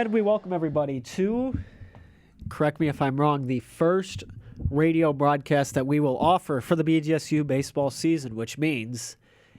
And we welcome everybody to, correct me if I'm wrong, the first radio broadcast that we will offer for the BGSU baseball season, which means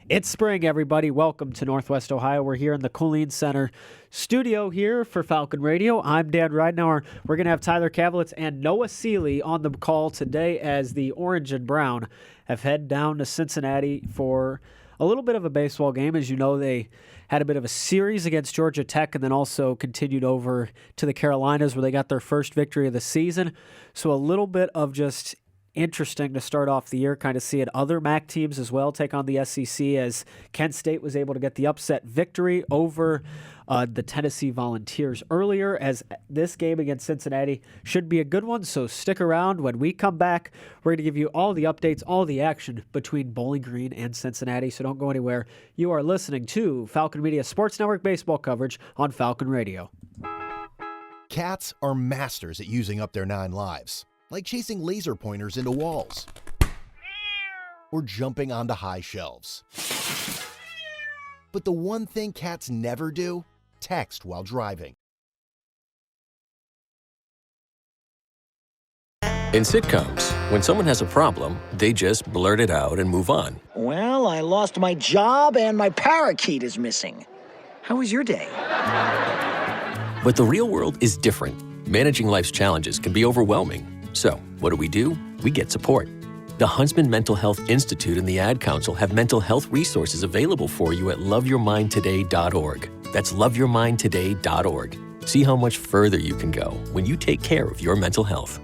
it's spring, everybody. Welcome to Northwest Ohio. We're here in the Colleen Center studio here for Falcon Radio. I'm Dan Ridenauer. We're going to have Tyler Kavlitz and Noah Seeley on the call today as the Orange and Brown have head down to Cincinnati for a little bit of a baseball game. As you know, they had a bit of a series against Georgia Tech and then also continued over to the Carolinas where they got their first victory of the season. So a little bit of just interesting to start off the year, kind of seeing other MAC teams as well take on the SEC, as Kent State was able to get the upset victory over the Tennessee Volunteers earlier, as this game against Cincinnati should be a good one. So stick around. When we come back, we're going to give you all the updates, all the action between Bowling Green and Cincinnati. So don't go anywhere. You are listening to Falcon Media Sports Network baseball coverage on Falcon Radio. Cats are masters at using up their 9 lives, like chasing laser pointers into walls or jumping onto high shelves. But the one thing cats never do, text while driving. In sitcoms, when someone has a problem, they just blurt it out and move on. Well, I lost my job and my parakeet is missing. How was your day? But the real world is different. Managing life's challenges can be overwhelming. So, what do? We get support. The Huntsman Mental Health Institute and the Ad Council have mental health resources available for you at loveyourmindtoday.org. That's loveyourmindtoday.org. See how much further you can go when you take care of your mental health.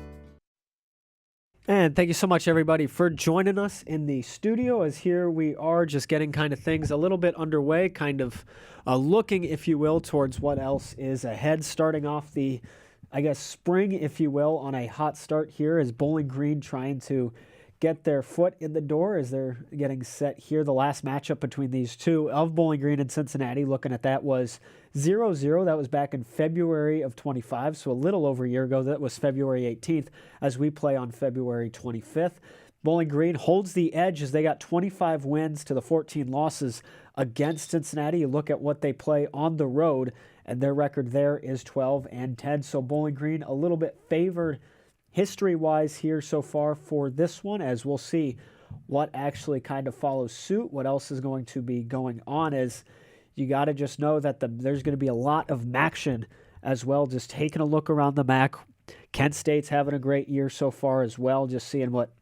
And thank you so much, everybody, for joining us in the studio, as here we are just getting kind of things a little bit underway, kind of looking, if you will, towards what else is ahead, starting off the, I guess, spring, if you will, on a hot start here as Bowling Green trying to get their foot in the door as they're getting set here. The last matchup between these two of Bowling Green and Cincinnati, looking at that, was 0-0. That was back in February of 25, so a little over a year ago. That was February 18th as we play on February 25th. Bowling Green holds the edge as they got 25 wins to the 14 losses against Cincinnati. You look at what they play on the road, and their record there is 12-10. So Bowling Green a little bit favored history-wise here so far for this one, as we'll see what actually kind of follows suit. What else is going to be going on is you got to just know that there's going to be a lot of MACtion as well. Just taking a look around the MAC. Kent State's having a great year so far as well, just seeing what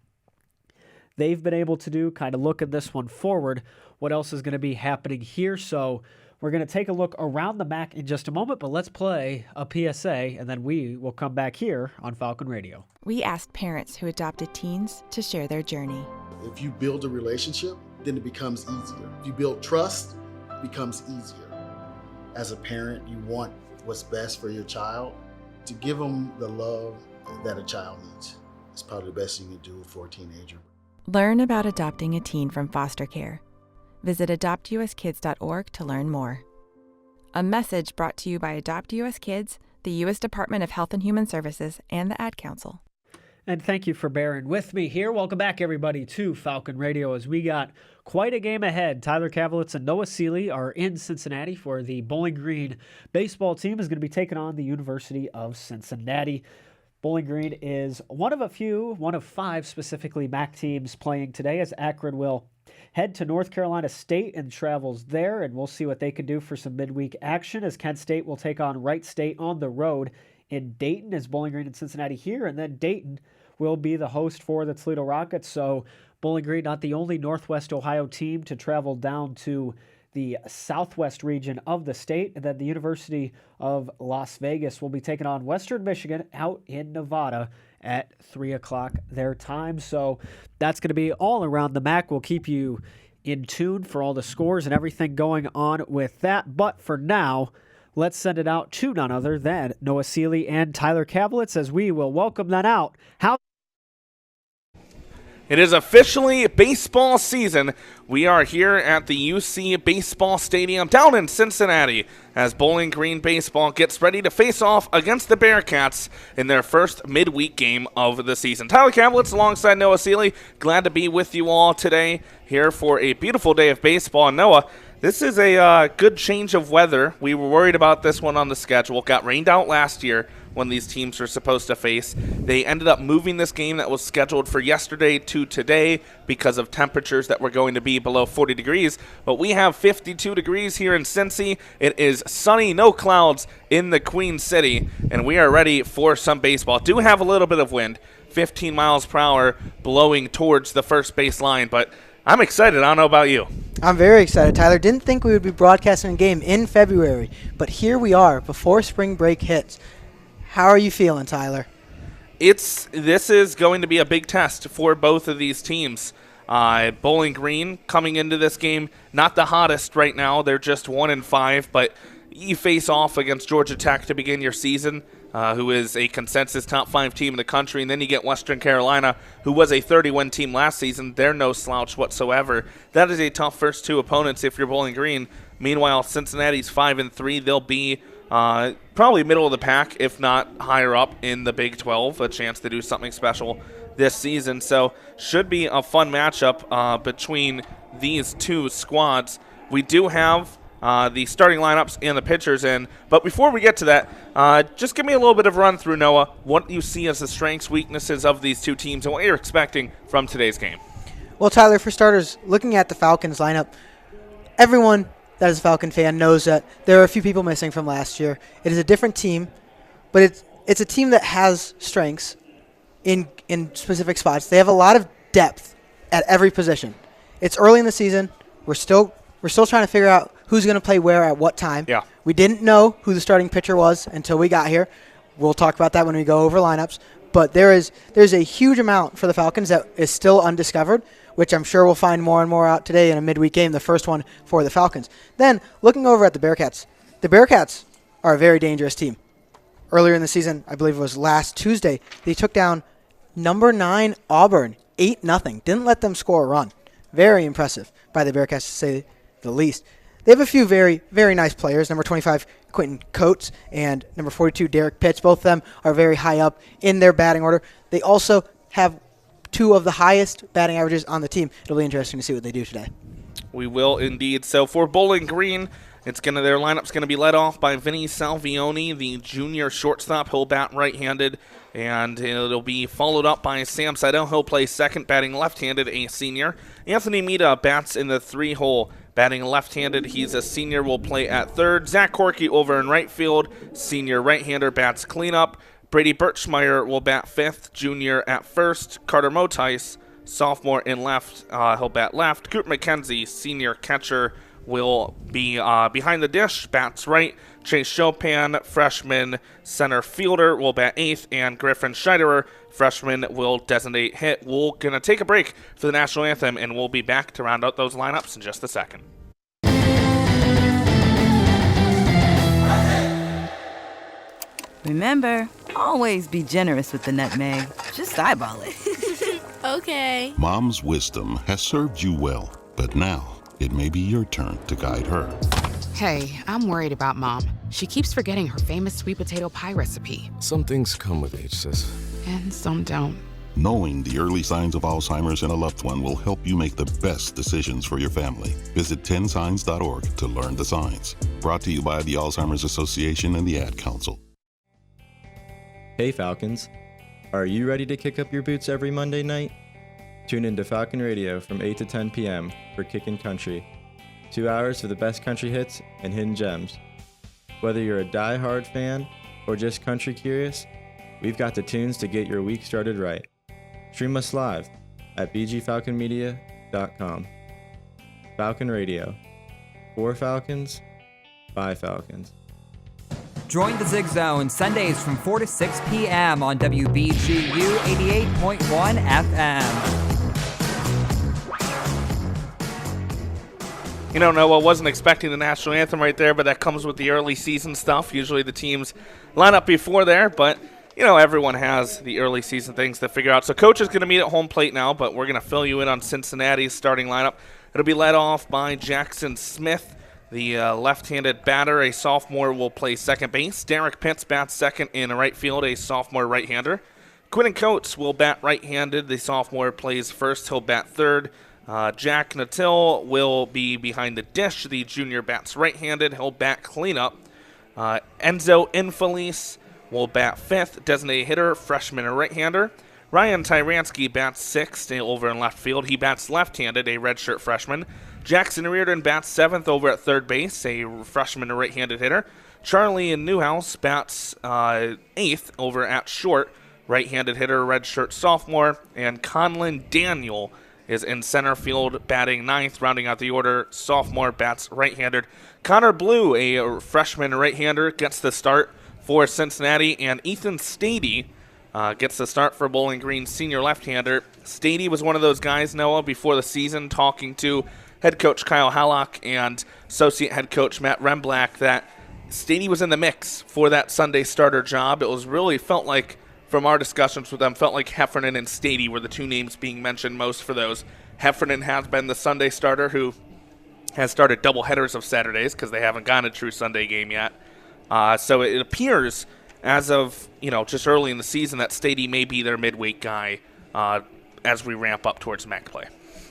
they've been able to do, kind of looking this one forward. What else is going to be happening here? So we're going to take a look around the MAC in just a moment, but let's play a PSA, and then we will come back here on Falcon Radio. We asked parents who adopted teens to share their journey. If you build a relationship, then it becomes easier. If you build trust, it becomes easier. As a parent, you want what's best for your child. To give them the love that a child needs is probably the best you can do for a teenager. Learn about adopting a teen from foster care. Visit adoptuskids.org to learn more. A message brought to you by Adopt US Kids, the U.S. Department of Health and Human Services, and the Ad Council. And thank you for bearing with me here. Welcome back, everybody, to Falcon Radio, as we got quite a game ahead. Tyler Kavlitz and Noah Seeley are in Cincinnati for the Bowling Green baseball team is going to be taking on the University of Cincinnati. Bowling Green is one of 5 specifically MAC teams playing today, as Akron will head to North Carolina State and travels there, and we'll see what they can do for some midweek action, as Kent State will take on Wright State on the road in Dayton, as Bowling Green and Cincinnati here, and then Dayton will be the host for the Toledo Rockets. So Bowling Green, not the only Northwest Ohio team to travel down to the southwest region of the state, and then the University of Las Vegas will be taking on Western Michigan out in Nevada at 3 o'clock their time. So that's going to be all around the MAC. We'll keep you in tune for all the scores and everything going on with that. But for now, let's send it out to none other than Noah Seeley and Tyler Kavlitz, as we will welcome that out. It is officially baseball season. We are here at the UC Baseball Stadium down in Cincinnati as Bowling Green Baseball gets ready to face off against the Bearcats in their first midweek game of the season. Tyler Kavlitz alongside Noah Seeley. Glad to be with you all today here for a beautiful day of baseball. And Noah, This is a good change of weather. We were worried about this one on the schedule. Got rained out last year when these teams were supposed to face. They ended up moving this game that was scheduled for yesterday to today because of temperatures that were going to be below 40 degrees. But we have 52 degrees here in Cincy. It is sunny, no clouds in the Queen City, and we are ready for some baseball. Do have a little bit of wind, 15 miles per hour blowing towards the first base line, but I'm excited. I don't know about you. I'm very excited, Tyler. Didn't think we would be broadcasting a game in February, but here we are before spring break hits. How are you feeling, Tyler? This is going to be a big test for both of these teams. Bowling Green coming into this game, not the hottest right now. They're just 1-5, but you face off against Georgia Tech to begin your season, who is a consensus top 5 team in the country, and then you get Western Carolina, who was a 30-win team last season. They're no slouch whatsoever. That is a tough first 2 opponents if you're Bowling Green. Meanwhile, Cincinnati's 5-3. They'll be probably middle of the pack, if not higher up in the Big 12, a chance to do something special this season. So should be a fun matchup between these 2 squads. We do have the starting lineups and the pitchers in. But before we get to that, just give me a little bit of a run through, Noah, what you see as the strengths, weaknesses of these 2 teams and what you're expecting from today's game. Well, Tyler, for starters, looking at the Falcons lineup, everyone that is a Falcon fan knows that there are a few people missing from last year. It is a different team, but it's a team that has strengths in specific spots. They have a lot of depth at every position. It's early in the season. We're still trying to figure out who's going to play where at what time. Yeah. We didn't know who the starting pitcher was until we got here. We'll talk about that when we go over lineups. But there's a huge amount for the Falcons that is still undiscovered, which I'm sure we'll find more and more out today in a midweek game, the first one for the Falcons. Then, looking over at the Bearcats are a very dangerous team. Earlier in the season, I believe it was last Tuesday, they took down number 9 Auburn, 8-0. Didn't let them score a run. Very impressive by the Bearcats, to say the least. They have a few very, very nice players. Number 25, Quentin Coates, and number 42, Derek Pitts. Both of them are very high up in their batting order. They also have 2 of the highest batting averages on the team. It'll be interesting to see what they do today. We will indeed. So for Bowling Green, their lineup's going to be led off by Vinny Salvioni, the junior shortstop. He'll bat right-handed, and it'll be followed up by Sam Seidel. He'll play second, batting left-handed, a senior. Anthony Mita bats in the 3-hole, batting left-handed. He's a senior, will play at third. Zach Corky over in right field, senior right-hander, bats cleanup. Brady Birchmeyer will bat fifth, junior at first. Carter Motice, sophomore in left, he'll bat left. Coop McKenzie, senior catcher, will be behind the dish, bats right. Chase Chopin, freshman center fielder, will bat eighth, and Griffin Scheiderer, freshman, will designate hit. We're going to take a break for the national anthem, and we'll be back to round out those lineups in just a second. Remember, always be generous with the nutmeg. Just eyeball it. Okay. Mom's wisdom has served you well, but now it may be your turn to guide her. Hey, I'm worried about Mom. She keeps forgetting her famous sweet potato pie recipe. Some things come with age, sis. And some don't. Knowing the early signs of Alzheimer's in a loved one will help you make the best decisions for your family. Visit 10signs.org to learn the signs. Brought to you by the Alzheimer's Association and the Ad Council. Hey Falcons, are you ready to kick up your boots every Monday night? Tune in to Falcon Radio from 8 to 10 p.m. for Kickin' Country. 2 hours of the best country hits and hidden gems. Whether you're a die-hard fan or just country curious, we've got the tunes to get your week started right. Stream us live at bgfalconmedia.com. Falcon Radio. For Falcons, by Falcons. Join the Zig Zone Sundays from 4 to 6 p.m. on WBGU 88.1 FM. You know, Noah, wasn't expecting the national anthem right there, but that comes with the early season stuff. Usually the teams line up before there, but, you know, everyone has the early season things to figure out. So Coach is going to meet at home plate now, but we're going to fill you in on Cincinnati's starting lineup. It'll be led off by Jackson Smith, the left-handed batter. A sophomore will play second base. Derek Pitts bats second in right field, a sophomore right-hander. Quentin Coates will bat right-handed. The sophomore plays first. He'll bat third. Jack Natil will be behind the dish. The junior bats right-handed. He'll bat cleanup. Enzo Infelice will bat fifth. Designated hitter, freshman and right-hander. Ryan Tyransky bats sixth over in left field. He bats left-handed, a redshirt freshman. Jackson Reardon bats seventh over at third base, a freshman and right-handed hitter. Charlie Newhouse bats eighth over at short, right-handed hitter, redshirt sophomore. And Conlon Daniel is in center field, batting ninth, rounding out the order. Sophomore bats right-handed. Connor Blue, a freshman right-hander, gets the start for Cincinnati. And Ethan Stady gets the start for Bowling Green, senior left-hander. Stady was one of those guys, Noah, before the season, talking to head coach Kyle Hallock and associate head coach Matt Remblack, that Stady was in the mix for that Sunday starter job. It was really felt like, from our discussions with them, felt like Heffernan and Stady were the two names being mentioned most for those. Heffernan has been the Sunday starter who has started double headers of Saturdays because they haven't gotten a true Sunday game yet. So it appears, as of just early in the season, that Stady may be their midweek guy as we ramp up towards MAC play.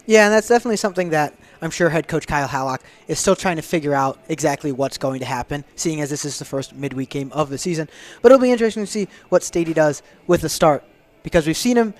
Yeah, and that's definitely something that I'm sure head coach Kyle Hallock is still trying to figure out exactly what's going to happen, seeing as this is the first midweek game of the season. But it'll be interesting to see what Stady does with the start, because we've seen him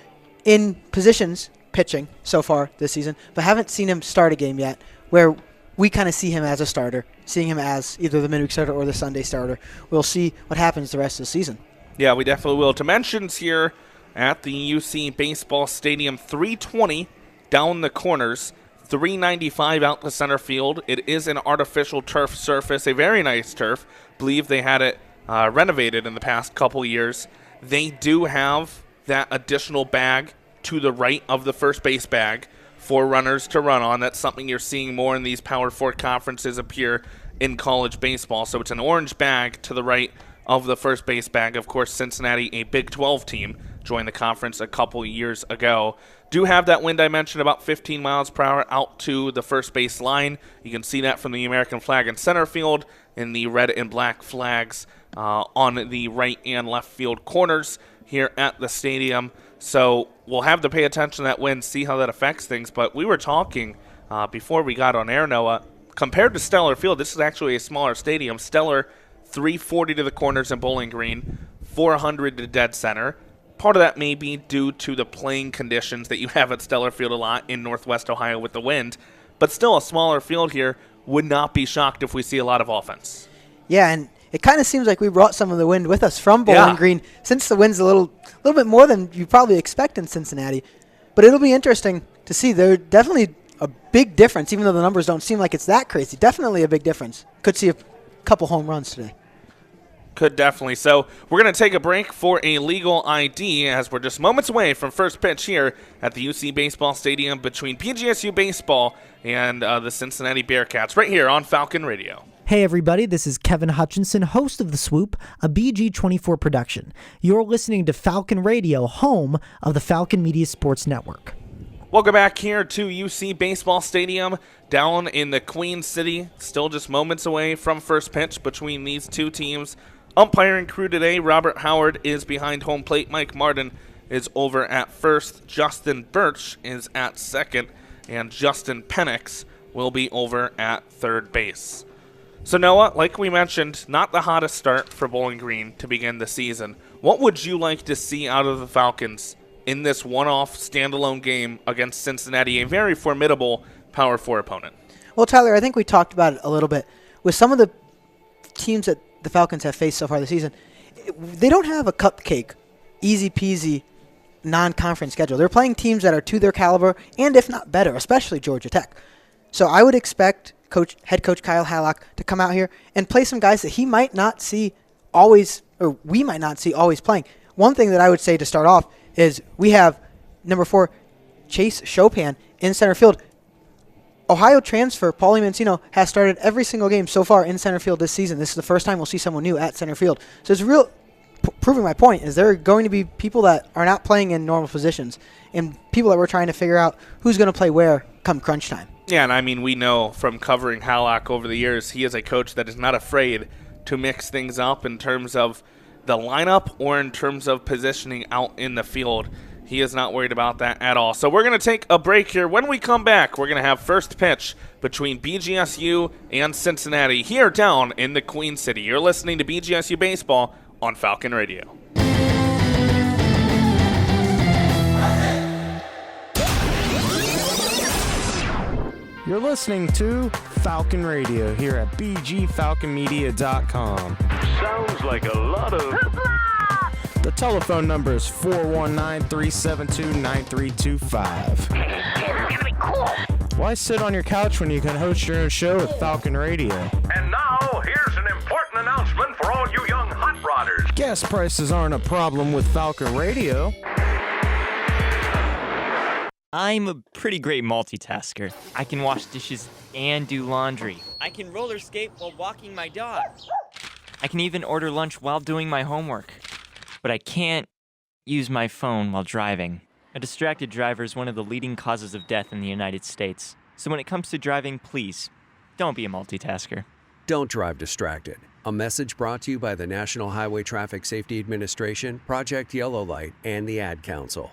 in positions pitching so far this season, but haven't seen him start a game yet, where we kind of see him as a starter, seeing him as either the midweek starter or the Sunday starter. We'll see what happens the rest of the season. Yeah, we definitely will. Dimensions here at the UC Baseball Stadium, 320 down the corners, 395 out to center field. It is an artificial turf surface, a very nice turf. Believe they had it renovated in the past couple years. They do have that additional bag to the right of the first base bag for runners to run on. That's something you're seeing more in these Power 4 conferences appear in college baseball. So it's an orange bag to the right of the first base bag. Of course, Cincinnati, a Big 12 team, joined the conference a couple years ago. Do have that wind I mentioned, about 15 miles per hour out to the first base line. You can see that from the American flag in center field and the red and black flags on the right and left field corners here at the stadium. So we'll have to pay attention to that wind, see how that affects things. But we were talking before we got on air, Noah, compared to Stellar Field, this is actually a smaller stadium. Stellar, 340 to the corners in Bowling Green, 400 to dead center. Part of that may be due to the playing conditions that you have at Stellar Field a lot in Northwest Ohio with the wind. But still, a smaller field here. Would not be shocked if we see a lot of offense. Yeah, and it kind of seems like we brought some of the wind with us from Bowling Green, since the wind's a little bit more than you probably expect in Cincinnati. But it'll be interesting to see. There's definitely a big difference, even though the numbers don't seem like it's that crazy. Definitely a big difference. Could see a couple home runs today. Could definitely. So we're going to take a break for a legal ID, as we're just moments away from first pitch here at the UC Baseball Stadium between BGSU Baseball and the Cincinnati Bearcats, right here on Falcon Radio. Hey everybody, this is Kevin Hutchinson, host of The Swoop, a BG24 production. You're listening to Falcon Radio, home of the Falcon Media Sports Network. Welcome back here to UC Baseball Stadium down in the Queen City. Still just moments away from first pitch between these two teams. Umpiring crew today, Robert Howard is behind home plate. Mike Martin is over at first. Justin Birch is at second. And Justin Penix will be over at third base. So Noah, like we mentioned, not the hottest start for Bowling Green to begin the season. What would you like to see out of the Falcons in this one-off standalone game against Cincinnati, a very formidable Power 4 opponent? Well, Tyler, I think we talked about it a little bit. With some of the teams that the Falcons have faced so far this season, they don't have a cupcake, easy-peasy, non-conference schedule. They're playing teams that are to their caliber, and if not better, especially Georgia Tech. So I would expect head coach Kyle Hallock to come out here and play some guys that he might not see always, or we might not see always playing. One thing that I would say to start off is we have number 4, Chase Chopin in center field. Ohio transfer Paulie Mancino has started every single game so far in center field this season. This is the first time we'll see someone new at center field. So it's real proving my point is there are going to be people that are not playing in normal positions and people that we're trying to figure out who's going to play where come crunch time. Yeah, and I mean, we know from covering Hallock over the years, he is a coach that is not afraid to mix things up in terms of the lineup or in terms of positioning out in the field. he is not worried about that at all. So we're going to take a break here. When we come back, we're going to have first pitch between BGSU and Cincinnati here down in the Queen City. You're listening to BGSU Baseball on Falcon Radio. You're listening to Falcon Radio here at bgfalconmedia.com. Sounds like a lot of... The telephone number is 419-372-9325. It's gonna be cool. Why sit on your couch when you can host your own show with Falcon Radio? And now, here's an important announcement for all you young hot rodders. Gas prices aren't a problem with Falcon Radio. I'm a pretty great multitasker. I can wash dishes and do laundry. I can roller skate while walking my dog. I can even order lunch while doing my homework. But I can't use my phone while driving. A distracted driver is one of the leading causes of death in the United States. So when it comes to driving, please, don't be a multitasker. Don't drive distracted. A message brought to you by the National Highway Traffic Safety Administration, Project Yellow Light, and the Ad Council.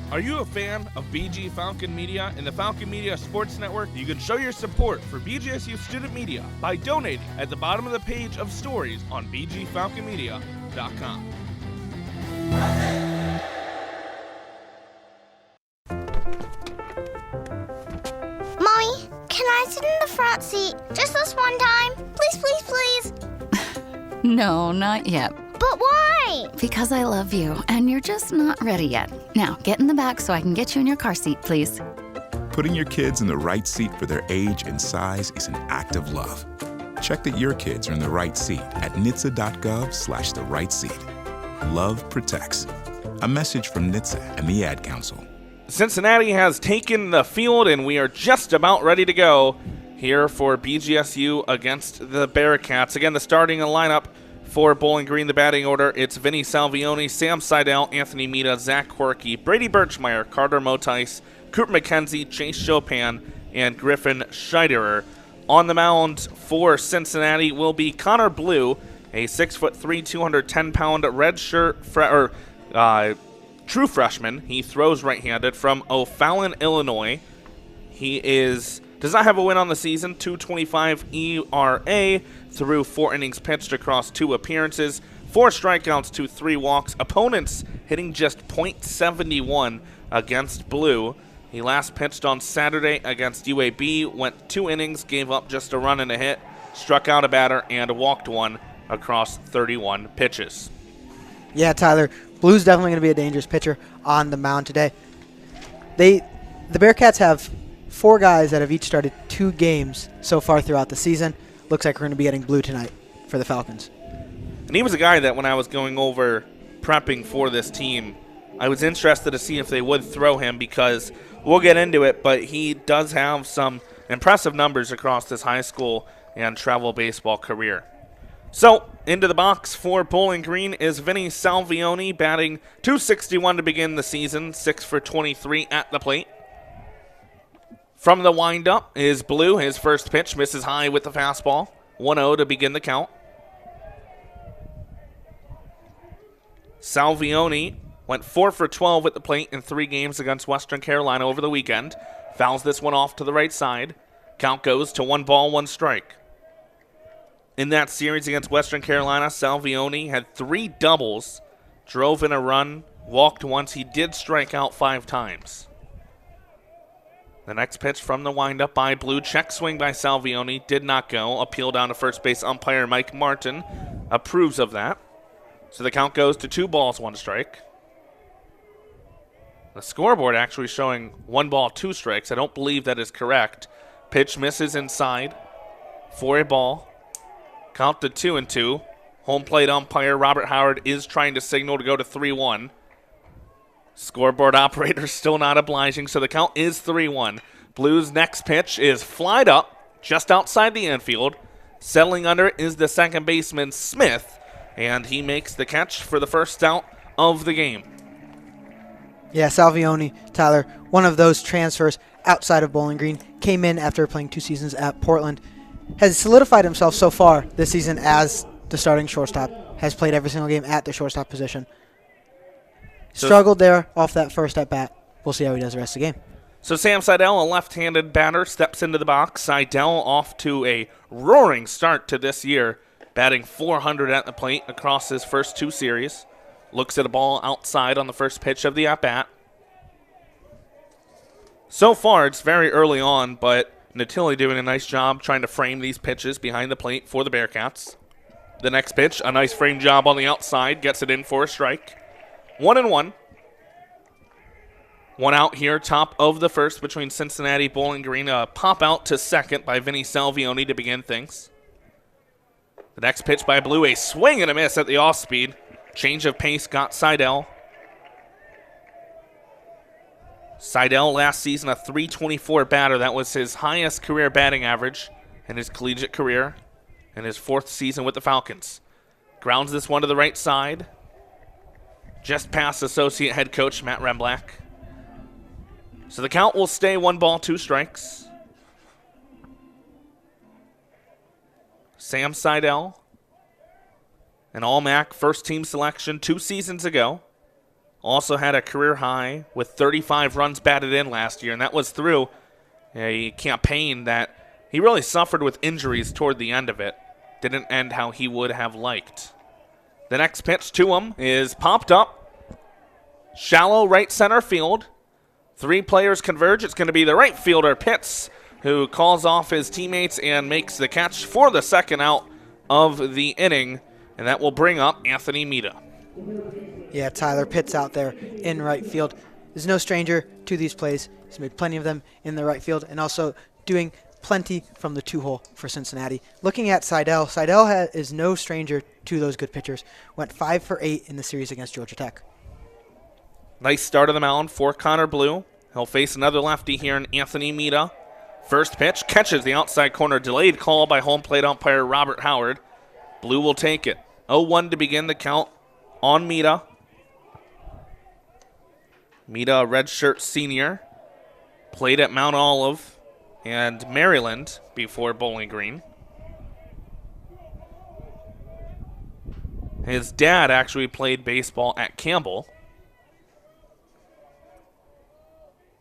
Are you a fan of BG Falcon Media and the Falcon Media Sports Network? You can show your support for BGSU Student Media by donating at the bottom of the page of stories on bgfalconmedia.com. Mommy, can I sit in the front seat just this one time? Please, please, please. No, not yet. But why? Because I love you, and you're just not ready yet. Now, get in the back so I can get you in your car seat, please. Putting your kids in the right seat for their age and size is an act of love. Check that your kids are in the right seat at nhtsa.gov/the right seat. Love protects. A message from NHTSA and the Ad Council. Cincinnati has taken the field, and we are just about ready to go here for BGSU against the Bearcats. Again, the starting lineup for Bowling Green, the batting order, it's Vinny Salvioni, Sam Seidel, Anthony Mita, Zach Corky, Brady Birchmeyer, Carter Motice, Cooper McKenzie, Chase Chopin, and Griffin Scheiderer. On the mound for Cincinnati will be Connor Blue, a 6'3", 210-pound true freshman. He throws right-handed from O'Fallon, Illinois. He does not have a win on the season, 2.25 ERA through 4 innings pitched across 2 appearances, 4 strikeouts to 3 walks. Opponents hitting just .71 against Blue. He last pitched on Saturday against UAB, went 2 innings, gave up just a run and a hit, struck out a batter, and walked 1 across 31 pitches. Yeah, Tyler, Blue's definitely going to be a dangerous pitcher on the mound today. The Bearcats have 4 guys that have each started 2 games so far throughout the season. Looks like we're going to be getting Blue tonight for the Falcons. And he was a guy that when I was going over prepping for this team, I was interested to see if they would throw him because we'll get into it, but he does have some impressive numbers across this high school and travel baseball career. So, into the box for Bowling Green is Vinny Salvioni, batting .261 to begin the season, 6 for 23 at the plate. From the windup is Blue. His first pitch misses high with the fastball. 1-0 to begin the count. Salvioni went 4 for 12 at the plate in 3 games against Western Carolina over the weekend. Fouls this one off to the right side. Count goes to 1 ball, 1 strike. In that series against Western Carolina, Salvioni had 3 doubles, drove in a run, walked once. He did strike out 5 times. The next pitch from the windup by Blue. Check swing by Salvioni. Did not go. Appeal down to first base umpire Mike Martin approves of that. So the count goes to 2 balls, 1 strike. The scoreboard actually showing 1 ball, 2 strikes. I don't believe that is correct. Pitch misses inside for a ball. Count to 2-2. Home plate umpire Robert Howard is trying to signal to go to 3-1. Scoreboard operator still not obliging, so the count is 3-1. Blues' next pitch is flied up just outside the infield. Settling under is the second baseman Smith, and he makes the catch for the first out of the game. Yeah, Salvioni, Tyler, one of those transfers outside of Bowling Green, came in after playing 2 seasons at Portland, has solidified himself so far this season as the starting shortstop, has played every single game at the shortstop position. Struggled there off that first at bat. We'll see how he does the rest of the game. So Sam Seidel, a left-handed batter, steps into the box. Seidel off to a roaring start to this year, batting .400 at the plate across his first 2 series. Looks at a ball outside on the first pitch of the at-bat. So far, it's very early on, but Natilli doing a nice job trying to frame these pitches behind the plate for the Bearcats. The next pitch, a nice frame job on the outside, gets it in for a strike. 1-1. One out here, top of the first between Cincinnati, Bowling Green. A pop out to second by Vinny Salvioni to begin things. The next pitch by Blue, a swing and a miss at the off-speed. Change of pace got Seidel. Seidel last season a .324 batter. That was his highest career batting average in his collegiate career in his 4th season with the Falcons. Grounds this one to the right side. Just past associate head coach Matt Remblach. So the count will stay 1 ball, 2 strikes. Sam Seidel, an All-MAC first-team selection 2 seasons ago. Also had a career high with 35 runs batted in last year, and that was through a campaign that he really suffered with injuries toward the end of it. Didn't end how he would have liked. The next pitch to him is popped up. Shallow right center field. 3 players converge. It's going to be the right fielder, Pitts, who calls off his teammates and makes the catch for the second out of the inning, and that will bring up Anthony Mita. Yeah, Tyler Pitts out there in right field is no stranger to these plays. He's made plenty of them in the right field and also doing plenty from the 2-hole for Cincinnati. Looking at Seidel, is no stranger to those good pitchers. Went 5 for 8 in the series against Georgia Tech. Nice start of the mound for Connor Blue. He'll face another lefty here in Anthony Mita. First pitch, catches the outside corner. Delayed call by home plate umpire Robert Howard. Blue will take it. 0-1 to begin the count on Mita. Mita, a redshirt senior. Played at Mount Olive and Maryland before Bowling Green. His dad actually played baseball at Campbell.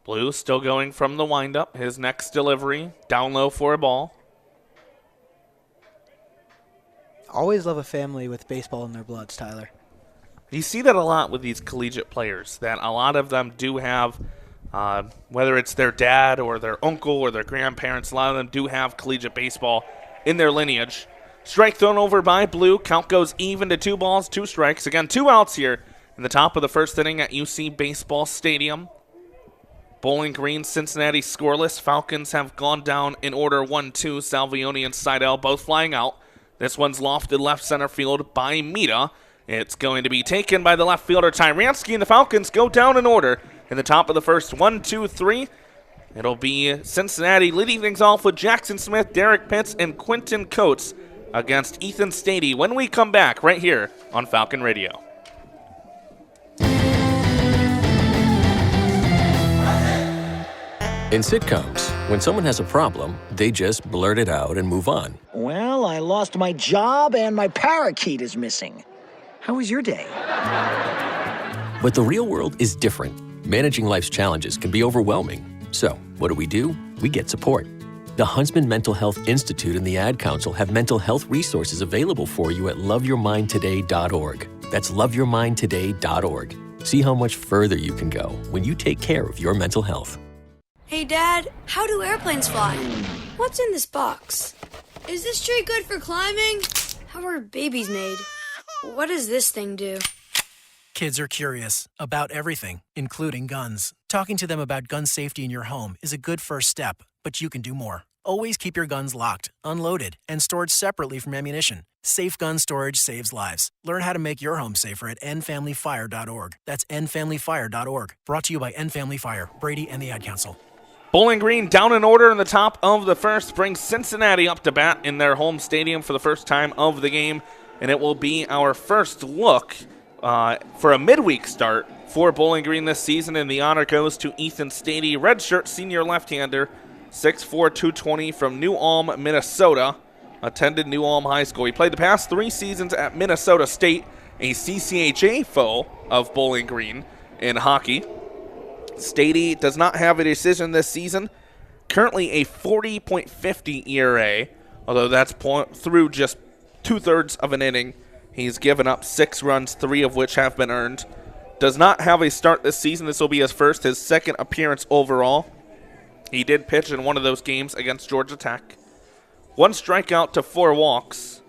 Blue still going from the windup. His next delivery, down low for a ball. Always love a family with baseball in their bloods, Tyler. You see that a lot with these collegiate players, that a lot of them do have, whether it's their dad or their uncle or their grandparents, a lot of them do have collegiate baseball in their lineage. Strike thrown over by Blue. Count goes even to 2 balls, 2 strikes. Again, 2 outs here in the top of the first inning at UC Baseball Stadium. Bowling Green, Cincinnati scoreless. Falcons have gone down in order 1-2. Salvioni and Seidel both flying out. This one's lofted left center field by Mita. It's going to be taken by the left fielder Tyransky, and the Falcons go down in order in the top of the first. 1, 2, 3. It'll be Cincinnati leading things off with Jackson Smith, Derek Pitts, and Quentin Coates against Ethan Stady when we come back right here on Falcon Radio. In sitcoms, when someone has a problem, they just blurt it out and move on. Well, I lost my job and my parakeet is missing. How was your day? But the real world is different. Managing life's challenges can be overwhelming. So, what do? We get support. The Huntsman Mental Health Institute and the Ad Council have mental health resources available for you at loveyourmindtoday.org. That's loveyourmindtoday.org. See how much further you can go when you take care of your mental health. Hey, Dad, how do airplanes fly? What's in this box? Is this tree good for climbing? How are babies made? What does this thing do? Kids are curious about everything, including guns. Talking to them about gun safety in your home is a good first step, but you can do more. Always keep your guns locked, unloaded, and stored separately from ammunition. Safe gun storage saves lives. Learn how to make your home safer at endfamilyfire.org. That's endfamilyfire.org. Brought to you by End Family Fire, Brady, and the Ad Council. Bowling Green down in order in the top of the first brings Cincinnati up to bat in their home stadium for the first time of the game, and it will be our first look for a midweek start for Bowling Green this season, and the honor goes to Ethan Stady, redshirt senior left-hander, 6'4", 220 from New Ulm, Minnesota. Attended New Ulm High School. He played the past 3 seasons at Minnesota State, a CCHA foe of Bowling Green in hockey. Stady does not have a decision this season. Currently a 40.50 ERA, although that's through just 2/3 of an inning. He's given up 6 runs, 3 of which have been earned. Does not have a start this season. This will be his second appearance overall. He did pitch in one of those games against Georgia Tech. 1 strikeout to 4 walks.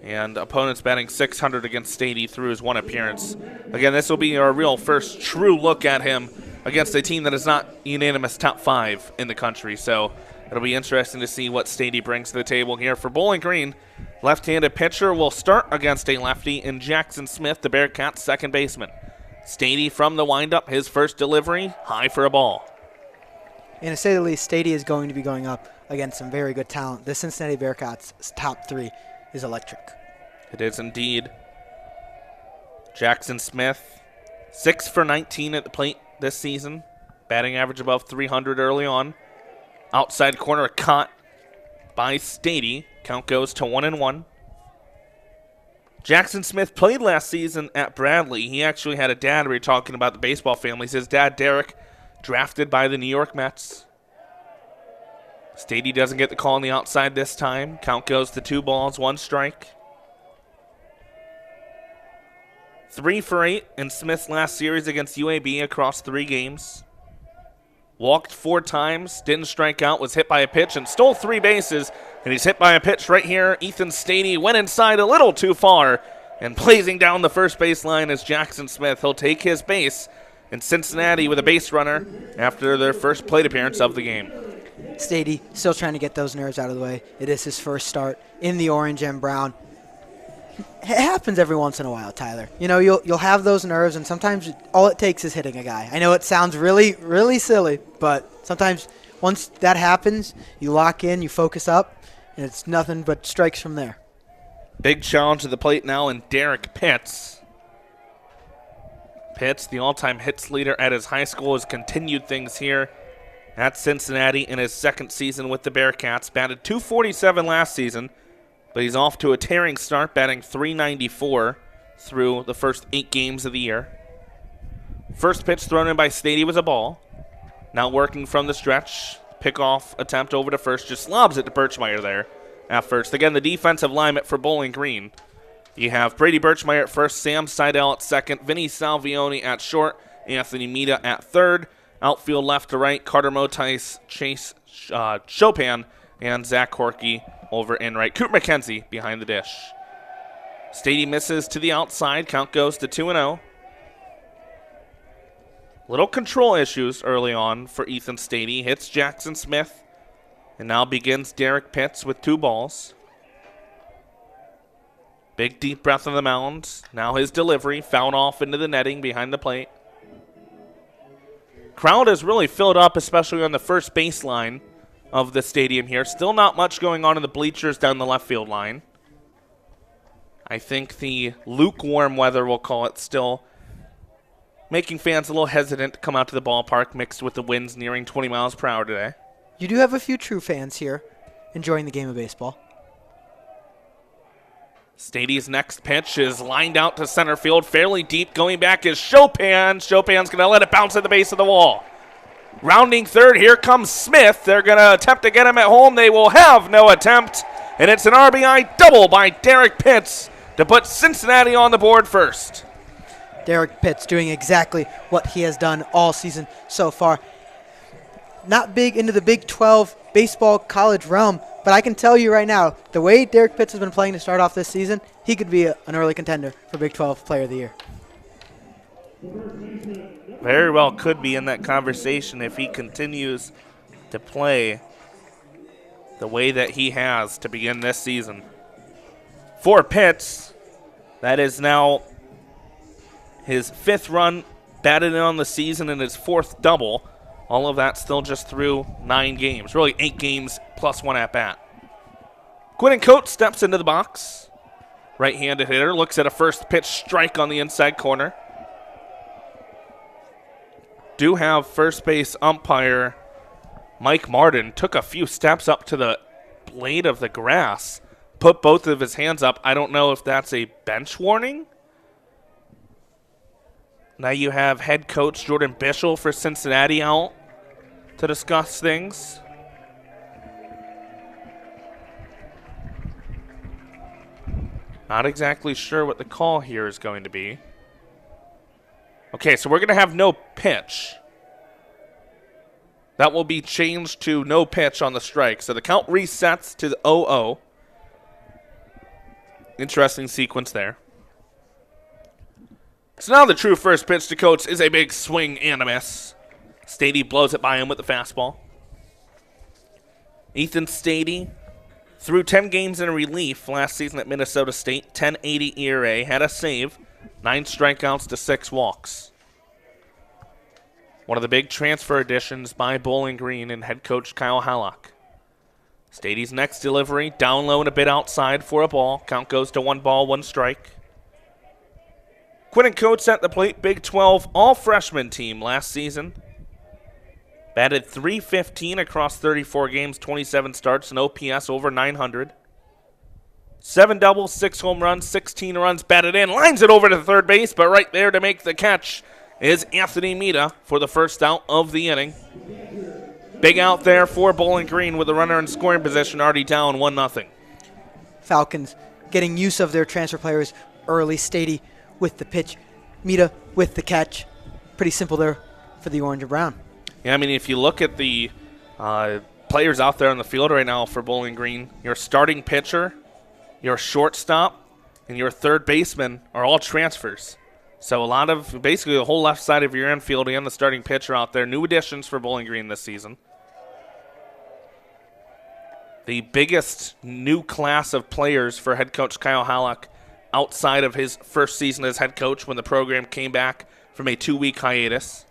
And opponents batting .600 against Stady through his 1 appearance. Again, this will be our real first true look at him against a team that is not unanimous top 5 in the country. So it'll be interesting to see what Stady brings to the table here. For Bowling Green, left-handed pitcher will start against a lefty in Jackson Smith, the Bearcats' second baseman. Stady from the windup, his first delivery, high for a ball. And to say the least, Stady is going to be going up against some very good talent. The Cincinnati Bearcats' top 3 is electric. It is indeed. Jackson Smith, 6 for 19 at the plate this season. Batting average above 300 early on. Outside corner caught by Stady. Count goes to 1-1. Jackson Smith played last season at Bradley. He actually had a dad. We were talking about the baseball families. His dad, Derek, drafted by the New York Mets. Stady doesn't get the call on the outside this time. Count goes to 2 balls, 1 strike. 3 for 8 in Smith's last series against UAB across 3 games. Walked 4 times, didn't strike out, was hit by a pitch, and stole 3 bases. And he's hit by a pitch right here. Ethan Stady went inside a little too far, and blazing down the first baseline is Jackson Smith. He'll take his base in Cincinnati with a base runner after their first plate appearance of the game. Stady still trying to get those nerves out of the way. It is his first start in the orange and brown. It happens every once in a while, Tyler. You know, you'll have those nerves, and sometimes all it takes is hitting a guy. I know it sounds really, really silly, but sometimes once that happens, you lock in, you focus up, and it's nothing but strikes from there. Big challenge to the plate now in Derek Pitts. Pitts, the all-time hits leader at his high school, has continued things here at Cincinnati in his second season with the Bearcats. Batted .247 last season, but he's off to a tearing start, batting .394 through the first 8 games of the year. First pitch thrown in by Stady was a ball. Now working from the stretch. Pickoff attempt over to first. Just lobs it to Birchmeyer there at first. Again, the defensive alignment for Bowling Green. You have Brady Birchmeyer at first, Sam Seidel at second, Vinny Salvioni at short, Anthony Mita at third. Outfield left to right, Carter Motice, Chase Chopin, and Zach Corky over in right. Cooper McKenzie behind the dish. Stady misses to the outside. Count goes to 2-0. Little control issues early on for Ethan Stady. Hits Jackson Smith, and now begins Derek Pitts with 2 balls. Big deep breath on the mound. Now his delivery, fouled off into the netting behind the plate. Crowd has really filled up, especially on the first baseline of the stadium here. Still not much going on in the bleachers down the left field line. I think the lukewarm weather, we'll call it, still making fans a little hesitant to come out to the ballpark, mixed with the winds nearing 20 miles per hour today. You do have a few true fans here enjoying the game of baseball. Stady's next pitch is lined out to center field, fairly deep. Going back is Chopin. Chopin's going to let it bounce at the base of the wall. Rounding third, here comes Smith. They're going to attempt to get him at home. They will have no attempt, and it's an RBI double by Derek Pitts to put Cincinnati on the board first. Derek Pitts doing exactly what he has done all season so far. Not big into the Big 12 baseball college realm, but I can tell you right now, the way Derek Pitts has been playing to start off this season, he could be an early contender for Big 12 Player of the Year. Very well could be in that conversation if he continues to play the way that he has to begin this season. For Pitts, that is now his 5th run batted in on the season and his 4th double. All of that still just through 9 games. Really 8 games plus 1 at-bat. Quinton Coates steps into the box. Right-handed hitter looks at a first pitch strike on the inside corner. do have first base umpire Mike Martin took a few steps up to the blade of the grass, put both of his hands up. I don't know if that's a bench warning. Now you have head coach Jordan Bischel for Cincinnati out to discuss things. Not exactly sure what the call here is going to be. Okay, so we're going to have no pitch. That will be changed to no pitch on the strike. So the count resets to the 0-0. Interesting sequence there. So now the true first pitch to Coates is a big swing and a miss. Stady blows it by him with the fastball. Ethan Stady threw 10 games in relief last season at Minnesota State. 10.80 ERA, had a save, 9 strikeouts to 6 walks. One of the big transfer additions by Bowling Green and head coach Kyle Hallock. Stady's next delivery, down low and a bit outside for a ball. Count goes to 1 ball, 1 strike. Quentin Coates at the plate, Big 12 all-freshman team last season. Batted .315 across 34 games, 27 starts, and OPS over 900. 7 doubles, 6 home runs, 16 runs batted in. Lines it over to third base, but right there to make the catch is Anthony Mita for the first out of the inning. Big out there for Bowling Green with a runner in scoring position, already down 1-0. Falcons getting use of their transfer players early. Stady with the pitch, Mita with the catch. Pretty simple there for the orange and brown. Yeah, I mean, if you look at the players out there on the field right now for Bowling Green, your starting pitcher, your shortstop, and your third baseman are all transfers. So a lot of, basically the whole left side of your infield and the starting pitcher out there, new additions for Bowling Green this season. The biggest new class of players for head coach Kyle Hallock outside of his first season as head coach when the program came back from a 2-week hiatus.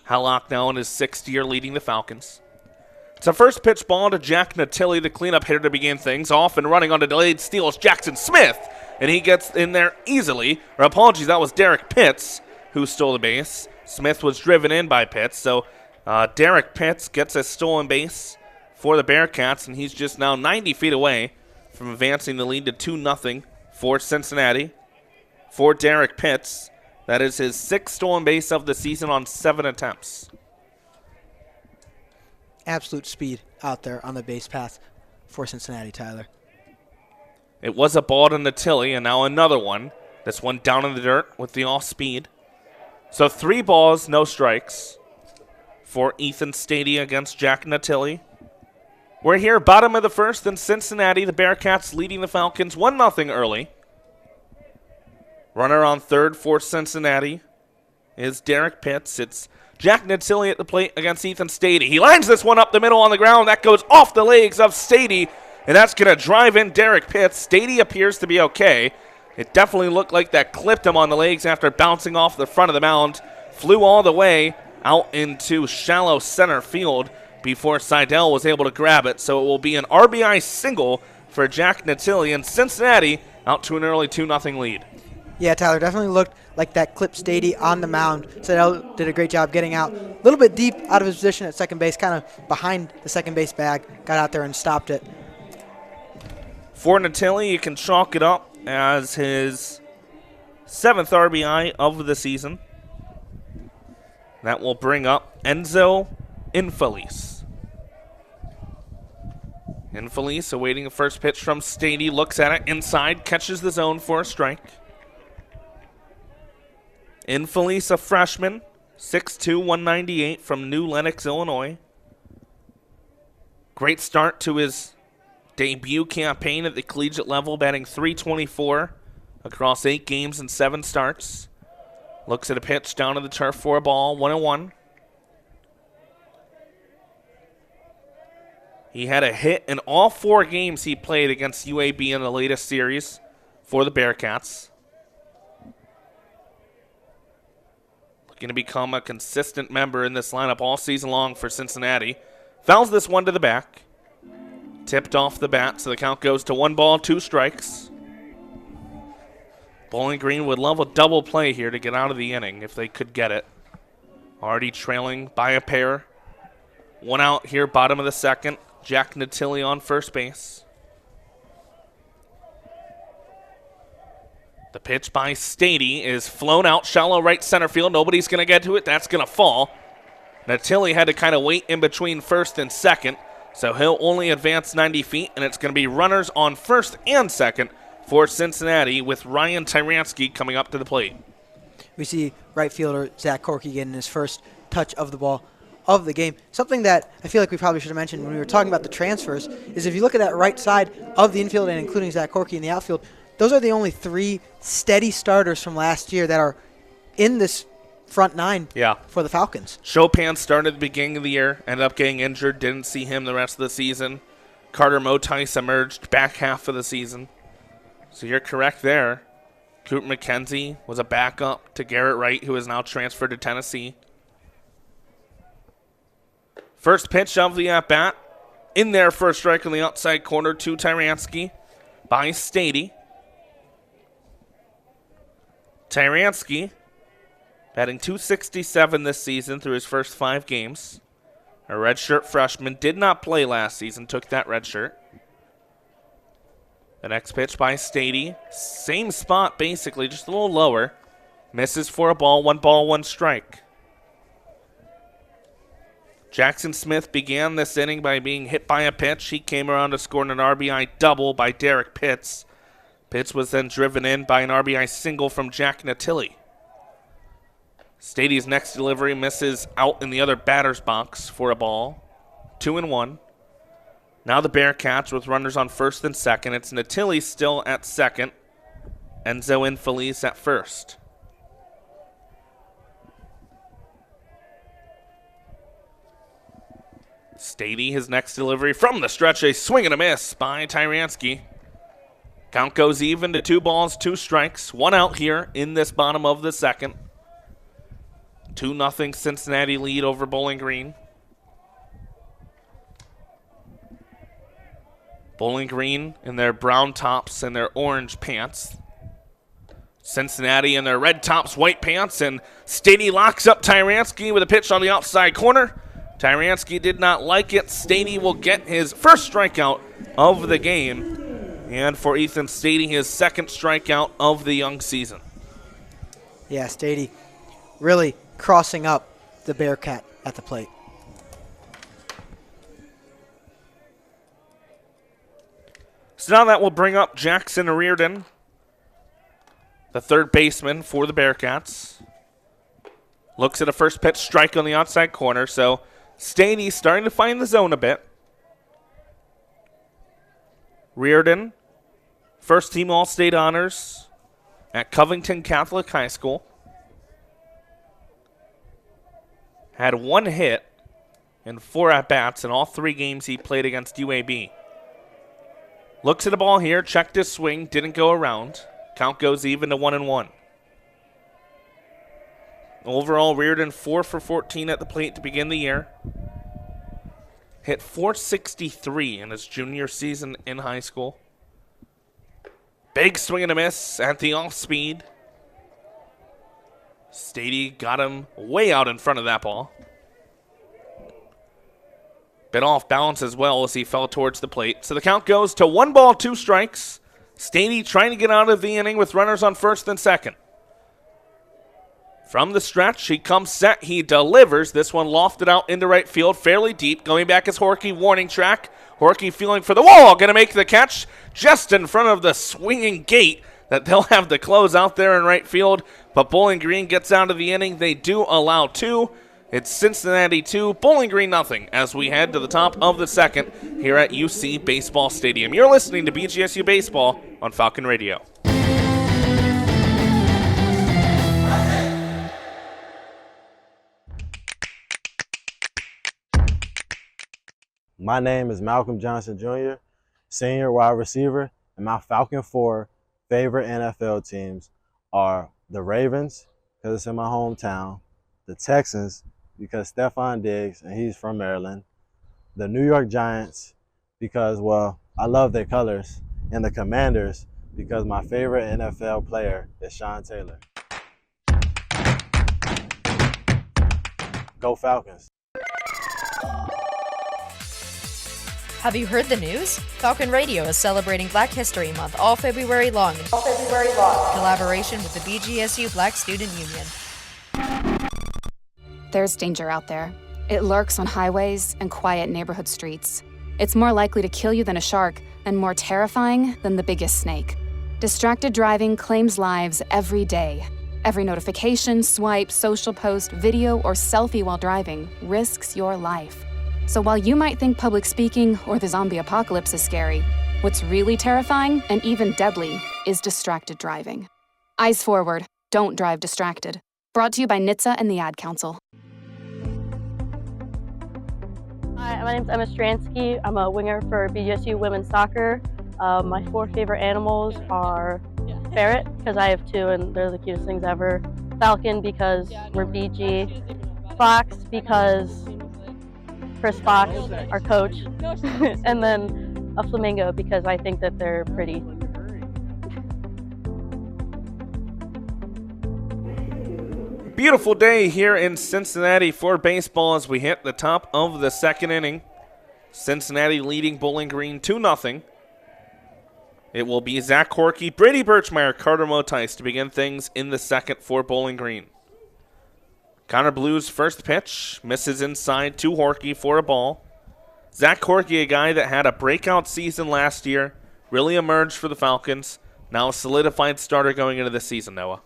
Hallock now in his 6th year leading the Falcons. It's a first pitch ball to Jack Natilli, the cleanup hitter to begin things. Off and running on a delayed steal is Jackson Smith, and he gets in there easily. Or apologies, that was Derek Pitts who stole the base. Smith was driven in by Pitts, so Derek Pitts gets a stolen base for the Bearcats, and he's just now 90 feet away from advancing the lead to 2-0 for Cincinnati. For Derek Pitts, that is his 6th stolen base of the season on 7 attempts. Absolute speed out there on the base path for Cincinnati, Tyler. It was a ball to Natilli, and now another one. This one down in the dirt with the off-speed. So 3 balls, no strikes for Ethan Stady against Jack Natilli. We're here, bottom of the first in Cincinnati. The Bearcats leading the Falcons 1-0 early. Runner on third for Cincinnati is Derek Pitts. It's Jack Natilli at the plate against Ethan Stady. He lines this one up the middle on the ground. That goes off the legs of Stady, and that's going to drive in Derek Pitts. Stady appears to be okay. It definitely looked like that clipped him on the legs after bouncing off the front of the mound. Flew all the way out into shallow center field before Seidel was able to grab it. So it will be an RBI single for Jack Natilli, and Cincinnati out to an early 2-0 lead. Yeah, Tyler, definitely looked like that clip Stady on the mound. Seidel did a great job getting out a little bit deep out of his position at second base, kind of behind the second base bag, got out there and stopped it. For Natilli, you can chalk it up as his 7th RBI of the season. That will bring up Enzo Infelice. Infelice awaiting the first pitch from Stady, looks at it inside, catches the zone for a strike. Infelice, a freshman, 6'2", 198 from New Lenox, Illinois. Great start to his debut campaign at the collegiate level, batting .324 across 8 games and 7 starts. Looks at a pitch down to the turf for a ball, 1-1. He had a hit in all 4 games he played against UAB in the latest series for the Bearcats. Looking to become a consistent member in this lineup all season long for Cincinnati. Fouls this one to the back. Tipped off the bat, so the count goes to 1 ball, 2 strikes. Bowling Green would love a double play here to get out of the inning if they could get it. Already trailing by a pair. One out here, bottom of the second. Jack Natilli on first base. The pitch by Stady is flown out shallow right center field. Nobody's going to get to it. That's going to fall. Natilli had to kind of wait in between first and second, so he'll only advance 90 feet, and it's going to be runners on first and second for Cincinnati with Ryan Tyranski coming up to the plate. We see right fielder Zach Corky getting his first touch of the ball of the game. Something that I feel like we probably should have mentioned when we were talking about the transfers is if you look at that right side of the infield and including Zach Corky in the outfield, those are the only 3 steady starters from last year that are in this front 9 for the Falcons. Chopin started at the beginning of the year, ended up getting injured, didn't see him the rest of the season. Carter Motice emerged back half of the season. So you're correct there. Cooper McKenzie was a backup to Garrett Wright, who is now transferred to Tennessee. First pitch of the at-bat. In there for a strike on the outside corner to Tyranski by Stady. Tyranski batting .267 this season through his first 5 games. A redshirt freshman, did not play last season, took that red shirt. The next pitch by Stady, same spot basically, just a little lower. Misses for a ball, 1 strike. Jackson Smith began this inning by being hit by a pitch. He came around to score an RBI double by Derek Pitts. Pitts was then driven in by an RBI single from Jack Natilli. Stady's next delivery misses out in the other batter's box for a ball. 2-1. Now the Bearcats with runners on first and second. It's Natilli still at second. Enzo Infeliz at first. Stady, his next delivery from the stretch, a swing and a miss by Tyranski. Count goes even to 2 balls, 2 strikes. 1 out here in this bottom of the second. 2-0 Cincinnati lead over Bowling Green. Bowling Green in their brown tops and their orange pants. Cincinnati in their red tops, white pants, and Stady locks up Tyranski with a pitch on the outside corner. Tyranski did not like it. Stady will get his first strikeout of the game. And for Ethan Stady, his second strikeout of the young season. Yeah, Stady really crossing up the Bearcat at the plate. So now that will bring up Jackson Reardon, the third baseman for the Bearcats. Looks at a first pitch strike on the outside corner, so Stady starting to find the zone a bit. Reardon, first team All-State honors at Covington Catholic High School. Had 1 hit and 4 at-bats in all 3 games he played against UAB. Looks at the ball here, checked his swing, didn't go around. Count goes even to 1-1. Overall, Reardon 4 for 14 at the plate to begin the year. Hit .463 in his junior season in high school. Big swing and a miss at the off-speed. Stady got him way out in front of that ball. Bit off balance as well as he fell towards the plate. So the count goes to 1 ball, 2 strikes. Stady trying to get out of the inning with runners on first and second. From the stretch, he comes set, he delivers. This one lofted out into right field, fairly deep. Going back is Horky, warning track. Horky feeling for the wall, going to make the catch just in front of the swinging gate that they'll have to close out there in right field. But Bowling Green gets out of the inning. They do allow 2. It's Cincinnati 2, Bowling Green nothing as we head to the top of the second here at UC Baseball Stadium. You're listening to BGSU Baseball on Falcon Radio. My name is Malcolm Johnson Jr., senior wide receiver, and my Falcon 4 favorite NFL teams are the Ravens, because it's in my hometown, the Texans, because Stephon Diggs, and he's from Maryland, the New York Giants, because, well, I love their colors, and the Commanders, because my favorite NFL player is Sean Taylor. Go Falcons. Have you heard the news? Falcon Radio is celebrating Black History Month all February long in collaboration with the BGSU Black Student Union. There's danger out there. It lurks on highways and quiet neighborhood streets. It's more likely to kill you than a shark and more terrifying than the biggest snake. Distracted driving claims lives every day. Every notification, swipe, social post, video, or selfie while driving risks your life. So while you might think public speaking or the zombie apocalypse is scary, what's really terrifying and even deadly is distracted driving. Eyes forward, don't drive distracted. Brought to you by NHTSA and the Ad Council. Hi, my name is Emma Stransky. I'm a winger for BGSU women's soccer. My 4 favorite animals are ferret, because I have 2 and they're the cutest things ever. Falcon, because we're BG. Fox, because Chris Fox, our coach. And then a flamingo, because I think that they're pretty. Beautiful day here in Cincinnati for baseball as we hit the top of the second inning. Cincinnati leading Bowling Green 2-0. It will be Zach Corky, Brady Birchmeyer, Carter Motice to begin things in the second for Bowling Green. Connor Blue's first pitch misses inside to Horky for a ball. Zach Corky, a guy that had a breakout season last year, really emerged for the Falcons. Now a solidified starter going into this season, Noah.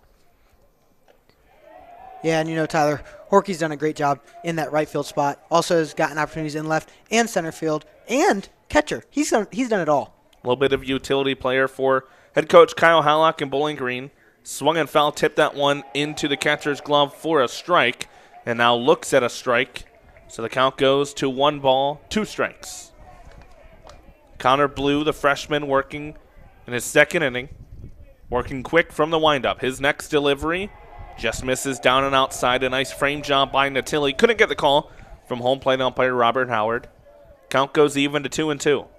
Yeah, and Tyler, Horky's done a great job in that right field spot. Also has gotten opportunities in left and center field and catcher. He's done it all. A little bit of utility player for head coach Kyle Hallock in Bowling Green. Swung and foul, tipped that one into the catcher's glove for a strike, and now looks at a strike. So the count goes to 1 ball, 2 strikes. Connor Blue, the freshman, working in his second inning. Working quick from the windup. His next delivery just misses down and outside. A nice frame job by Natilli. Couldn't get the call from home plate umpire Robert Howard. Count goes even to 2-2.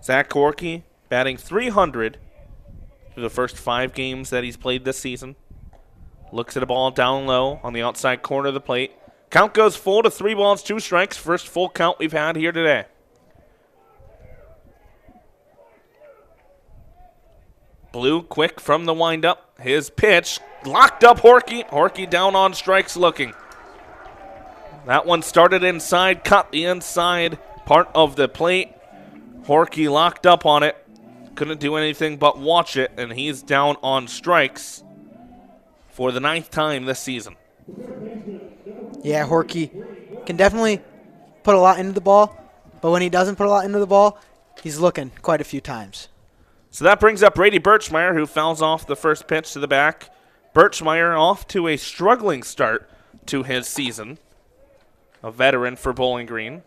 Zach Corky batting .300 through the first 5 games that he's played this season. Looks at a ball down low on the outside corner of the plate. Count goes full to 3 balls, 2 strikes. First full count we've had here today. Blue quick from the windup. His pitch locked up Horky. Horky down on strikes looking. That one started inside, cut the inside part of the plate. Horky locked up on it. Couldn't do anything but watch it, and he's down on strikes for the 9th time this season. Yeah, Horky can definitely put a lot into the ball, but when he doesn't put a lot into the ball, he's looking quite a few times. So that brings up Brady Birchmeyer, who fouls off the first pitch to the back. Birchmeyer off to a struggling start to his season. A veteran for Bowling Green.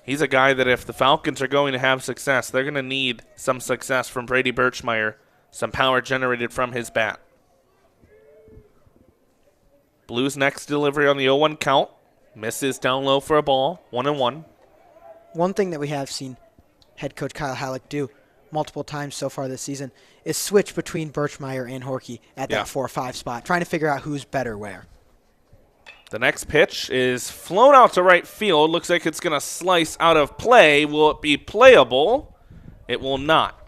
He's a guy that if the Falcons are going to have success, they're going to need some success from Brady Birchmeyer, some power generated from his bat. Blues next delivery on the 0-1 count. Misses down low for a ball, 1-1. One thing that we have seen head coach Kyle Hallock do multiple times so far this season is switch between Birchmeyer and Horky at that 4-5 spot, trying to figure out who's better where. The next pitch is flown out to right field. Looks like it's going to slice out of play. Will it be playable? It will not.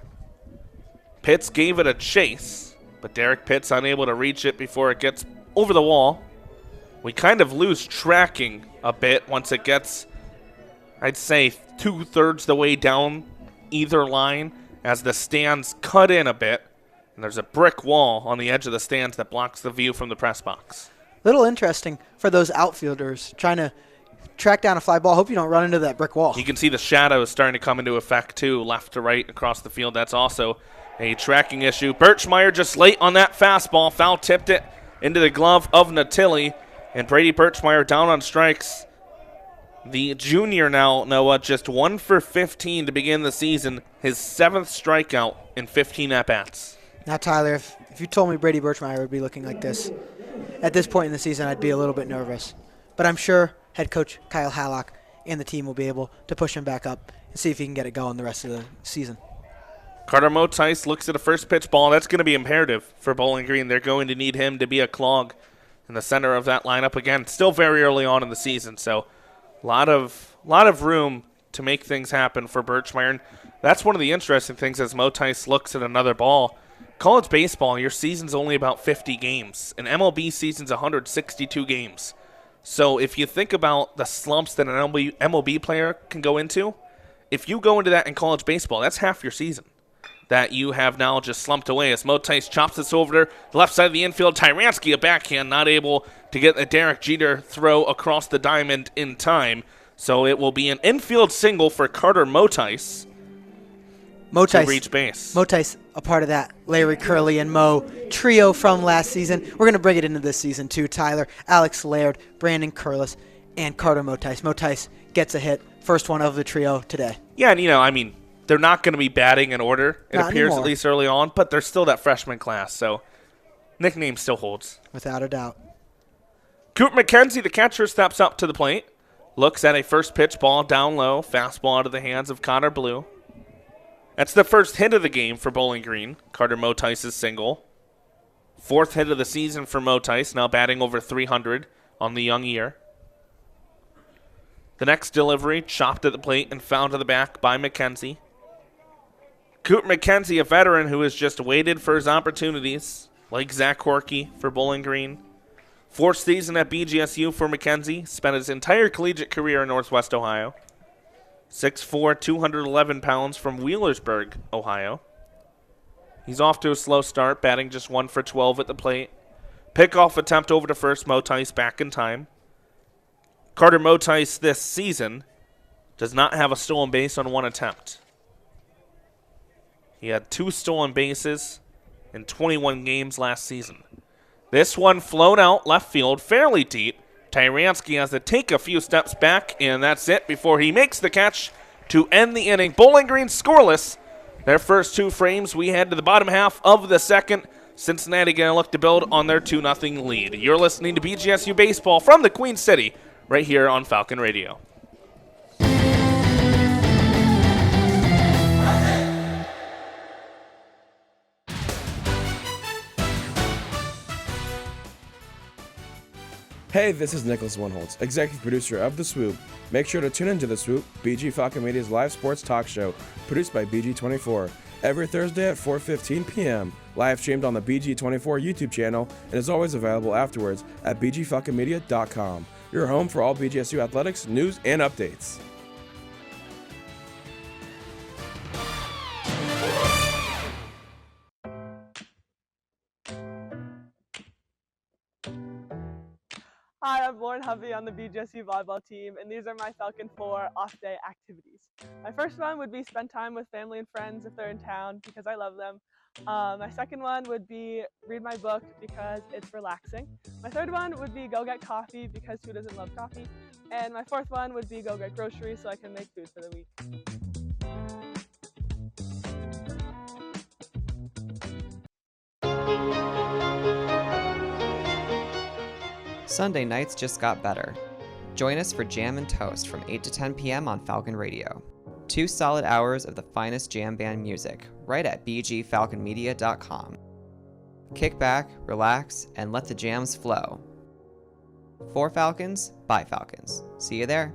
Pitts gave it a chase, but Derek Pitts unable to reach it before it gets over the wall. We kind of lose tracking a bit once it gets, I'd say, 2/3 the way down either line as the stands cut in a bit. And there's a brick wall on the edge of the stands that blocks the view from the press box. Little interesting for those outfielders trying to track down a fly ball. Hope you don't run into that brick wall. You can see the shadows starting to come into effect, too, left to right across the field. That's also a tracking issue. Birchmeyer just late on that fastball. Foul tipped it into the glove of Natilli. And Brady Birchmeyer down on strikes. The junior now, Noah, just 1 for 15 to begin the season. His 7th strikeout in 15 at-bats. Now, Tyler, if you told me Brady Birchmeyer would be looking like this at this point in the season, I'd be a little bit nervous. But I'm sure head coach Kyle Hallock and the team will be able to push him back up and see if he can get it going the rest of the season. Carter Motice looks at a first pitch ball. That's going to be imperative for Bowling Green. They're going to need him to be a clog in the center of that lineup. Again, still very early on in the season, so a lot of room to make things happen for Birchmeier. And that's one of the interesting things as Motice looks at another ball. College baseball, your season's only about 50 games. An MLB season's 162 games. So if you think about the slumps that an MLB player can go into, if you go into that in college baseball, that's half your season that you have now just slumped away as Motice chops this over to the left side of the infield. Tyranski, a backhand, not able to get a Derek Jeter throw across the diamond in time. So it will be an infield single for Carter Motice to reach base. Motice, a part of that Larry Curley and Mo trio from last season. We're going to bring it into this season too. Tyler, Alex Laird, Brandon Curlis, and Carter Motice. Motice gets a hit, first one of the trio today. Yeah, and they're not going to be batting in order, it Not appears, anymore. at least early on, but they're still that freshman class, so nickname still holds. Without a doubt. Cooper McKenzie, the catcher, steps up to the plate, looks at a first pitch ball down low, fastball out of the hands of Connor Blue. That's the first hit of the game for Bowling Green, Carter Motice's single. Fourth hit of the season for Motice, now batting over 300 on the young year. The next delivery, chopped at the plate and found to the back by McKenzie. Cooper McKenzie, a veteran who has just waited for his opportunities, like Zach Corky for Bowling Green. Fourth season at BGSU for McKenzie, spent his entire collegiate career in Northwest Ohio. 6'4", 211 pounds from Wheelersburg, Ohio. He's off to a slow start, batting just 1 for 12 at the plate. Pickoff attempt over to first, Motice back in time. Carter Motice this season does not have a stolen base on one attempt. He had 2 stolen bases in 21 games last season. This one flown out left field fairly deep. Tyranski has to take a few steps back, and that's it before he makes the catch to end the inning. Bowling Green scoreless. Their first 2 frames, we head to the bottom half of the second. Cincinnati going to look to build on their 2-0 lead. You're listening to BGSU Baseball from the Queen City, right here on Falcon Radio. Hey, this is Nicholas Winholtz, executive producer of The Swoop. Make sure to tune into The Swoop, BG Falcon Media's live sports talk show, produced by BG24, every Thursday at 4:15 p.m., live streamed on the BG24 YouTube channel, and is always available afterwards at bgfalconmedia.com, your home for all BGSU athletics, news, and updates. Hi, I'm Lauren Hovey on the BGSU volleyball team, and these are my Falcon 4 off-day activities. My first one would be spend time with family and friends if they're in town, because I love them. My second one would be read my book, because it's relaxing. My third one would be go get coffee, because who doesn't love coffee? And my fourth one would be go get groceries so I can make food for the week. Sunday nights just got better. Join us for Jam and Toast from 8 to 10 p.m. on Falcon Radio. 2 solid hours of the finest jam band music, right at bgfalconmedia.com. Kick back, relax, and let the jams flow. For Falcons, by Falcons. See you there.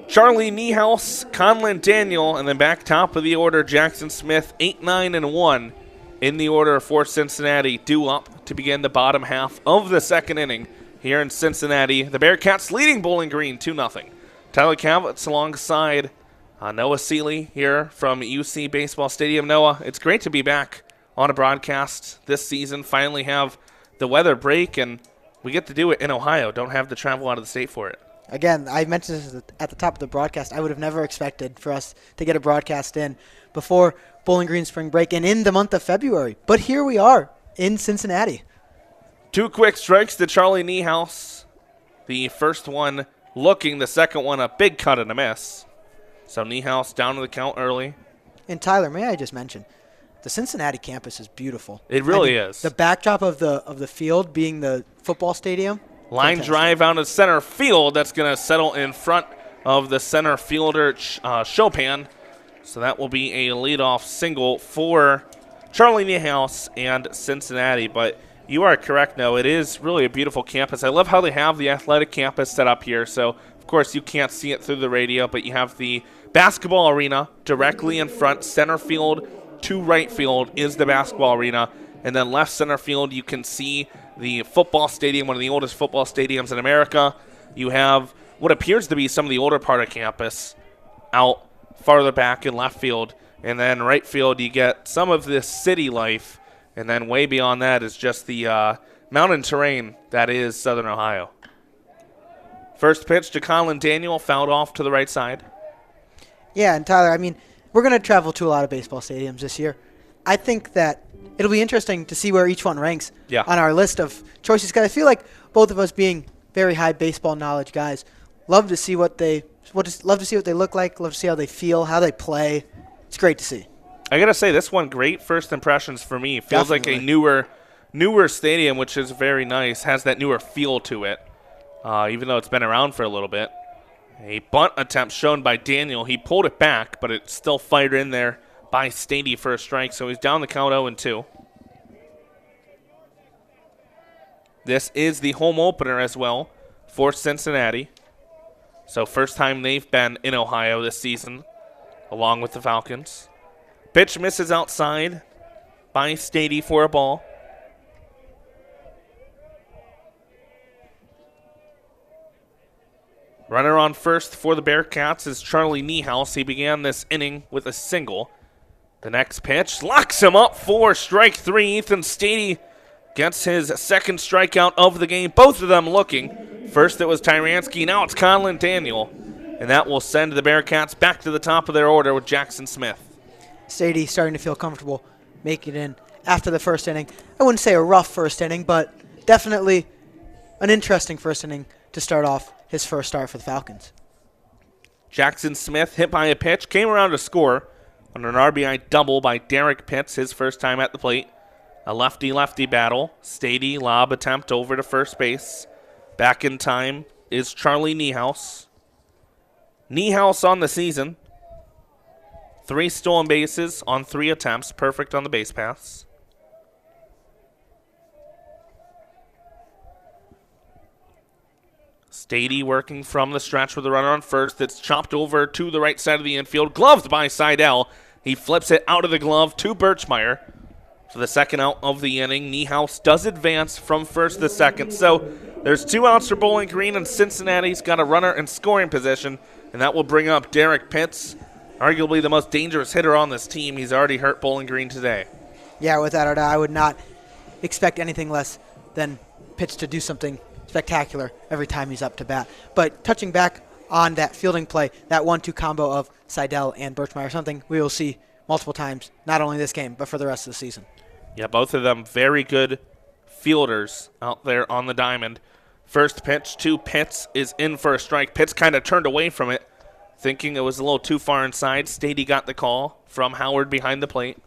Charlie Niehaus, Conlon Daniel, and then back top of the order, Jackson Smith, 8, 9, and 1 in the order for Cincinnati, due up to begin the bottom half of the second inning here in Cincinnati. The Bearcats leading Bowling Green 2-0. Tyler Cavitz alongside Noah Seeley here from UC Baseball Stadium. Noah, it's great to be back on a broadcast this season, finally have the weather break, and we get to do it in Ohio. Don't have to travel out of the state for it. Again, I mentioned this at the top of the broadcast. I would have never expected for us to get a broadcast in before Bowling Green spring break and in the month of February. But here we are in Cincinnati. 2 quick strikes to Charlie Niehaus. The first one looking, the second one a big cut and a miss. So Niehaus down to the count early. And Tyler, may I just mention, the Cincinnati campus is beautiful. It really is. The backdrop of the field being the football stadium. Line drive out of center field. That's going to settle in front of the center fielder, Chopin. So that will be a leadoff single for Charlie Niehaus and Cincinnati. But you are correct, no, it is really a beautiful campus. I love how they have the athletic campus set up here. So, of course, you can't see it through the radio, but you have the basketball arena directly in front. Center field to right field is the basketball arena. And then left center field, you can see the football stadium, one of the oldest football stadiums in America. You have what appears to be some of the older part of campus out farther back in left field. And then right field, you get some of this city life. And then way beyond that is just the mountain terrain that is Southern Ohio. First pitch to Colin Daniel, fouled off to the right side. Yeah, and Tyler, I mean, we're going to travel to a lot of baseball stadiums this year. I think that it'll be interesting to see where each one ranks on our list of choices, because I feel like both of us being very high baseball knowledge guys love to see what they look like, love to see how they feel, how they play. It's great to see. I got to say, this one, great first impressions for me. Feels like a newer stadium, which is very nice, has that newer feel to it, even though it's been around for a little bit. A bunt attempt shown by Daniel. He pulled it back, but it's still fired in there by Stady for a strike, so he's down the count 0-2. This is the home opener as well for Cincinnati. So first time they've been in Ohio this season, along with the Falcons. Pitch misses outside by Stady for a ball. Runner on first for the Bearcats is Charlie Niehaus. He began this inning with a single. The next pitch locks him up for strike 3. Ethan Stady gets his second strikeout of the game. Both of them looking. First it was Tyranski, now it's Colin Daniel. And that will send the Bearcats back to the top of their order with Jackson Smith. Stady starting to feel comfortable making it in after the first inning. I wouldn't say a rough first inning, but definitely an interesting first inning to start off his first start for the Falcons. Jackson Smith hit by a pitch, came around to score on an RBI double by Derek Pitts, his first time at the plate. A lefty-lefty battle. Stady lob attempt over to first base. Back in time is Charlie Niehaus. Niehaus on the season. 3 stolen bases on 3 attempts. Perfect on the base paths. Stady working from the stretch with the runner on first. It's chopped over to the right side of the infield. Gloved by Seidel. He flips it out of the glove to Birchmeyer. For the second out of the inning, Niehaus does advance from first to second. So there's 2 outs for Bowling Green, and Cincinnati's got a runner in scoring position, and that will bring up Derek Pitts, arguably the most dangerous hitter on this team. He's already hurt Bowling Green today. Yeah, without a doubt, I would not expect anything less than Pitts to do something spectacular every time he's up to bat. But touching back on that fielding play, that 1-2 combo of Seidel and Birchmeyer, something we will see multiple times, not only this game, but for the rest of the season. Yeah, both of them very good fielders out there on the diamond. First pitch to Pitts is in for a strike. Pitts kind of turned away from it, thinking it was a little too far inside. Stady got the call from Howard behind the plate.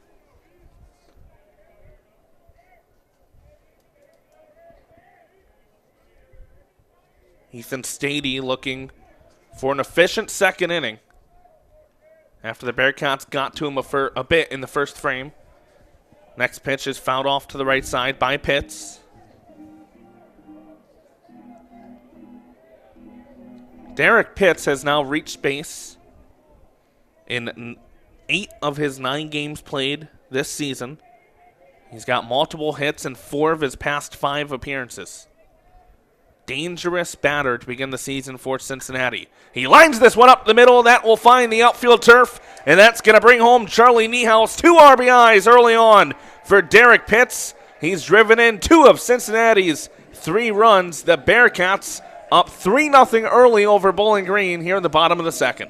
Ethan Stady looking for an efficient second inning after the Bearcats got to him a bit in the first frame. Next pitch is fouled off to the right side by Pitts. Derek Pitts has now reached base in 8 of his 9 games played this season. He's got multiple hits in 4 of his past 5 appearances. Dangerous batter to begin the season for Cincinnati. He lines this one up the middle. That will find the outfield turf, and that's going to bring home Charlie Niehaus. 2 RBIs early on for Derek Pitts. He's driven in 2 of Cincinnati's 3 runs. The Bearcats up 3-0 early over Bowling Green here in the bottom of the second.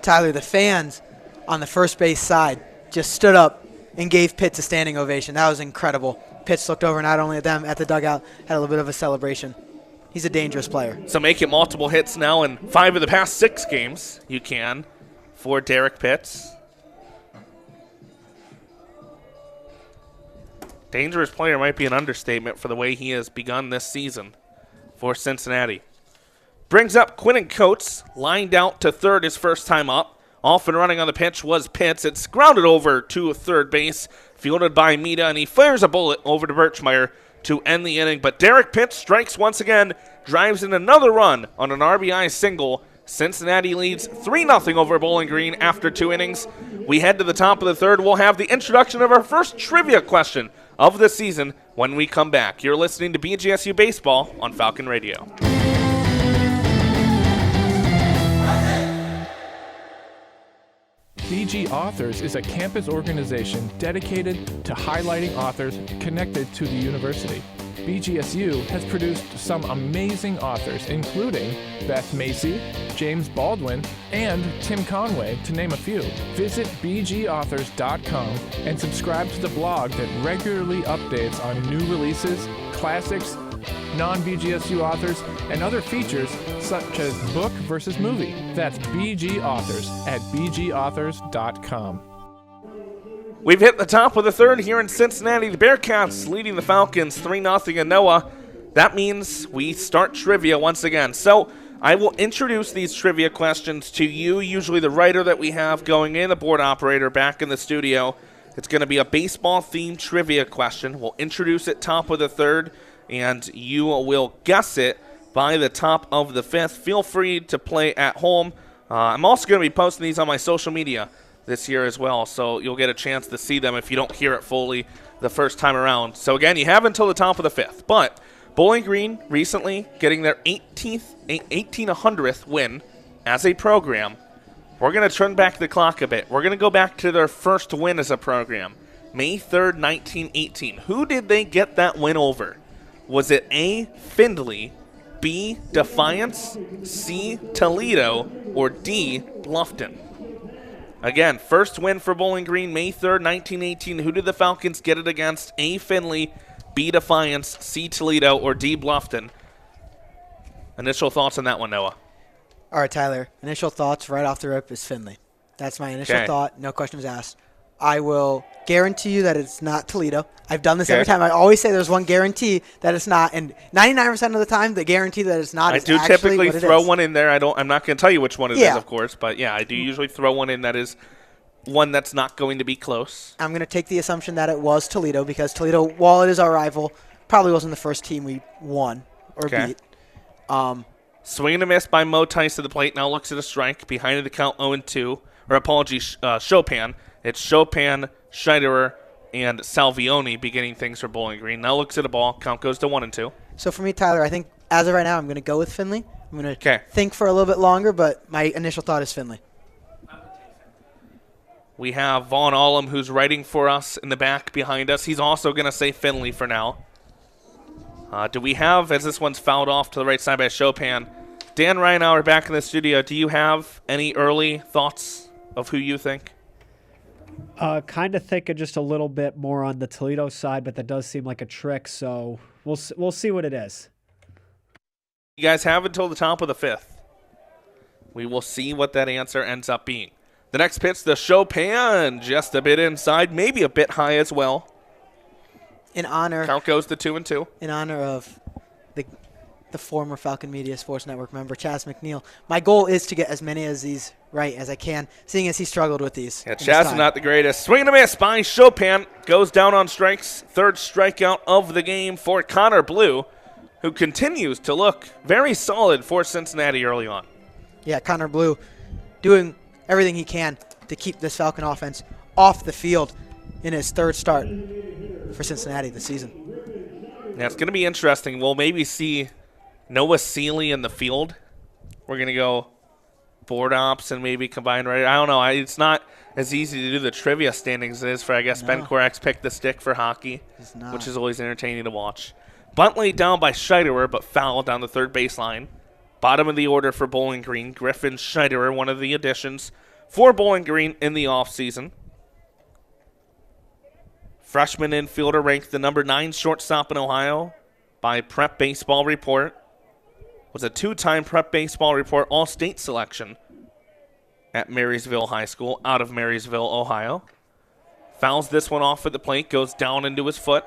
Tyler, the fans on the first base side just stood up and gave Pitts a standing ovation. That was incredible. Pitts looked over not only at them, at the dugout, had a little bit of a celebration. He's a dangerous player. So make it multiple hits now in 5 of the past 6 games. You can for Derek Pitts. Dangerous player might be an understatement for the way he has begun this season for Cincinnati. Brings up Quinton Coates, lined out to third his first time up. Off and running on the pitch was Pitts. It's grounded over to third base, fielded by Mita, and he fires a bullet over to Birchmeyer to end the inning. But Derek Pitts strikes once again, drives in another run on an RBI single. Cincinnati leads 3-0 over Bowling Green after 2 innings. We head to the top of the third. We'll have the introduction of our first trivia question of the season when we come back. You're listening to BGSU Baseball on Falcon Radio. BG Authors is a campus organization dedicated to highlighting authors connected to the university. BGSU has produced some amazing authors, including Beth Macy, James Baldwin, and Tim Conway, to name a few. Visit bgauthors.com and subscribe to the blog that regularly updates on new releases, classics, non-BGSU authors, and other features such as book versus movie. That's BG Authors at bgauthors.com. We've hit the top of the third here in Cincinnati. The Bearcats leading the Falcons 3-0 in Noah. That means we start trivia once again. So I will introduce these trivia questions to you, usually the writer that we have going in, the board operator back in the studio. It's going to be a baseball-themed trivia question. We'll introduce it top of the third, and you will guess it by the top of the fifth. Feel free to play at home. I'm also going to be posting these on my social media this year as well, so you'll get a chance to see them if you don't hear it fully the first time around. So again, you have until the top of the fifth. But Bowling Green recently getting their 1800th win as a program. We're going to turn back the clock a bit. We're going to go back to their first win as a program, May 3rd, 1918. Who did they get that win over? Was it A, Findlay, B, Defiance, C, Toledo, or D, Bluffton? Again, first win for Bowling Green, May 3rd, 1918. Who did the Falcons get it against? A, Findlay, B, Defiance, C, Toledo, or D, Bluffton? Initial thoughts on that one, Noah? All right, Tyler. Initial thoughts right off the rip is Findlay. That's my initial thought. No questions asked. I will guarantee you that it's not Toledo. I've done this every time. I always say there's one guarantee that it's not, and 99% of the time, the guarantee that it's not is actually what it is. I do typically throw one in there. I'm not going to tell you which one it is, of course, but yeah, I do usually throw one in that is one that's not going to be close. I'm going to take the assumption that it was Toledo because Toledo, while it is our rival, probably wasn't the first team we won or beat. Swing and a miss by Mo Tice to the plate. Now looks at a strike. Behind the count 0-2. Or apologies, Chopin. It's Chopin, Scheiderer, and Salvioni beginning things for Bowling Green. Now looks at a ball. Count goes to 1-2. So for me, Tyler, I think as of right now, I'm going to go with Findlay. I'm going to think for a little bit longer, but my initial thought is Findlay. We have Vaughn Allum, who's writing for us in the back behind us. He's also going to say Findlay for now. Do we have, as this one's fouled off to the right side by Chopin, Dan Reinauer back in the studio, do you have any early thoughts of who you think? Kind of thinking just a little bit more on the Toledo side, but that does seem like a trick, so we'll see what it is. You guys have until the top of the fifth. We will see what that answer ends up being. The next pitch, the Chopin, just a bit inside, maybe a bit high as well. In honor. Count goes to 2-2. In honor of the former Falcon Media Sports Network member, Chaz McNeil. My goal is to get as many of these right as I can, seeing as he struggled with these. Yeah, Chaz is not the greatest. Swing and a miss by Chopin. Goes down on strikes. Third strikeout of the game for Connor Blue, who continues to look very solid for Cincinnati early on. Yeah, Connor Blue doing everything he can to keep this Falcon offense off the field in his third start for Cincinnati this season. Yeah, it's going to be interesting. We'll maybe see Noah Seeley in the field. We're going to go board ops and maybe combine right. I don't know. It's not as easy to do the trivia standings as it is for, I guess, Ben Korak's Pick the Stick for hockey, which is always entertaining to watch. Bunt laid down by Scheiderer, but foul down the third baseline. Bottom of the order for Bowling Green. Griffin Scheiderer, one of the additions for Bowling Green in the offseason. Freshman infielder ranked the number 9 shortstop in Ohio by Prep Baseball Report. Was a 2-time Prep Baseball Report All-State selection at Marysville High School out of Marysville, Ohio. Fouls this one off at the plate, goes down into his foot.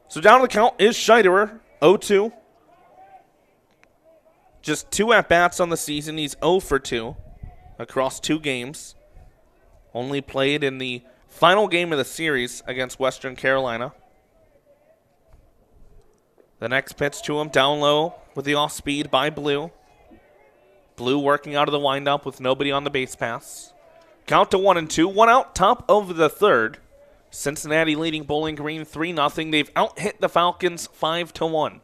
So down the count is Scheiderer, 0-2. Just 2 at-bats on the season. He's 0 for 2. across 2 games. Only played in the final game of the series against Western Carolina. The next pitch to him, down low with the off-speed by Blue. Blue working out of the windup with nobody on the base pass. Count to 1-2. 1 out, top of the third. Cincinnati leading Bowling Green 3-0. They've out-hit the Falcons 5-1.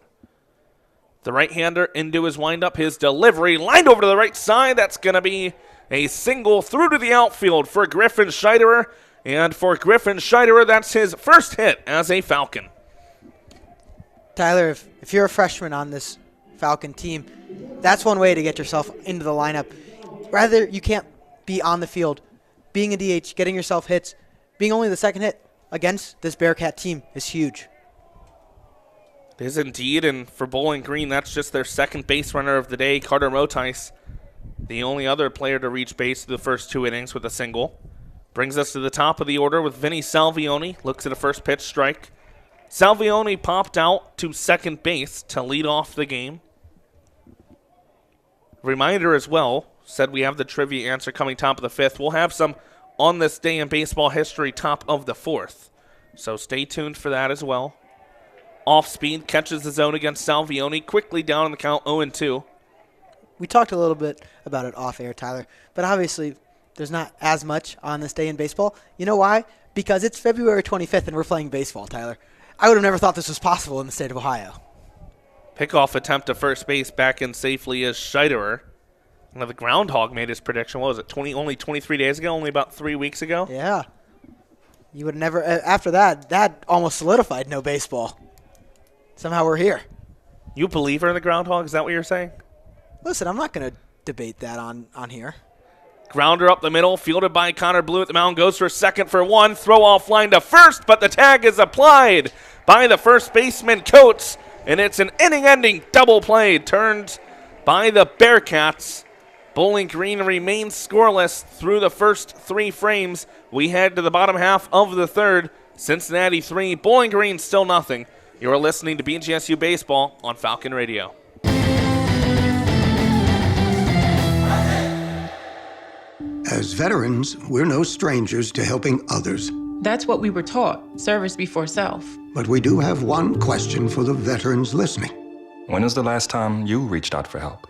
The right-hander into his windup. His delivery lined over to the right side. That's going to be a single through to the outfield for Griffin Scheiderer. And for Griffin Scheiderer, that's his first hit as a Falcon. Tyler, if you're a freshman on this Falcon team, that's one way to get yourself into the lineup. Rather, you can't be on the field. Being a DH, getting yourself hits, being only the second hit against this Bearcat team is huge. It is indeed, and for Bowling Green, that's just their second base runner of the day, Carter Motice, the only other player to reach base through the first 2 innings with a single. Brings us to the top of the order with Vinny Salvioni. Looks at a first pitch strike. Salvioni popped out to second base to lead off the game. Reminder as well, said we have the trivia answer coming top of the 5th. We'll have some on this day in baseball history top of the 4th. So stay tuned for that as well. Off speed, catches the zone against Salvioni. Quickly down on the count, 0-2. We talked a little bit about it off air, Tyler, but obviously there's not as much on this day in baseball. You know why? Because it's February 25th and we're playing baseball, Tyler. I would have never thought this was possible in the state of Ohio. Pickoff attempt to first base back in safely is Scheiderer. Now the groundhog made his prediction. What was it? Only 23 days ago. Only about 3 weeks ago. Yeah. You would never. After that almost solidified no baseball. Somehow we're here. You believer in the groundhog? Is that what you're saying? Listen, I'm not going to debate that on here. Grounder up the middle, fielded by Connor Blue at the mound, goes for second for 1, throw off line to first, but the tag is applied by the first baseman Coates, and it's an inning-ending double play turned by the Bearcats. Bowling Green remains scoreless through the first 3 frames. We head to the bottom half of the 3rd. Cincinnati 3, Bowling Green still nothing. You're listening to BGSU Baseball on Falcon Radio. As veterans, we're no strangers to helping others. That's what we were taught, service before self. But we do have one question for the veterans listening. When was the last time you reached out for help?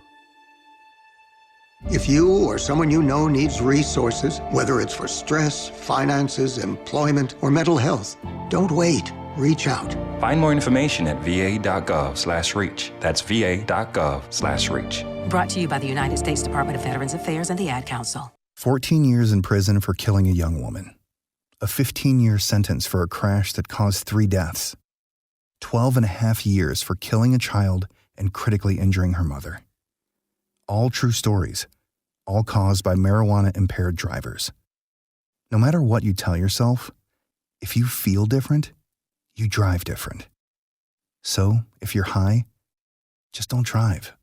If you or someone you know needs resources, whether it's for stress, finances, employment, or mental health, don't wait. Reach out. Find more information at va.gov/reach. That's va.gov/reach. Brought to you by the United States Department of Veterans Affairs and the Ad Council. 14 years in prison for killing a young woman. A 15-year sentence for a crash that caused 3 deaths. 12 and a half years for killing a child and critically injuring her mother. All true stories, all caused by marijuana-impaired drivers. No matter what you tell yourself, if you feel different, you drive different. So, if you're high, just don't drive.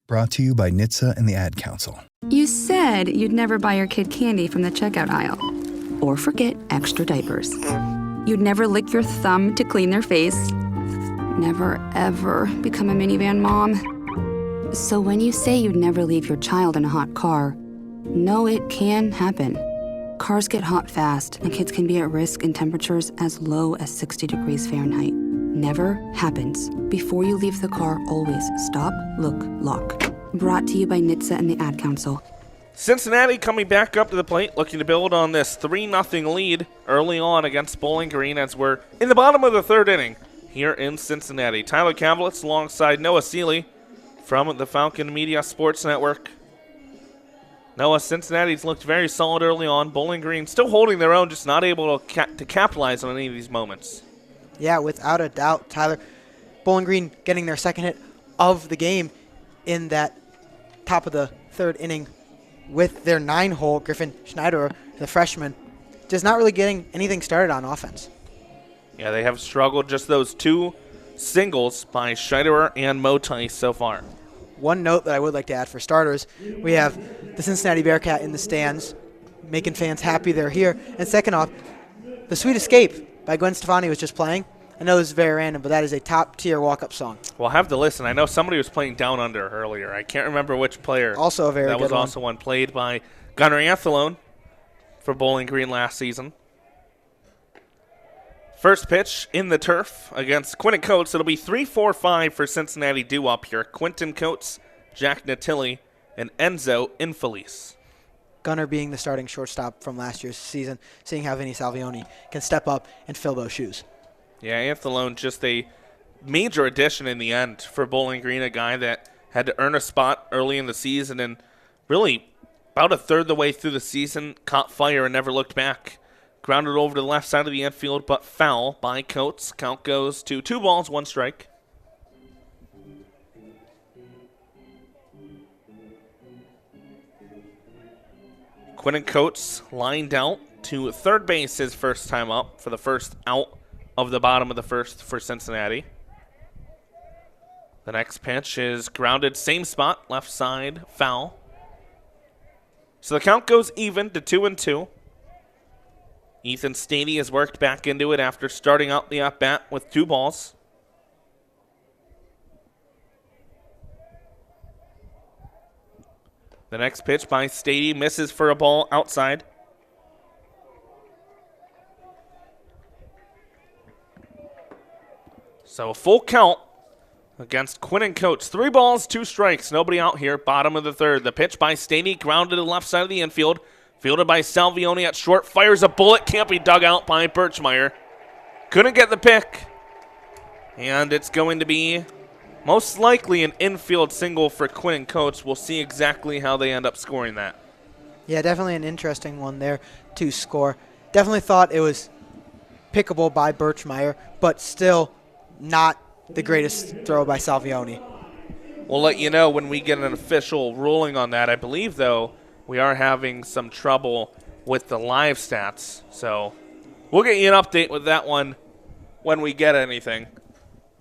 Brought to you by NHTSA and the Ad Council. You said you'd never buy your kid candy from the checkout aisle. Or forget extra diapers. You'd never lick your thumb to clean their face. Never, ever become a minivan mom. So when you say you'd never leave your child in a hot car, know it can happen. Cars get hot fast, and kids can be at risk in temperatures as low as 60 degrees Fahrenheit. Never happens. Before you leave the car, always stop, look, lock. Brought to you by NHTSA and the Ad Council. Cincinnati coming back up to the plate, looking to build on this 3-0 lead early on against Bowling Green as we're in the bottom of the 3rd inning here in Cincinnati. Tyler Kavlitz alongside Noah Seeley from the Falcon Media Sports Network. Noah, Cincinnati's looked very solid early on. Bowling Green still holding their own, just not able to capitalize on any of these moments. Yeah, without a doubt, Tyler. Bowling Green getting their second hit of the game in that top of the 3rd inning with their 9-hole, Griffin Schneider, the freshman, just not really getting anything started on offense. Yeah, they have struggled. Just those 2 singles by Scheiderer and Motice so far. One note that I would like to add for starters, we have the Cincinnati Bearcat in the stands, making fans happy they're here. And second off, the Sweet Escape by Gwen Stefani was just playing. I know this is very random, but that is a top-tier walk-up song. We'll have to listen. I know somebody was playing Down Under earlier. I can't remember which player. Also a very good one. That was also one played by Gunnar Anthelone for Bowling Green last season. First pitch in the turf against Quinton Coates. It'll be 3-4-5 for Cincinnati due-up here. Quinton Coates, Jack Natilli, and Enzo Infelice. Gunnar being the starting shortstop from last year's season, seeing how Vinny Salvioni can step up and fill those shoes. Yeah, Anthelone just a major addition in the end for Bowling Green, a guy that had to earn a spot early in the season and really about a third of the way through the season caught fire and never looked back. Grounded over to the left side of the infield, but foul by Coates. Count goes to 2 balls, 1 strike. Quinton Coates lined out to third base his first time up for the first out of the bottom of the first for Cincinnati. The next pitch is grounded, same spot, left side, foul. So the count goes even to 2-2. Ethan Stady has worked back into it after starting out the at-bat with 2 balls. The next pitch by Stady misses for a ball outside. So a full count against Quinton Coates. 3 balls, 2 strikes. Nobody out here. Bottom of the third. The pitch by Stady grounded to the left side of the infield. Fielded by Salvioni at short. Fires a bullet. Can't be dug out by Birchmeyer. Couldn't get the pick. And it's going to be most likely an infield single for Quinton Coates. We'll see exactly how they end up scoring that. Yeah, definitely an interesting one there to score. Definitely thought it was pickable by Birchmeyer, but still not the greatest throw by Salvioni. We'll let you know when we get an official ruling on that. I believe, though, we are having some trouble with the live stats. So we'll get you an update with that one when we get anything.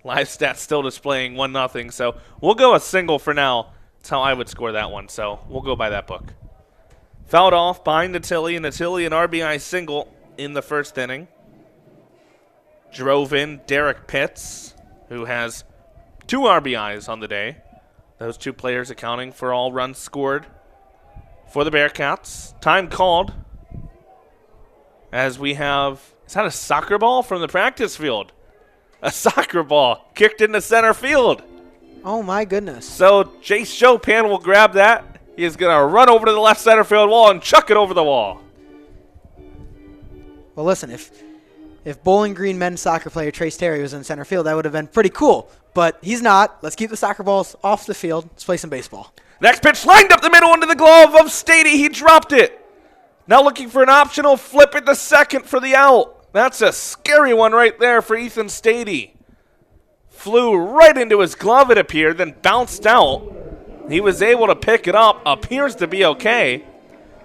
Live stats still displaying 1-0. So we'll go a single for now. That's how I would score that one. So we'll go by that book. Fouled off by Natilli. Natilli an RBI single in the first inning. Drove in Derek Pitts, who has 2 RBIs on the day. Those 2 players accounting for all runs scored for the Bearcats. Time called as we have, is that a soccer ball from the practice field? A soccer ball kicked into center field. Oh, my goodness. So Jace Chopin will grab that. He is going to run over to the left center field wall and chuck it over the wall. Well, listen, if Bowling Green men's soccer player Trace Terry was in center field, that would have been pretty cool. But he's not. Let's keep the soccer balls off the field. Let's play some baseball. Next pitch lined up the middle into the glove of Stady. He dropped it. Now looking for an optional flip at the second for the out. That's a scary one right there for Ethan Stady. Flew right into his glove, it appeared, then bounced out. He was able to pick it up. Appears to be okay.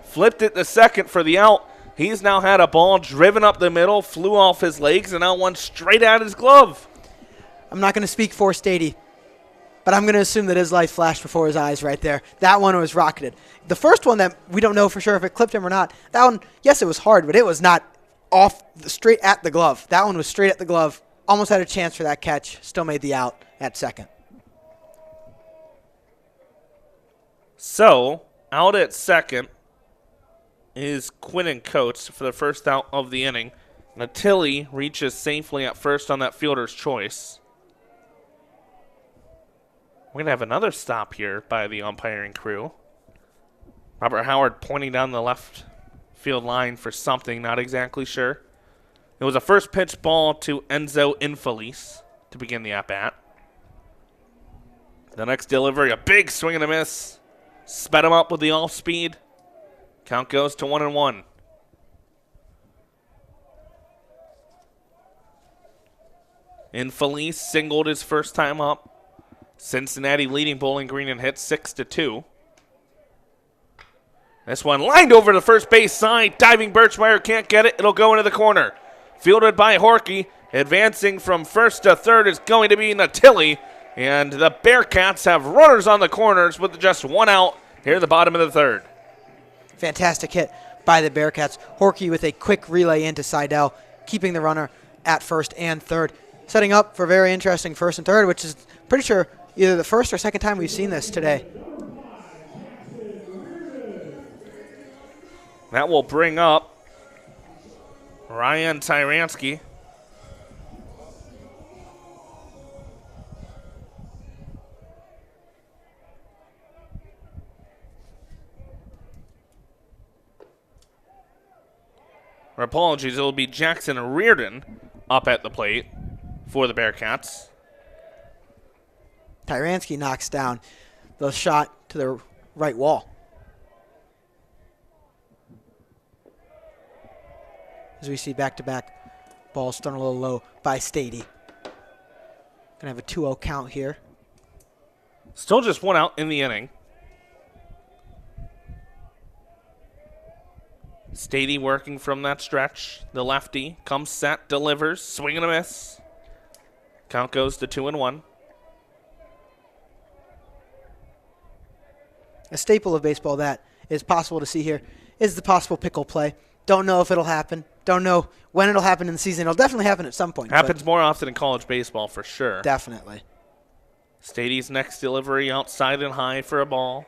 Flipped it the second for the out. He's now had a ball driven up the middle, flew off his legs, and now one straight at his glove. I'm not going to speak for Stady, but I'm going to assume that his life flashed before his eyes right there. That one was rocketed. The first one that we don't know for sure if it clipped him or not, that one, yes, it was hard, but it was not straight at the glove. That one was straight at the glove. Almost had a chance for that catch. Still made the out at second. So, out at second is Quinton Coates for the first out of the inning. Natilli reaches safely at first on that fielder's choice. We're going to have another stop here by the umpiring crew. Robert Howard pointing down the left field line for something, not exactly sure. It was a first pitch ball to Enzo Infelice to begin the at-bat. The next delivery, a big swing and a miss. Sped him up with the off-speed. Count goes to 1-1. Infelice singled his first time up. Cincinnati leading Bowling Green in hits 6-2. This one lined over to the first base side. Diving Birchmeyer can't get it. It'll go into the corner. Fielded by Horkey. Advancing from first to third is going to be Natilli. And the Bearcats have runners on the corners with just 1 out here at the bottom of the third. Fantastic hit by the Bearcats. Horkey with a quick relay into Seidel, keeping the runner at first and third. setting up for a very interesting first and third, which is pretty sure either the first or second time we've seen this today. That will bring up Ryan Tyransky. Our apologies, it will be Jackson Reardon up at the plate for the Bearcats. Tyransky knocks down the shot to the right wall. As we see back-to-back balls thrown a little low by Stady. Gonna have a 2-0 count here. Still just one out in the inning. Stady working from that stretch. The lefty comes set, delivers, swing and a miss. Count goes to 2-1. A staple of baseball that is possible to see here is the possible pickle play. Don't know if it'll happen. Don't know when it'll happen in the season. It'll definitely happen at some point. Happens more often in college baseball for sure. Definitely. Stady's next delivery outside and high for a ball.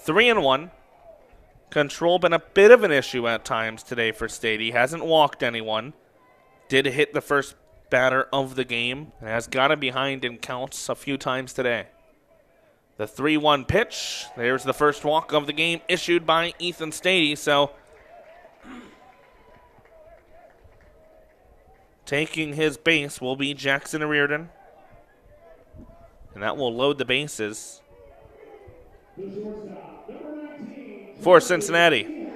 3-1. Control been a bit of an issue at times today for Stady. Hasn't walked anyone. Did hit the first batter of the game. And has got him behind in counts a few times today. The 3-1 pitch. There's the first walk of the game issued by Ethan Stady. So taking his base will be Jackson Reardon. And that will load the bases for Cincinnati.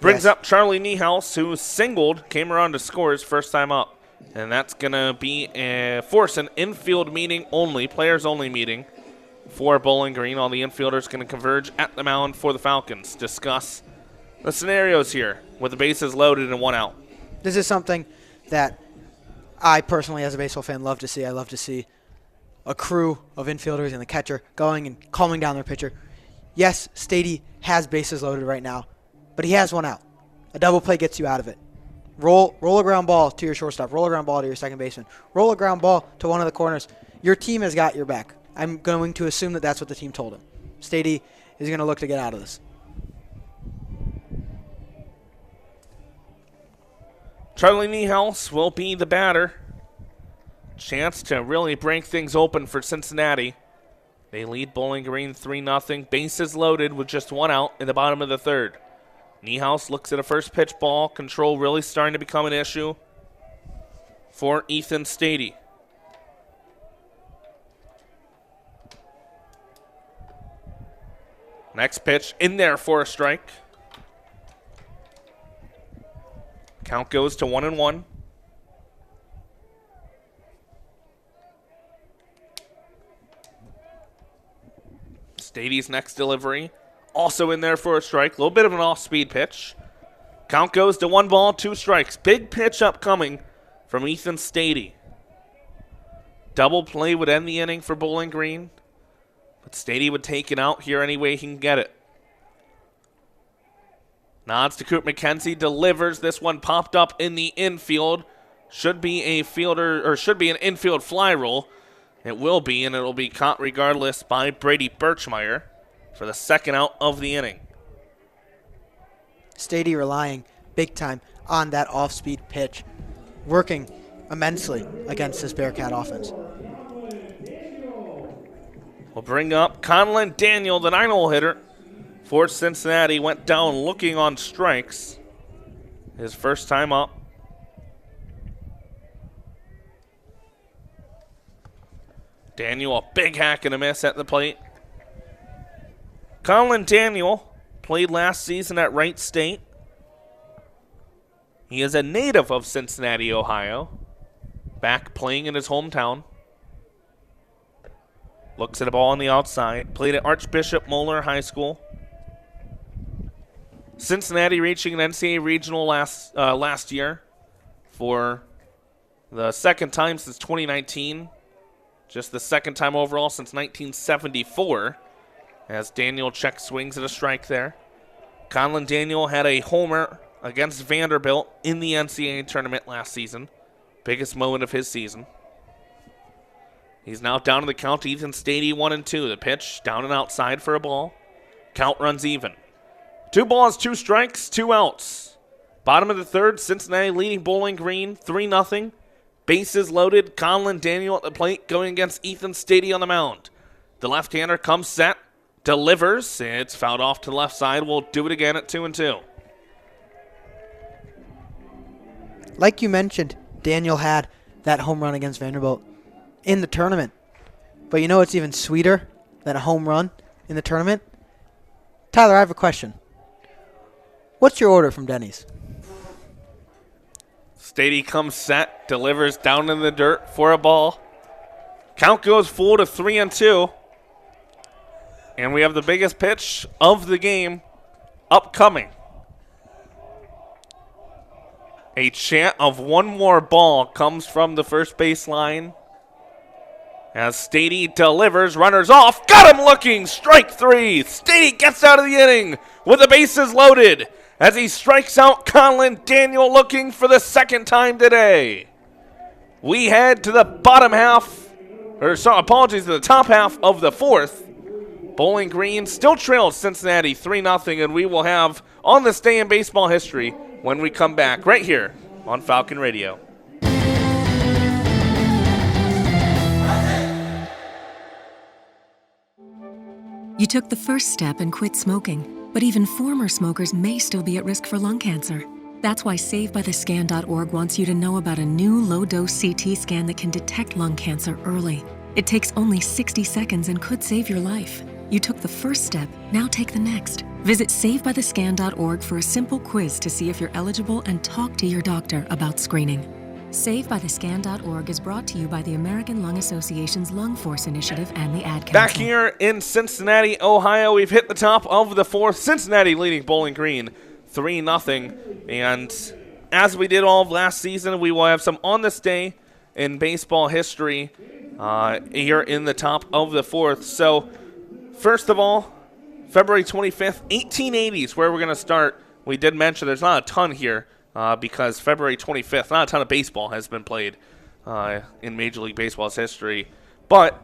Brings up Charlie Niehaus, who singled, came around to score his first time up. And that's going to be force an infield meeting only, players only meeting for Bowling Green. All the infielders going to converge at the mound for the Falcons. Discuss the scenarios here with the bases loaded and one out. This is something that I personally, as a baseball fan, love to see. I love to see a crew of infielders and the catcher going and calming down their pitcher. Yes, Stady has bases loaded right now, but he has one out. A double play gets you out of it. Roll a ground ball to your shortstop. Roll a ground ball to your second baseman. Roll a ground ball to one of the corners. Your team has got your back. I'm going to assume that that's what the team told him. Stady is going to look to get out of this. Charlie Niehaus will be the batter. Chance to really break things open for Cincinnati. They lead Bowling Green 3-0. Bases loaded with just one out in the bottom of the third. Niehaus looks at a first pitch ball. Control really starting to become an issue for Ethan Stady. Next pitch in there for a strike. Count goes to 1-1. Stady's next delivery also in there for a strike. A little bit of an off-speed pitch. Count goes to 1 ball, 2 strikes. Big pitch upcoming from Ethan Stady. Double play would end the inning for Bowling Green, but Stady would take it out here any way he can get it. Nods to Coop McKenzie, delivers. This one popped up in the infield. Should be an infield fly roll. It will be, and it'll be caught regardless by Brady Birchmeyer for the second out of the inning. Stady relying big time on that off-speed pitch, working immensely against this Bearcat offense. We'll bring up Conlon Daniel, the 9-hole hitter for Cincinnati. Went down looking on strikes. His first time up. Daniel, a big hack and a miss at the plate. Conlon Daniel played last season at Wright State. He is a native of Cincinnati, Ohio. Back playing in his hometown. Looks at a ball on the outside. Played at Archbishop Moeller High School. Cincinnati reaching an NCAA regional last year for the second time since 2019. Just the second time overall since 1974. As Daniel check swings at a strike there. Conlon Daniel had a homer against Vanderbilt in the NCAA tournament last season. Biggest moment of his season. He's now down to the count to Ethan Stady, 1-2. The pitch down and outside for a ball. Count runs even. 2 balls, 2 strikes, 2 outs. Bottom of the third, Cincinnati leading Bowling Green 3-0. Bases loaded. Conlon Daniel at the plate going against Ethan Stady on the mound. The left-hander comes set, delivers. It's fouled off to the left side. We'll do it again at 2-2. Like you mentioned, Daniel had that home run against Vanderbilt in the tournament. But you know what's even sweeter than a home run in the tournament? Tyler, I have a question. What's your order from Denny's? Stady comes set, delivers down in the dirt for a ball. Count goes full to 3-2. And we have the biggest pitch of the game upcoming. A chant of one more ball comes from the first baseline. As Stady delivers, runners off, got him looking, strike 3. Stady gets out of the inning with the bases loaded as he strikes out Conlon Daniel looking for the second time today. We head to the bottom half, to the top half of the fourth. Bowling Green still trails Cincinnati 3-0, and we will have On This Day in Baseball History when we come back right here on Falcon Radio. You took the first step and quit smoking, but even former smokers may still be at risk for lung cancer. That's why SaveByTheScan.org wants you to know about a new low-dose CT scan that can detect lung cancer early. It takes only 60 seconds and could save your life. You took the first step, now take the next. Visit SaveByTheScan.org for a simple quiz to see if you're eligible and talk to your doctor about screening. SaveByTheScan.org is brought to you by the American Lung Association's Lung Force Initiative and the Ad Council. Back here in Cincinnati, Ohio, we've hit the top of the fourth. Cincinnati leading Bowling Green 3-0. And as we did all of last season, we will have some On This Day in baseball history here in the top of the fourth. So, first of all, February 25th, 1880 is where we're going to start. We did mention there's not a ton here because February 25th, not a ton of baseball has been played in Major League Baseball's history. But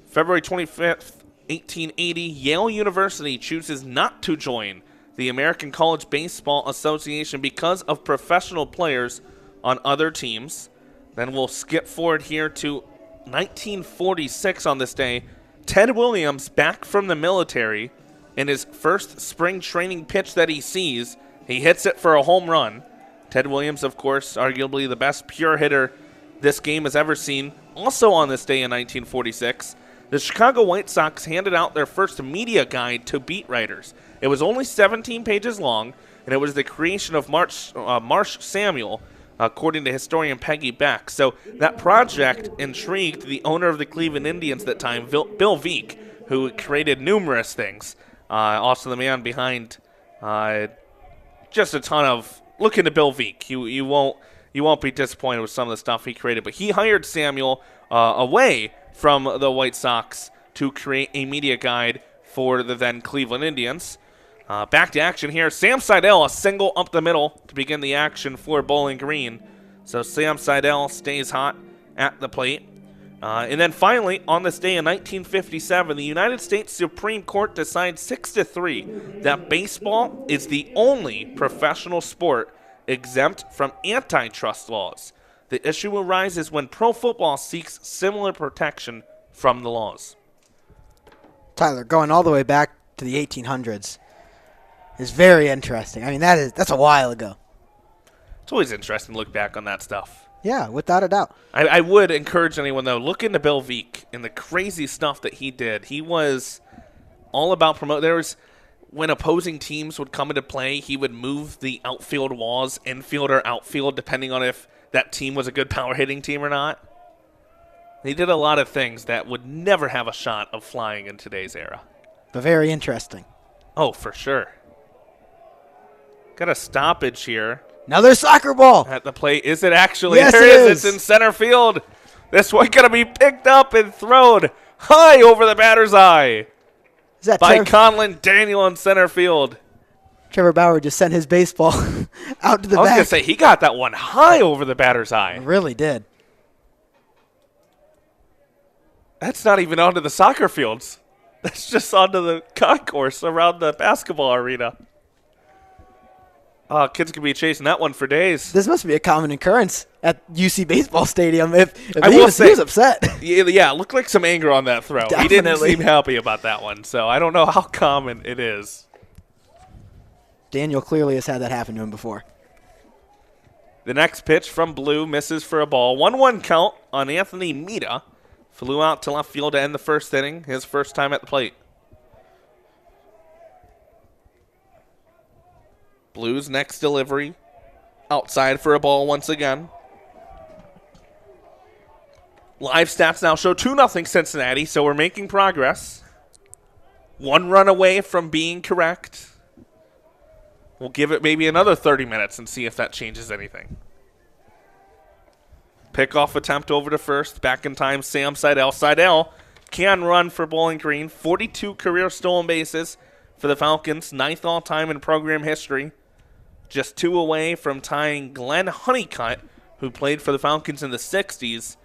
February 25th, 1880, Yale University chooses not to join the American College Baseball Association because of professional players on other teams. Then we'll skip forward here to 1946 on this day. Ted Williams, back from the military, in his first spring training pitch that he sees, he hits it for a home run. Ted Williams, of course, arguably the best pure hitter this game has ever seen. Also on this day in 1946, the Chicago White Sox handed out their first media guide to beat writers. It was only 17 pages long, and it was the creation of Marsh Samuel, according to historian Peggy Beck. So that project intrigued the owner of the Cleveland Indians at that time, Bill Veeck, who created numerous things. Also the man behind just a ton of... Look into Bill Veeck. You won't be disappointed with some of the stuff he created. But he hired Samuel away from the White Sox to create a media guide for the then Cleveland Indians. Back to action here. Sam Seidel, a single up the middle to begin the action for Bowling Green. So Sam Seidel stays hot at the plate. And then finally, on this day in 1957, the United States Supreme Court decides 6-3 that baseball is the only professional sport exempt from antitrust laws. The issue arises when pro football seeks similar protection from the laws. Tyler, going all the way back to the 1800s is very interesting. I mean, that's a while ago. It's always interesting to look back on that stuff. Yeah, without a doubt. I would encourage anyone, though, look into Bill Veeck and the crazy stuff that he did. He was all about promoting. There was, when opposing teams would come into play, he would move the outfield walls, infield or outfield, depending on if that team was a good power hitting team or not. He did a lot of things that would never have a shot of flying in today's era. But very interesting. Oh, for sure. Got a stoppage here. Another soccer ball. At the plate. Is it actually? Yes, there it it is. It's in center field. This one going to be picked up and thrown high over the batter's eye Is that by Conlon Daniel in center field. Trevor Bauer just sent his baseball out to the back. I was going to say, he got that one high over the batter's eye. Really did. That's not even onto the soccer fields. That's just onto the concourse around the basketball arena. Oh, kids could be chasing that one for days. This must be a common occurrence at UC Baseball Stadium. If he was upset. Yeah, it looked like some anger on that throw. Definitely. He didn't seem happy about that one, so I don't know how common it is. Daniel clearly has had that happen to him before. The next pitch from Blue misses for a ball. 1-1 count on Anthony Mita. Flew out to left field to end the first inning, his first time at the plate. Blues next delivery. Outside for a ball once again. Live stats now show 2-0 Cincinnati, so we're making progress. 1 run away from being correct. We'll give it maybe another 30 minutes and see if that changes anything. Pickoff attempt over to first. Back in time, Sam Seidel. Seidel can run for Bowling Green. 42 career stolen bases for the Falcons. 9th all-time in program history. Just 2 away from tying Glenn Honeycutt, who played for the Falcons in the 60s,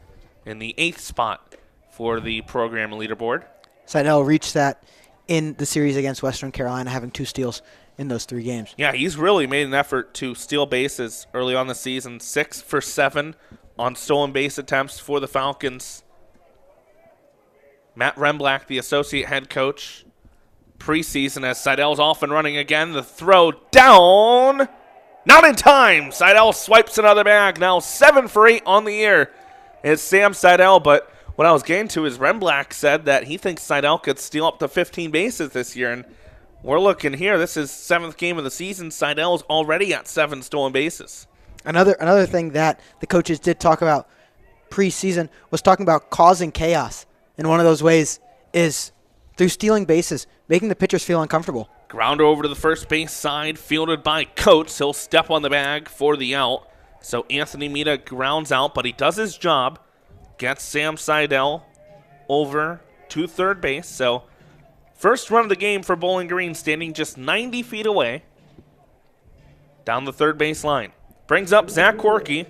in the 8th spot for the program leaderboard. Seidel reached that in the series against Western Carolina, having 2 steals in those 3 games. Yeah, he's really made an effort to steal bases early on the season. 6 for 7 on stolen base attempts for the Falcons. Matt Remblack, the associate head coach, preseason as Seidel's off and running again. The throw down. Not in time. Seidel swipes another bag. Now 7 for 8 on the year. It's Sam Seidel, but what I was getting to is Remblack said that he thinks Seidel could steal up to 15 bases this year, and we're looking here. This is 7th game of the season. Seidel's already at 7 stolen bases. Another thing that the coaches did talk about preseason was talking about causing chaos. And one of those ways is through stealing bases, making the pitchers feel uncomfortable. Grounder over to the first base side, fielded by Coates. He'll step on the bag for the out. So Anthony Mita grounds out, but he does his job. Gets Sam Seidel over to third base. So first run of the game for Bowling Green, standing just 90 feet away. Down the third base line. Brings up Zach Horkey.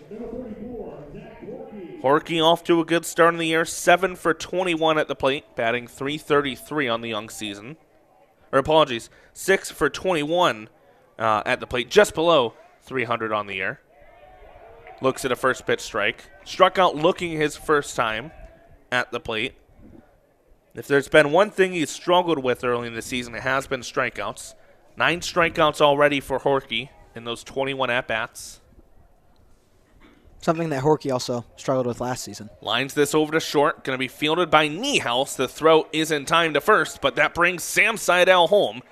Horkey off to a good start in the year. 7 for 21 at the plate, batting .333 on the young season. Or apologies, 6 for 21 at the plate, just below 300 on the year. Looks at a first pitch strike. Struck out looking his first time at the plate. If there's been one thing he's struggled with early in the season, it has been strikeouts. 9 strikeouts already for Horkey in those 21 at-bats. Something that Horkey also struggled with last season. Lines this over to short. Going to be fielded by Niehaus. The throw is in time to first, but that brings Sam Seidel home.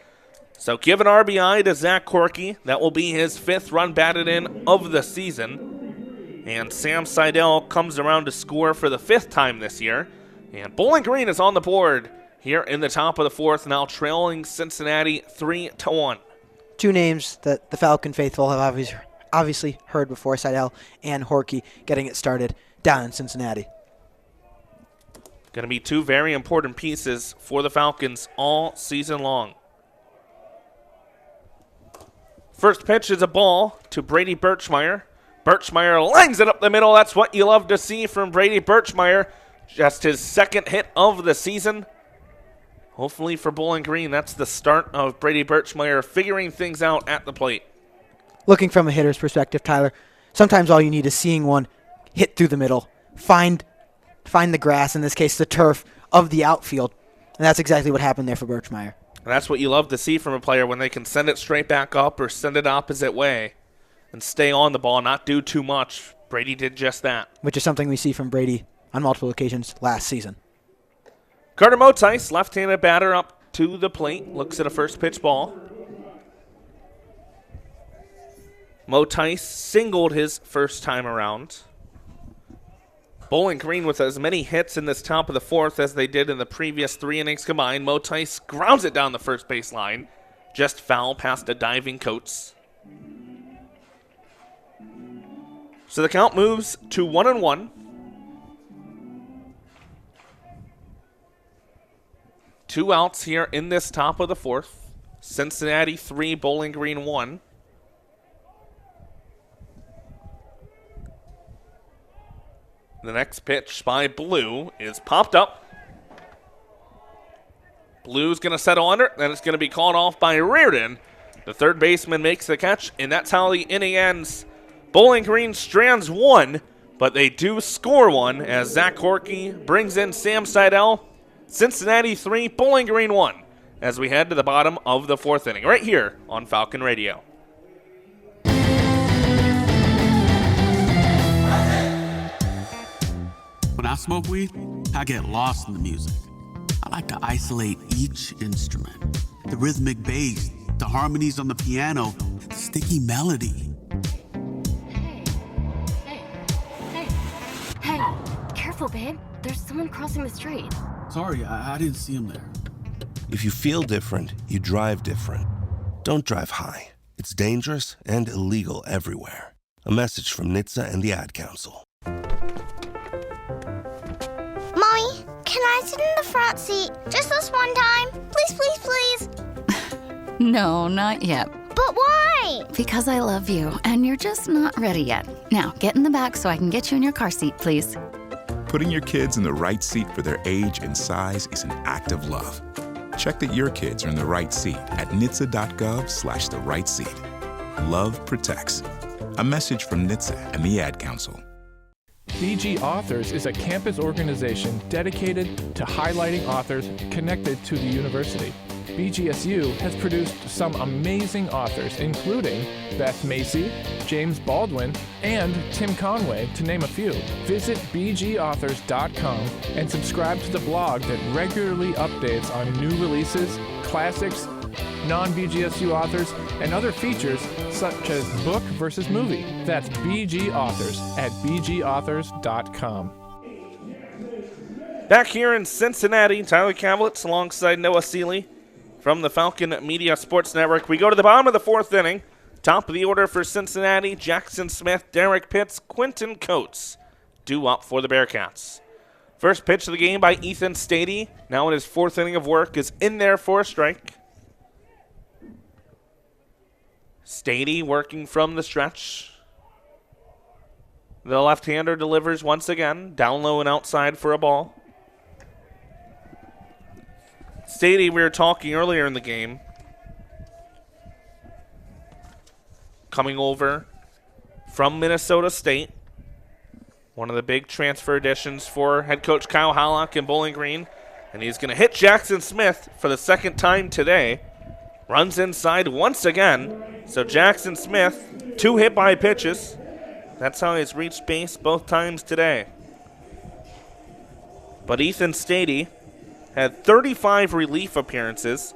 So give an RBI to Zach Horkey. That will be his 5th run batted in of the season. And Sam Seidel comes around to score for the 5th time this year. And Bowling Green is on the board here in the top of the 4th, now trailing Cincinnati 3-1. 2 names that the Falcon faithful have obviously heard before, Seidel and Horkey getting it started down in Cincinnati. Going to be 2 very important pieces for the Falcons all season long. First pitch is a ball to Brady Birchmeyer. Birchmeyer lines it up the middle. That's what you love to see from Brady Birchmeyer. Just his 2nd hit of the season. Hopefully for Bowling Green, that's the start of Brady Birchmeyer figuring things out at the plate. Looking from a hitter's perspective, Tyler, sometimes all you need is seeing one hit through the middle, find the grass, in this case the turf, of the outfield. And that's exactly what happened there for Birchmeyer. And that's what you love to see from a player when they can send it straight back up or send it opposite way and stay on the ball, not do too much. Brady did just that. Which is something we see from Brady on multiple occasions last season. Carter Motice, left-handed batter up to the plate, looks at a first pitch ball. Motice singled his first time around. Bowling Green with as many hits in this top of the 4th as they did in the previous 3 innings combined. Motice grounds it down the first base line. Just foul past a diving Coates. So the count moves to 1-1. 2 outs here in this top of the 4th. Cincinnati 3, Bowling Green 1. The next pitch by Blue is popped up. Blue's going to settle under, then it's going to be called off by Reardon. The third baseman makes the catch, and that's how the inning ends. Bowling Green strands one, but they do score one as Zach Corky brings in Sam Seidel. Cincinnati 3, Bowling Green 1, as we head to the bottom of the fourth inning, right here on Falcon Radio. When I smoke weed, I get lost in the music. I like to isolate each instrument. The rhythmic bass, the harmonies on the piano, the sticky melody. Hey, careful, babe. There's someone crossing the street. Sorry, I didn't see him there. If you feel different, you drive different. Don't drive high. It's dangerous and illegal everywhere. A message from NHTSA and the Ad Council. Mommy, can I sit in the front seat just this one time? Please, please, please. No, not yet. But why? Because I love you, and you're just not ready yet. Now, get in the back so I can get you in your car seat, please. Putting your kids in the right seat for their age and size is an act of love. Check that your kids are in the right seat at nhtsa.gov/the right seat. Love protects. A message from NHTSA and the Ad Council. BG Authors is a campus organization dedicated to highlighting authors connected to the university. BGSU has produced some amazing authors, including Beth Macy, James Baldwin, and Tim Conway, to name a few. Visit bgauthors.com and subscribe to the blog that regularly updates on new releases, classics, non-BGSU authors, and other features such as book versus movie. That's BG Authors at bgauthors.com. Back here in Cincinnati, Tyler Kavlitz alongside Noah Seeley from the Falcon Media Sports Network. We go to the bottom of the fourth inning. Top of the order for Cincinnati, Jackson Smith, Derek Pitts, Quentin Coates due up for the Bearcats. First pitch of the game by Ethan Stady, now in his fourth inning of work, is in there for a strike. Stady working from the stretch. The left-hander delivers once again, down low and outside for a ball. Stady, we were talking earlier in the game, coming over from Minnesota State. One of the big transfer additions for head coach Kyle Hallock in Bowling Green. And he's going to hit Jackson Smith for the second time today. Runs inside once again. So Jackson Smith, 2 hit-by pitches. That's how he's reached base both times today. But Ethan Stady had 35 relief appearances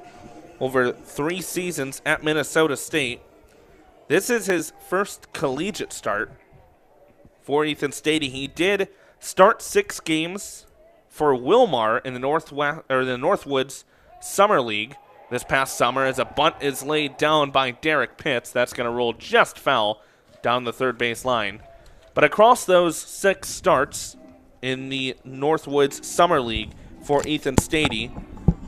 over 3 seasons at Minnesota State. This is his first collegiate start for Ethan Stady. He did start 6 games for Wilmar in the Northwoods Summer League this past summer as a bunt is laid down by Derek Pitts. That's going to roll just foul down the third base line. But across those 6 starts in the Northwoods Summer League for Ethan Stady,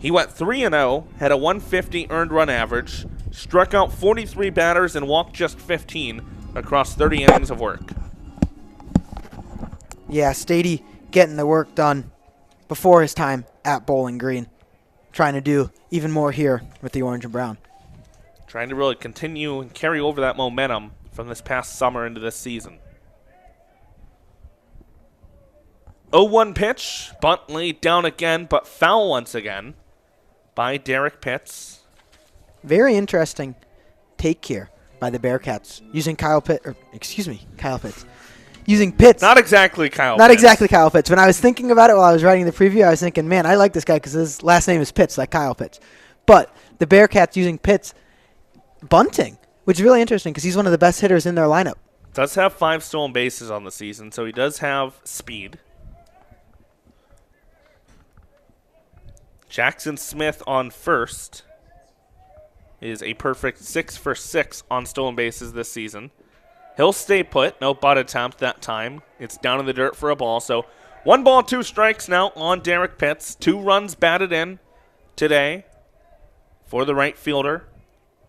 he went 3-0, had a 150 earned run average, struck out 43 batters and walked just 15 across 30 innings of work. Yeah, Stady getting the work done before his time at Bowling Green. Trying to do even more here with the orange and brown. Trying to really continue and carry over that momentum from this past summer into this season. 0-1 pitch, bunt laid down again, but foul once again by Derek Pitts. Very interesting take here by the Bearcats using Kyle Pitts. Using Pitts. Not exactly Kyle Not Pitts. exactly Kyle Pitts. When I was thinking about it while I was writing the preview, I was thinking, man, I like this guy because his last name is Pitts, like Kyle Pitts. But the Bearcats using Pitts bunting, which is really interesting because he's one of the best hitters in their lineup. Does have 5 stolen bases on the season, so he does have speed. Jackson Smith on first is a perfect 6 for 6 on stolen bases this season. He'll stay put. No butt attempt that time. It's down in the dirt for a ball. So 1 ball, 2 strikes now on Derek Pitts. 2 runs batted in today for the right fielder.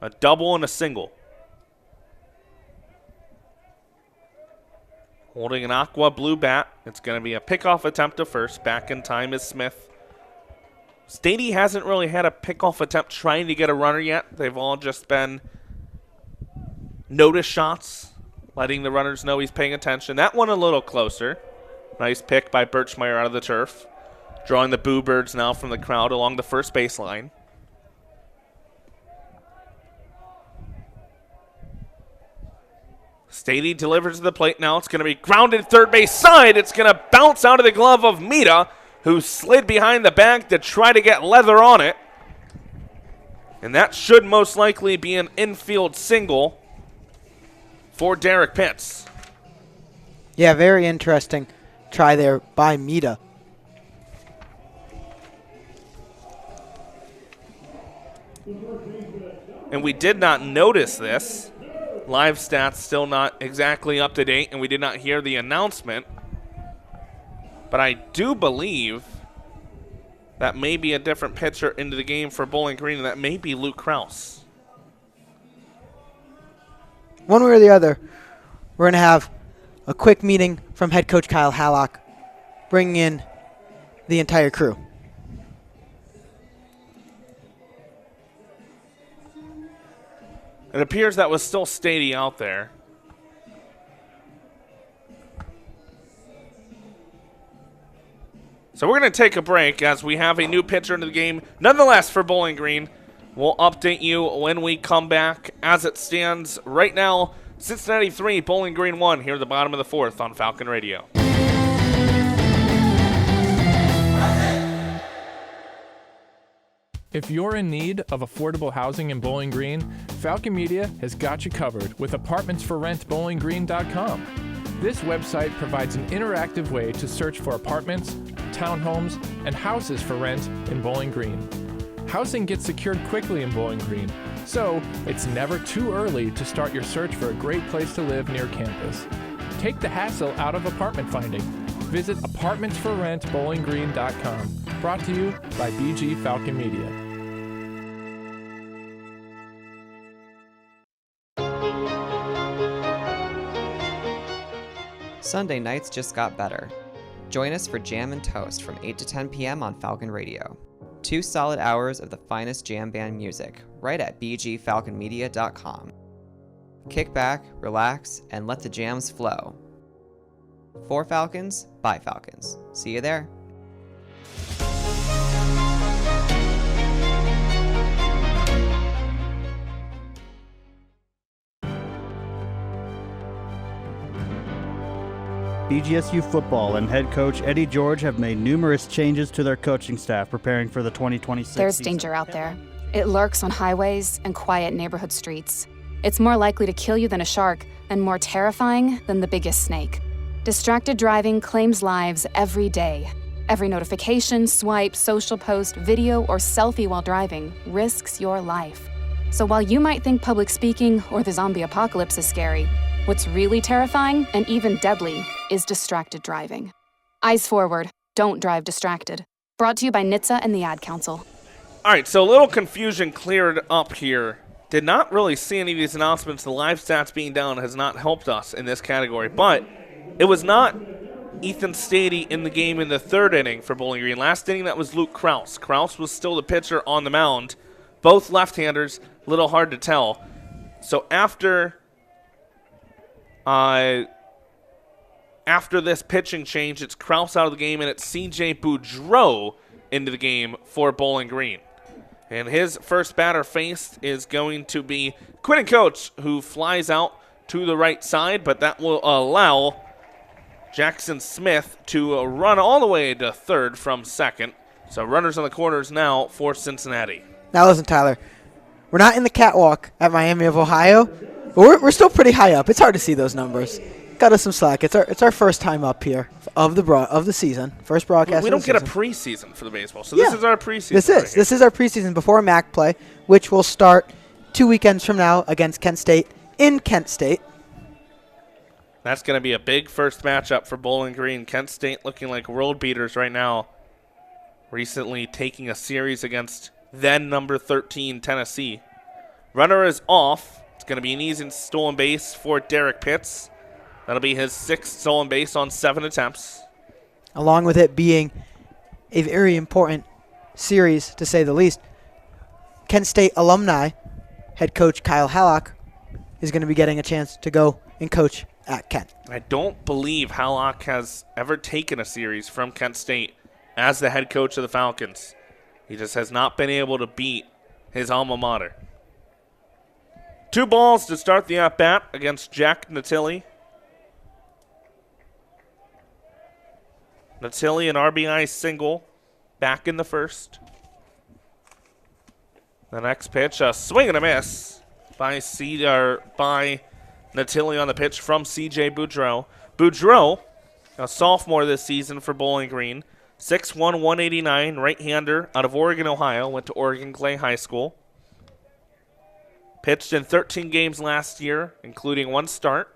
A double and a single. Holding an aqua blue bat. It's going to be a pickoff attempt to first. Back in time is Smith. Stady hasn't really had a pickoff attempt trying to get a runner yet. They've all just been notice shots, letting the runners know he's paying attention. That one a little closer. Nice pick by Birchmeyer out of the turf. Drawing the boo birds now from the crowd along the first baseline. Stady delivers to the plate now. It's going to be grounded third base side. It's going to bounce out of the glove of Mita, who slid behind the bag to try to get leather on it. And that should most likely be an infield single for Derek Pitts. Yeah, very interesting try there by Mita. And we did not notice this. Live stats still not exactly up to date, and we did not hear the announcement. But I do believe that may be a different pitcher into the game for Bowling Green, and that may be Luke Krause. One way or the other, we're going to have a quick meeting from head coach Kyle Hallock, bringing in the entire crew. It appears that was still Stady out there. So we're going to take a break as we have a new pitcher into the game. Nonetheless, for Bowling Green, we'll update you when we come back. As it stands right now, Cincinnati 3, Bowling Green 1 here at the bottom of the fourth on Falcon Radio. If you're in need of affordable housing in Bowling Green, Falcon Media has got you covered with apartmentsforrentbowlinggreen.com. This website provides an interactive way to search for apartments, townhomes, and houses for rent in Bowling Green. Housing gets secured quickly in Bowling Green, so it's never too early to start your search for a great place to live near campus. Take the hassle out of apartment finding. Visit apartmentsforrentbowlinggreen.com. Brought to you by BG Falcon Media. Sunday nights just got better. Join us for Jam and Toast from 8 to 10 p.m. on Falcon Radio. 2 solid hours of the finest jam band music right at bgfalconmedia.com. Kick back, relax, and let the jams flow. For Falcons, by Falcons. See you there. BGSU football and head coach Eddie George have made numerous changes to their coaching staff preparing for the 2026 There's season. danger out there. It lurks on highways and quiet neighborhood streets. It's more likely to kill you than a shark and more terrifying than the biggest snake. Distracted driving claims lives every day. Every notification, swipe, social post, video, or selfie while driving risks your life. So while you might think public speaking or the zombie apocalypse is scary, what's really terrifying and even deadly is distracted driving. Eyes forward, don't drive distracted. Brought to you by NHTSA and the Ad Council. All right, so a little confusion cleared up here. Did not really see any of these announcements. The live stats being down has not helped us in this category, but it was not Ethan Stady in the game in the third inning for Bowling Green. Last inning, that was Luke Krause. Krause was still the pitcher on the mound. Both left-handers, a little hard to tell. So after this pitching change, it's Krause out of the game, and it's C.J. Boudreau into the game for Bowling Green. And his first batter faced is going to be Quinn Coach, who flies out to the right side, but that will allow Jackson Smith to run all the way to third from second. So runners on the corners now for Cincinnati. Now listen, Tyler, we're not in the catwalk at Miami of Ohio, but we're still pretty high up. It's hard to see those numbers. Got us some slack. It's our first time up here of the season. First broadcast. We don't get a preseason for the baseball, so this is our preseason. This is our preseason before MAC play, which will start 2 weekends from now against Kent State in Kent State. That's going to be a big first matchup for Bowling Green. Kent State looking like world beaters right now. Recently taking a series against then number 13 Tennessee. Runner is off. It's going to be an easy stolen base for Derek Pitts. That'll be his 6th stolen base on 7 attempts. Along with it being a very important series, to say the least, Kent State alumni head coach Kyle Hallock is going to be getting a chance to go and coach at Kent. I don't believe Hallock has ever taken a series from Kent State as the head coach of the Falcons. He just has not been able to beat his alma mater. 2 balls to start the at-bat against Jack Natilli. Natilli, an RBI single, back in the first. The next pitch, a swing and a miss by Natilli on the pitch from C.J. Boudreau. Boudreau, a sophomore this season for Bowling Green, 6'1", 189, right-hander out of Oregon, Ohio, went to Oregon Clay High School. Pitched in 13 games last year, including 1 start,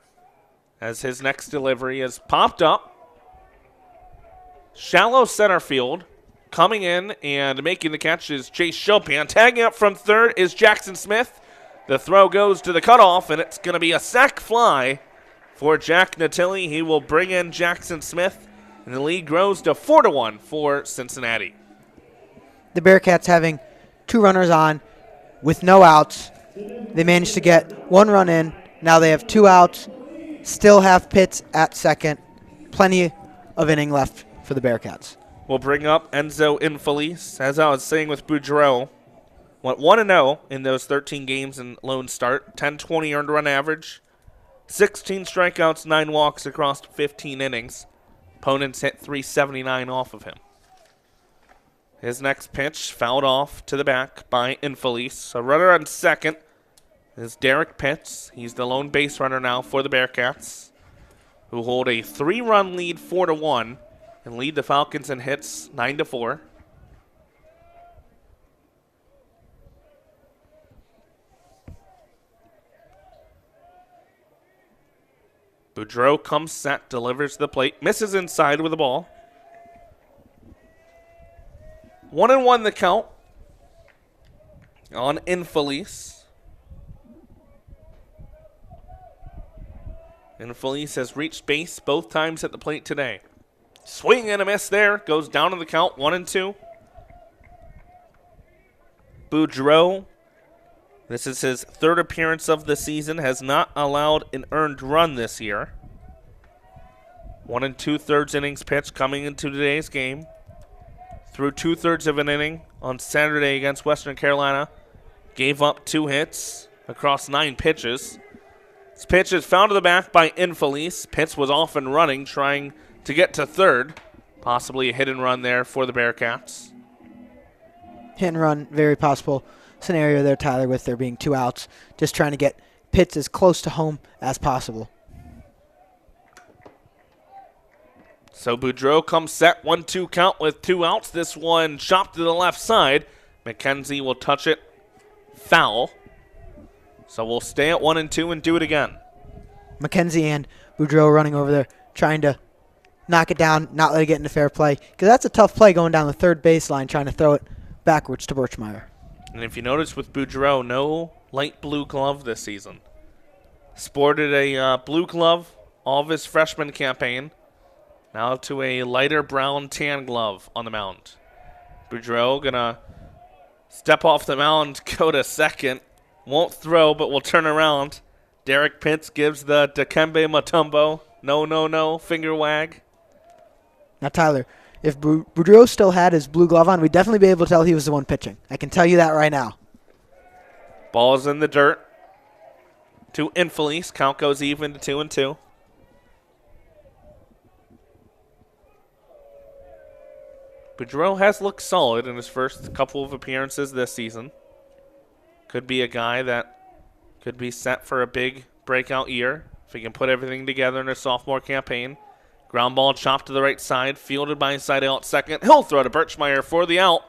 as his next delivery has popped up. Shallow center field. Coming in and making the catch is Chase Chopin. Tagging up from third is Jackson Smith. The throw goes to the cutoff, and it's going to be a sac fly for Jack Natilli. He will bring in Jackson Smith, and the lead grows to 4-1 for Cincinnati. The Bearcats having 2 runners on with no outs. They managed to get 1 run in. Now they have 2 outs. Still have Pitts at second. Plenty of inning left for the Bearcats. We'll bring up Enzo Infeliz. As I was saying with Boudreau, went 1-0 in those 13 games in lone start. 10-20 earned run average. 16 strikeouts, 9 walks across 15 innings. Opponents hit 379 off of him. His next pitch fouled off to the back by Infeliz. A runner on second is Derek Pitts. He's the lone base runner now for the Bearcats, who hold a 3-run lead 4-1 and lead the Falcons in hits 9-4. Boudreau comes set, delivers to the plate, misses inside with the ball. 1-1 the count on Infeliz. Infeliz has reached base both times at the plate today. Swing and a miss there. Goes down to the count, 1-2. Boudreau, this is his 3rd appearance of the season, has not allowed an earned run this year. 1 2/3 innings pitched coming into today's game. Through 2/3 of an inning on Saturday against Western Carolina. Gave up 2 hits across 9 pitches. This pitch is found to the back by Infeliz. Pitts was off and running, trying to get to third. Possibly a hit and run there for the Bearcats. Hit and run, very possible scenario there, Tyler, with there being 2 outs. Just trying to get Pitts as close to home as possible. So Boudreau comes set, 1-2 count with 2 outs. This one chopped to the left side. McKenzie will touch it foul. So we'll stay at 1-2 and do it again. McKenzie and Boudreau running over there, trying to knock it down, not let it get into fair play. Because that's a tough play going down the third baseline, trying to throw it backwards to Birchmeyer. And if you notice with Boudreau, no light blue glove this season. Sported a blue glove all of his freshman campaign. Now to a lighter brown tan glove on the mound. Boudreau gonna step off the mound, go to second. Won't throw, but will turn around. Derek Pitts gives the Dikembe Mutombo. No, finger wag. Now, Tyler, if Boudreau still had his blue glove on, we'd definitely be able to tell he was the one pitching. I can tell you that right now. Ball's in the dirt to Infeliz. Count goes even to 2-2. Boudreau has looked solid in his first couple of appearances this season. Could be a guy that could be set for a big breakout year if he can put everything together in a sophomore campaign. Ground ball chopped to the right side, fielded by Seidel at second. He'll throw to Birchmeyer for the out.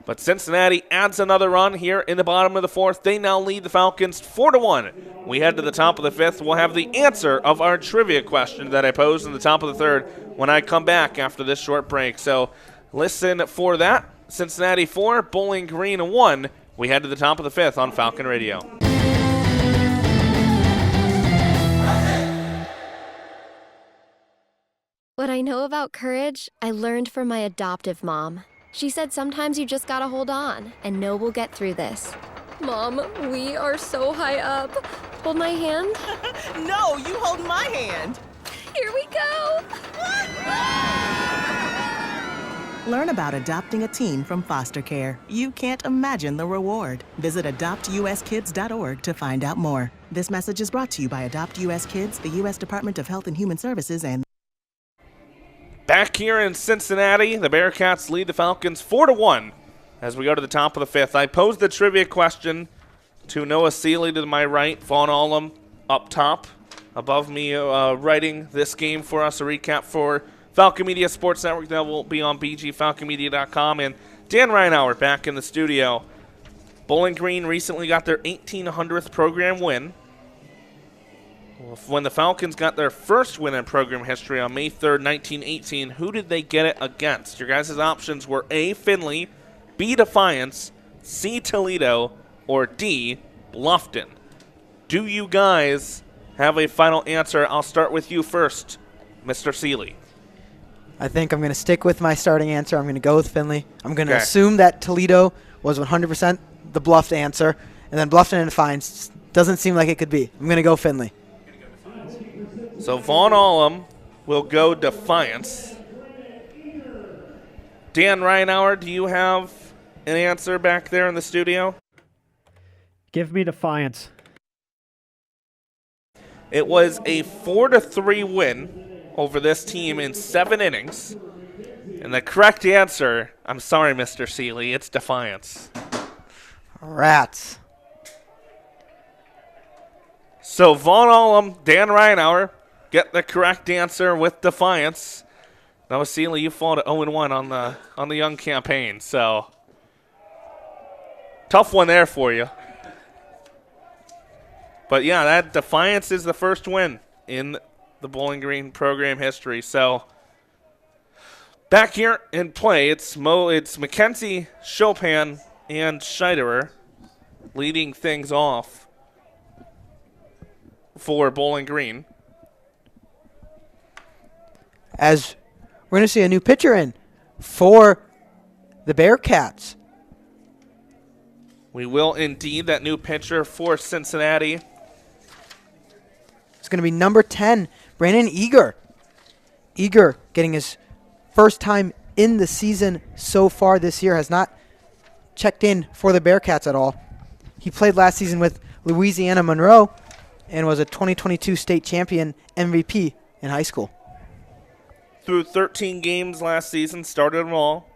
But Cincinnati adds another run here in the bottom of the 4th. They now lead the Falcons 4-1. We head to the top of the 5th. We'll have the answer of our trivia question that I posed in the top of the 3rd when I come back after this short break. So listen for that. Cincinnati 4, Bowling Green 1. We head to the top of the 5th on Falcon Radio. What I know about courage, I learned from my adoptive mom. She said sometimes you just gotta hold on and know we'll get through this. Mom, we are so high up. Hold my hand. No, you hold my hand. Here we go. Learn about adopting a teen from foster care. You can't imagine the reward. Visit adoptuskids.org to find out more. This message is brought to you by Adopt US Kids, the U.S. Department of Health and Human Services, and Back here in Cincinnati, the Bearcats lead the Falcons 4-1 as we go to the top of the 5th. I posed the trivia question to Noah Seeley to my right, Vaughn Allum up top, above me writing this game for us, a recap for Falcon Media Sports Network that will be on bgfalconmedia.com, and Dan Reinauer back in the studio. Bowling Green recently got their 1800th program win. When the Falcons got their first win in program history on May 3rd, 1918, who did they get it against? Your guys' options were A, Findlay, B, Defiance, C, Toledo, or D, Bluffton. Do you guys have a final answer? I'll start with you first, Mr. Seeley. I think I'm going to stick with my starting answer. I'm going to go with Findlay. I'm going to assume that Toledo was 100% the bluffed answer, and then Bluffton and Defiance doesn't seem like it could be. I'm going to go Findlay. So Vaughn Allum will go Defiance. Dan Reinauer, do you have an answer back there in the studio? Give me Defiance. It was a 4-3 win over this team in 7 innings. And the correct answer, I'm sorry, Mr. Seeley, it's Defiance. Rats. So Vaughn Allum, Dan Reinauer get the correct answer with Defiance. Noah Seeley, you fall to 0-1 on the young campaign. So tough one there for you. But yeah, that Defiance is the first win in the Bowling Green program history. So back here in play, it's Mackenzie, Chopin, and Scheiderer leading things off for Bowling Green. As we're going to see a new pitcher in for the Bearcats. We will indeed. That new pitcher for Cincinnati. It's going to be number 10, Brandon Eager. Eager getting his first time in the season so far this year, has not checked in for the Bearcats at all. He played last season with Louisiana Monroe and was a 2022 state champion MVP in high school. Through 13 games last season, started them all.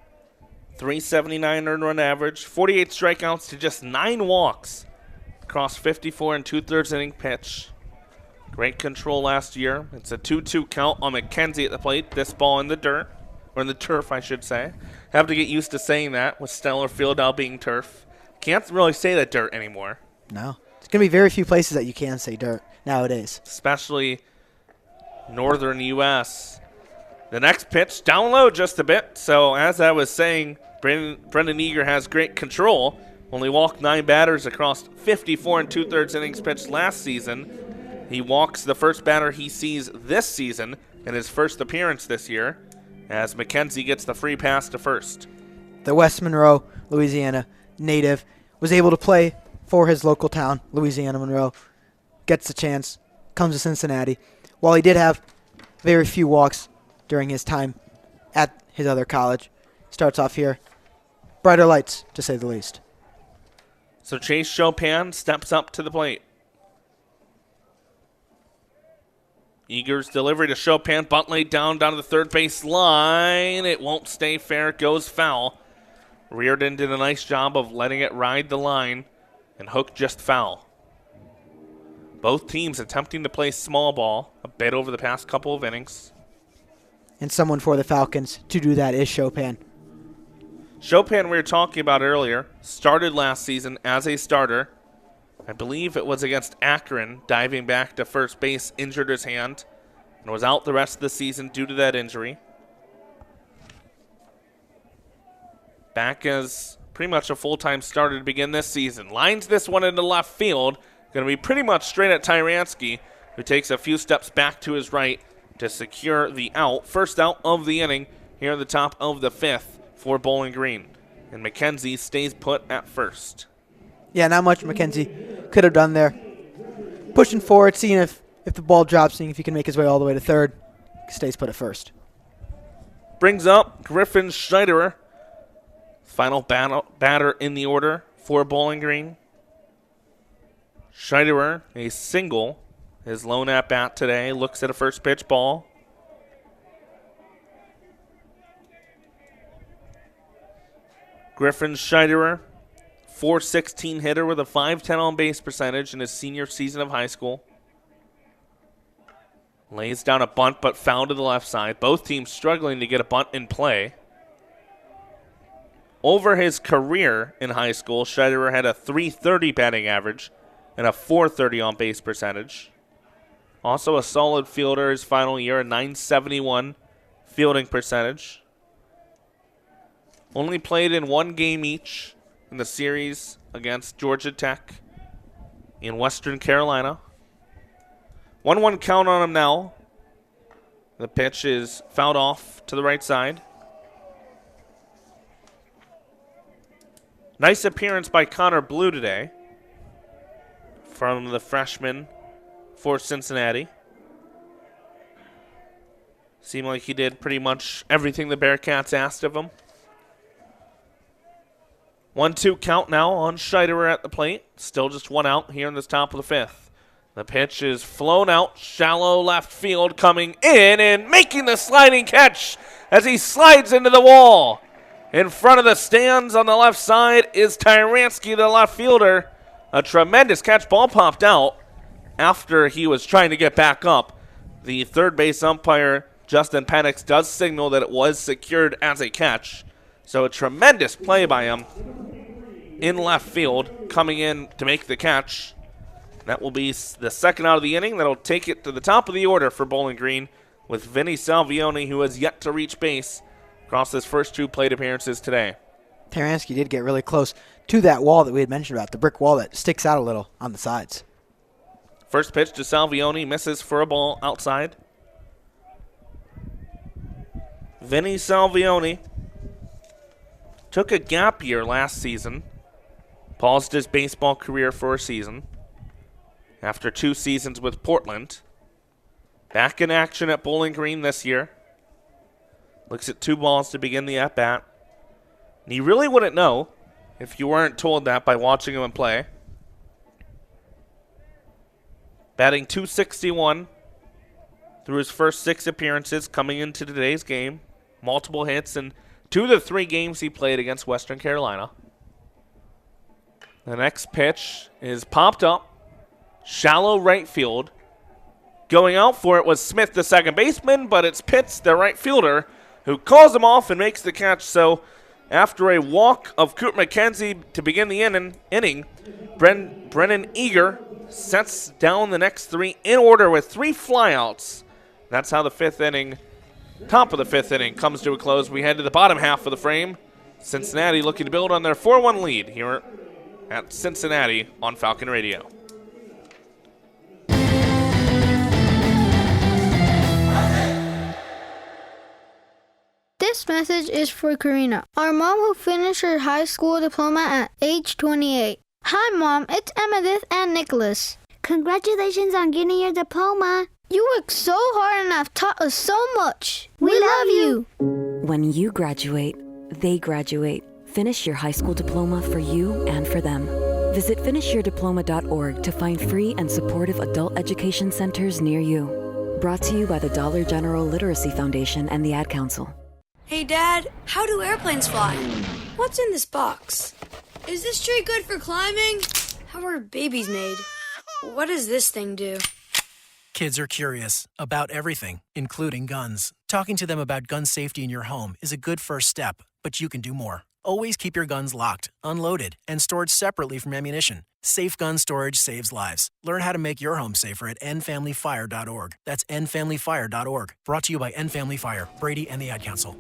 379 earned run average, 48 strikeouts to just 9 walks across 54 and 2/3 inning pitch. Great control last year. It's a 2-2 count on McKenzie at the plate. This ball in the dirt, or in the turf, I should say. Have to get used to saying that with Stellar Field now being turf. Can't really say that dirt anymore. No. It's going to be very few places that you can say dirt nowadays. Especially northern U.S. The next pitch, down low just a bit. So as I was saying, Brendan Eager has great control. Only walked 9 batters across 54 and 2/3 innings pitched last season. He walks the first batter he sees this season in his first appearance this year as McKenzie gets the free pass to first. The West Monroe, Louisiana native was able to play for his local town, Louisiana Monroe. Gets the chance, comes to Cincinnati. While he did have very few walks during his time at his other college, starts off here. Brighter lights, to say the least. So Chase Chopin steps up to the plate. Eager's delivery to Chopin. Bunt laid down to the third base line. It won't stay fair. It goes foul. Reardon did a nice job of letting it ride the line, and Hook just foul. Both teams attempting to play small ball a bit over the past couple of innings. And someone for the Falcons to do that is Chopin. Chopin, we were talking about earlier, started last season as a starter. I believe it was against Akron, diving back to first base, injured his hand, and was out the rest of the season due to that injury. Back as pretty much a full-time starter to begin this season. Lines this one into left field. Going to be pretty much straight at Tyranski, who takes a few steps back to his right to secure the out. First out of the inning here at the top of the 5th for Bowling Green. And McKenzie stays put at first. Yeah, not much McKenzie could have done there. Pushing forward, seeing if the ball drops, seeing if he can make his way all the way to third. Stays put at first. Brings up Griffin Schneiderer. Final batter in the order for Bowling Green. Schneiderer, a single. His lone at-bat today. Looks at a first pitch ball. Griffin Schneiderer, .416 hitter with a .510 on-base percentage in his senior season of high school. Lays down a bunt, but foul to the left side. Both teams struggling to get a bunt in play. Over his career in high school, Schneiderer had a .330 batting average and a .430 on-base percentage. Also a solid fielder his final year, a .971 fielding percentage. Only played in one game each in the series against Georgia Tech in Western Carolina. 1-1 count on him now. The pitch is fouled off to the right side. Nice appearance by Connor Blue today from the freshman for Cincinnati. Seemed like he did pretty much everything the Bearcats asked of him. 1-2 count now on Schneiderer at the plate. Still just one out here in this top of the 5th. The pitch is flown out, shallow left field, coming in and making the sliding catch as he slides into the wall. In front of the stands on the left side is Tyranski, the left fielder. A tremendous catch. Ball popped out after he was trying to get back up. The third base umpire, Justin Penix, does signal that it was secured as a catch. So a tremendous play by him in left field, coming in to make the catch. That will be the second out of the inning. That'll take it to the top of the order for Bowling Green with Vinny Salvioni, who has yet to reach base across his first 2 plate appearances today. Tyranski did get really close to that wall that we had mentioned about, the brick wall that sticks out a little on the sides. First pitch to Salvioni, misses for a ball outside. Vinny Salvioni took a gap year last season, paused his baseball career for a season after 2 seasons with Portland. Back in action at Bowling Green this year. Looks at 2 balls to begin the at-bat. And you really wouldn't know if you weren't told that by watching him play. Batting .261 through his first 6 appearances coming into today's game. Multiple hits in 2 of the 3 games he played against Western Carolina. The next pitch is popped up. Shallow right field. Going out for it was Smith, the second baseman, but it's Pitts, the right fielder, who calls him off and makes the catch. So after a walk of Coop McKenzie to begin the inning, Brennan Eager sets down the next 3 in order with 3 flyouts. That's how the 5th inning, top of the 5th inning, comes to a close. We head to the bottom half of the frame. Cincinnati looking to build on their 4-1 lead here at Cincinnati on Falcon Radio. This message is for Karina, our mom who finished her high school diploma at age 28. Hi, Mom. It's Emmettith and Nicholas. Congratulations on getting your diploma. You worked so hard and have taught us so much. We love you. When you graduate, they graduate. Finish your high school diploma for you and for them. Visit finishyourdiploma.org to find free and supportive adult education centers near you. Brought to you by the Dollar General Literacy Foundation and the Ad Council. Hey, Dad, how do airplanes fly? What's in this box? Is this tree good for climbing? How are babies made? What does this thing do? Kids are curious about everything, including guns. Talking to them about gun safety in your home is a good first step, but you can do more. Always keep your guns locked, unloaded, and stored separately from ammunition. Safe gun storage saves lives. Learn how to make your home safer at endfamilyfire.org. That's endfamilyfire.org. Brought to you by End Family Fire, Brady, and the Ad Council.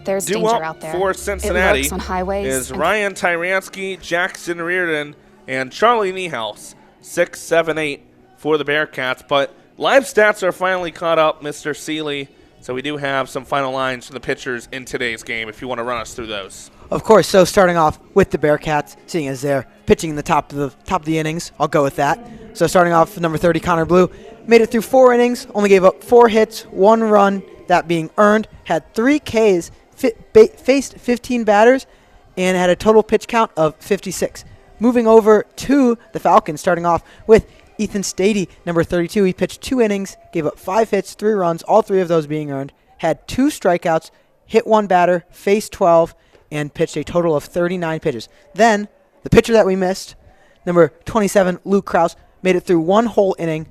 There's due danger up out there. for Cincinnati It lurks on highways is and- Ryan Tyransky, Jackson Reardon, and Charlie Niehaus. 6, 7, 8 for the Bearcats. But live stats are finally caught up, Mr. Seeley. So we do have some final lines from the pitchers in today's game if you want to run us through those. Of course, so starting off with the Bearcats, seeing as they're pitching in the top of the innings, I'll go with that. So starting off with number 30, Connor Blue, made it through 4 innings, only gave up 4 hits, 1 run, that being earned, had 3 Ks, faced 15 batters, and had a total pitch count of 56. Moving over to the Falcons, starting off with Ethan Stady, number 32. He pitched 2 innings, gave up 5 hits, 3 runs, all 3 of those being earned, had 2 strikeouts, hit 1 batter, faced 12, and pitched a total of 39 pitches. Then, the pitcher that we missed, number 27, Luke Krause, made it through 1 whole inning,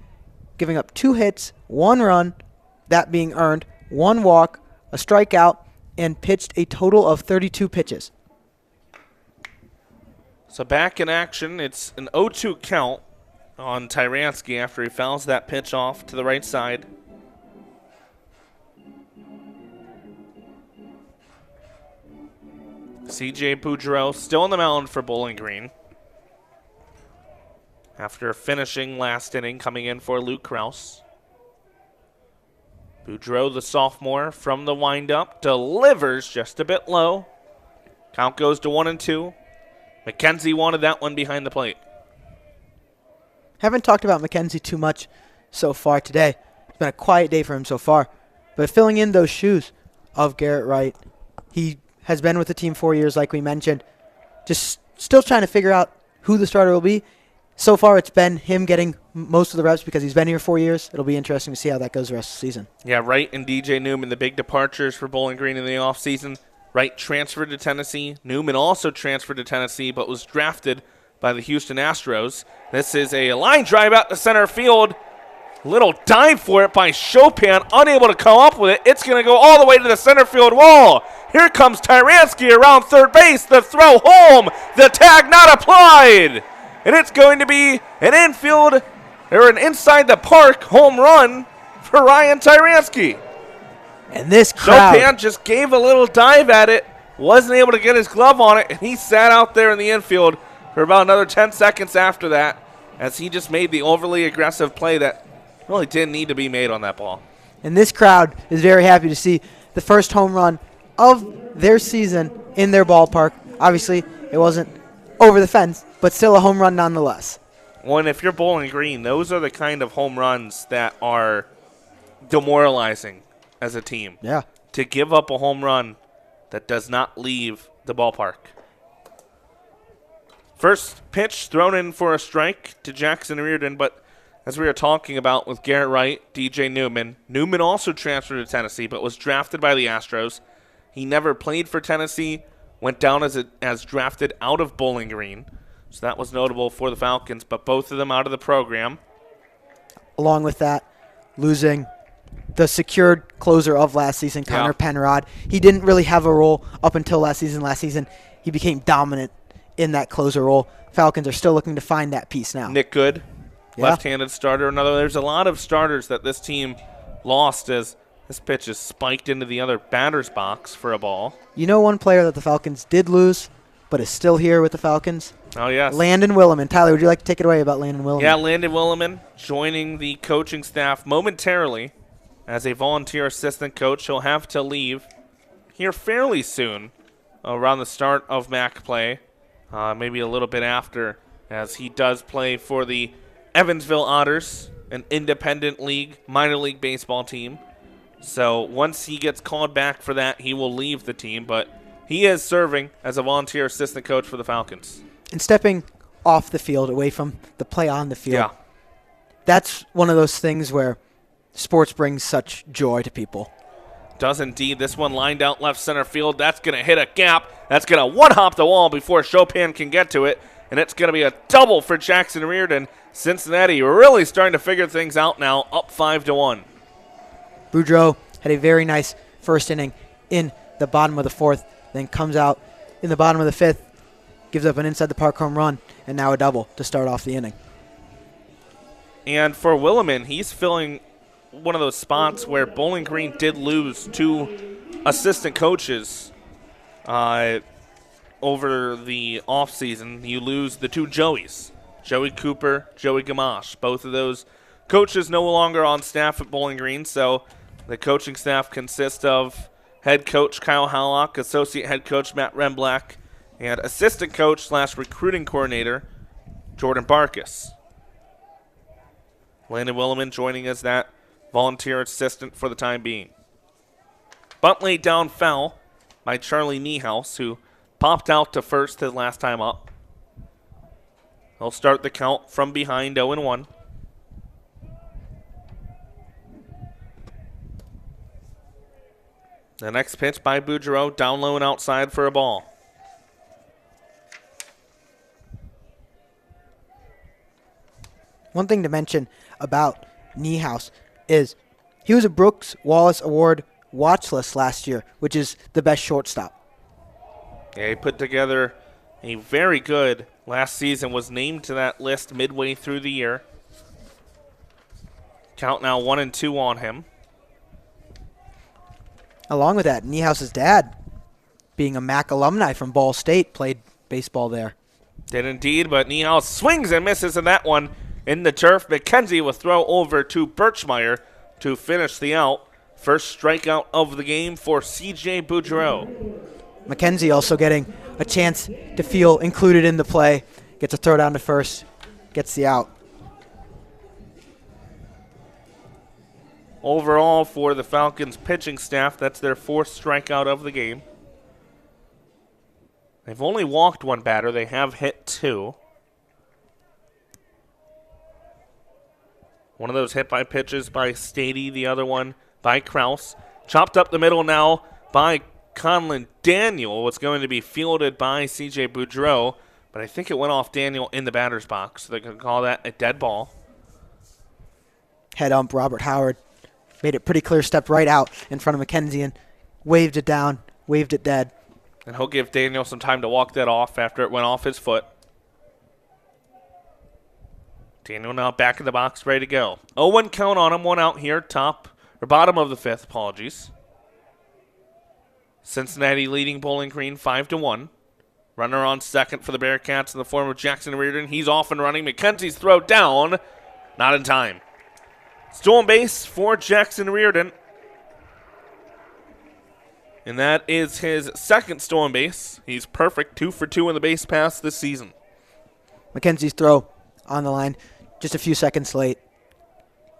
giving up 2 hits, 1 run, that being earned, 1 walk, a strikeout, and pitched a total of 32 pitches. So back in action, it's an 0-2 count on Tyransky after he fouls that pitch off to the right side. C.J. Boudreau still on the mound for Bowling Green after finishing last inning, coming in for Luke Krause. Boudreau, the sophomore, from the windup, delivers just a bit low. Count goes to 1-2. McKenzie wanted that one behind the plate. Haven't talked about McKenzie too much so far today. It's been a quiet day for him so far. But filling in those shoes of Garrett Wright, he has been with the team 4 years, like we mentioned. Just still trying to figure out who the starter will be. So far, it's been him getting most of the reps because he's been here 4 years. It'll be interesting to see how that goes the rest of the season. Yeah, Wright and DJ Newman, the big departures for Bowling Green in the offseason. Wright transferred to Tennessee. Newman also transferred to Tennessee, but was drafted by the Houston Astros. This is a line drive out to center field. Little dive for it by Chopin, unable to come up with it. It's going to go all the way to the center field wall. Here comes Tyransky around third base. The throw home. The tag not applied. And it's going to be an infield, or an inside the park home run for Ryan Tyransky. And this crowd. Chopin just gave a little dive at it, wasn't able to get his glove on it, and he sat out there in the infield for about another 10 seconds after that as he just made the overly aggressive play that really didn't need to be made on that ball. And this crowd is very happy to see the first home run of their season in their ballpark. Obviously, it wasn't over the fence, but still a home run nonetheless. Well, and if you're Bowling Green, those are the kind of home runs that are demoralizing as a team. Yeah. To give up a home run that does not leave the ballpark. First pitch thrown in for a strike to Jackson Reardon, but as we were talking about with Garrett Wright, DJ Newman, Newman also transferred to Tennessee but was drafted by the Astros. He never played for Tennessee, went down as drafted out of Bowling Green. So that was notable for the Falcons, but both of them out of the program. Along with that, losing the secured closer of last season, Connor Penrod. He didn't really have a role up until last season. Last season, he became dominant in that closer role. Falcons are still looking to find that piece now. Nick Good, left-handed starter. There's a lot of starters that this team lost as this pitch is spiked into the other batter's box for a ball. You know one player that the Falcons did lose, but is still here with the Falcons? Oh, yes. Landon Williman. Tyler, would you like to take it away about Landon Williman? Yeah, Landon Williman joining the coaching staff momentarily as a volunteer assistant coach. He'll have to leave here fairly soon, around the start of MAC play, maybe a little bit after, as he does play for the Evansville Otters, an independent league, minor league baseball team. So once he gets called back for that, he will leave the team, but he is serving as a volunteer assistant coach for the Falcons. And stepping off the field, away from the play on the field, yeah, that's one of those things where sports brings such joy to people. Does indeed. This one lined out left center field. That's going to hit a gap. That's going to one-hop the wall before Chopin can get to it, and it's going to be a double for Jackson Reardon. Cincinnati really starting to figure things out now, up 5-1. Boudreau had a very nice first inning in the bottom of the fourth, then comes out in the bottom of the fifth, gives up an inside-the-park home run, and now a double to start off the inning. And for Williman, he's filling one of those spots where Bowling Green did lose 2 assistant coaches over the offseason. You lose the 2 Joeys, Joey Cooper, Joey Gamache. Both of those coaches no longer on staff at Bowling Green, so the coaching staff consists of head coach Kyle Hallock, associate head coach Matt Remblack, and assistant coach / recruiting coordinator Jordan Barkus. Landon Williman joining as that volunteer assistant for the time being. Bunt laid down foul by Charlie Niehaus, who popped out to first his last time up. He'll start the count from behind 0-1. The next pitch by Boudreaux, down low and outside for a ball. One thing to mention about Niehaus is he was a Brooks Wallace Award watch list last year, which is the best shortstop. Yeah, he put together a very good last season, was named to that list midway through the year. Count now 1-2 on him. Along with that, Niehaus's dad, being a MAC alumni from Ball State, played baseball there. Did indeed, but Niehaus swings and misses in that one in the turf. McKenzie will throw over to Birchmeyer to finish the out. First strikeout of the game for C.J. Boudreaux. McKenzie also getting a chance to feel included in the play. Gets a throw down to first, gets the out. Overall, for the Falcons pitching staff, that's their 4th strikeout of the game. They've only walked 1 batter. They have hit 2. One of those hit by pitches by Stady, the other one by Kraus. Chopped up the middle now by Conlon Daniel. It's going to be fielded by C.J. Boudreaux, but I think it went off Daniel in the batter's box, so they're going to call that a dead ball. Head ump Robert Howard made it pretty clear, stepped right out in front of McKenzie and waved it down, waved it dead. And he'll give Daniel some time to walk that off after it went off his foot. Daniel now back in the box, ready to go. 0-1 count on him, 1 out here, bottom of the 5th, apologies. Cincinnati leading Bowling Green 5-1. Runner on second for the Bearcats in the form of Jackson Reardon. He's off and running. McKenzie's throw down, not in time. Stolen base for Jackson Reardon. And that is his 2nd stolen base. He's perfect, 2 for 2 in the base pass this season. McKenzie's throw on the line, just a few seconds late.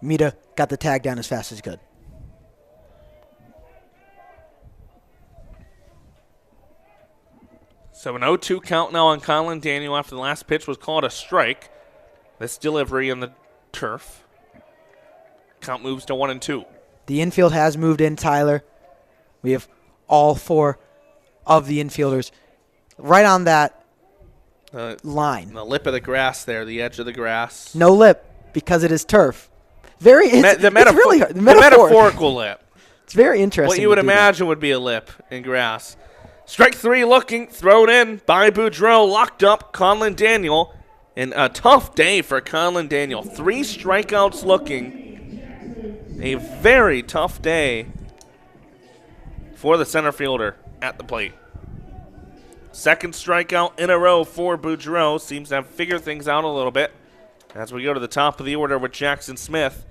Mita got the tag down as fast as he could. So an 0-2 count now on Colin Daniel after the last pitch was called a strike. This delivery in the turf. Count moves to 1-2. The infield has moved in, Tyler. We have all 4 of the infielders right on that line. The lip of the grass there, the edge of the grass. No lip, because it is turf. It's really hard. The metaphorical lip. It's very interesting. What you would imagine would be a lip in grass. Strike 3 looking, thrown in by Boudreaux, locked up Conlon Daniel. And a tough day for Conlon Daniel. 3 strikeouts looking. A very tough day for the center fielder at the plate. 2nd strikeout in a row for Boudreaux. Seems to have figured things out a little bit as we go to the top of the order with Jackson Smith.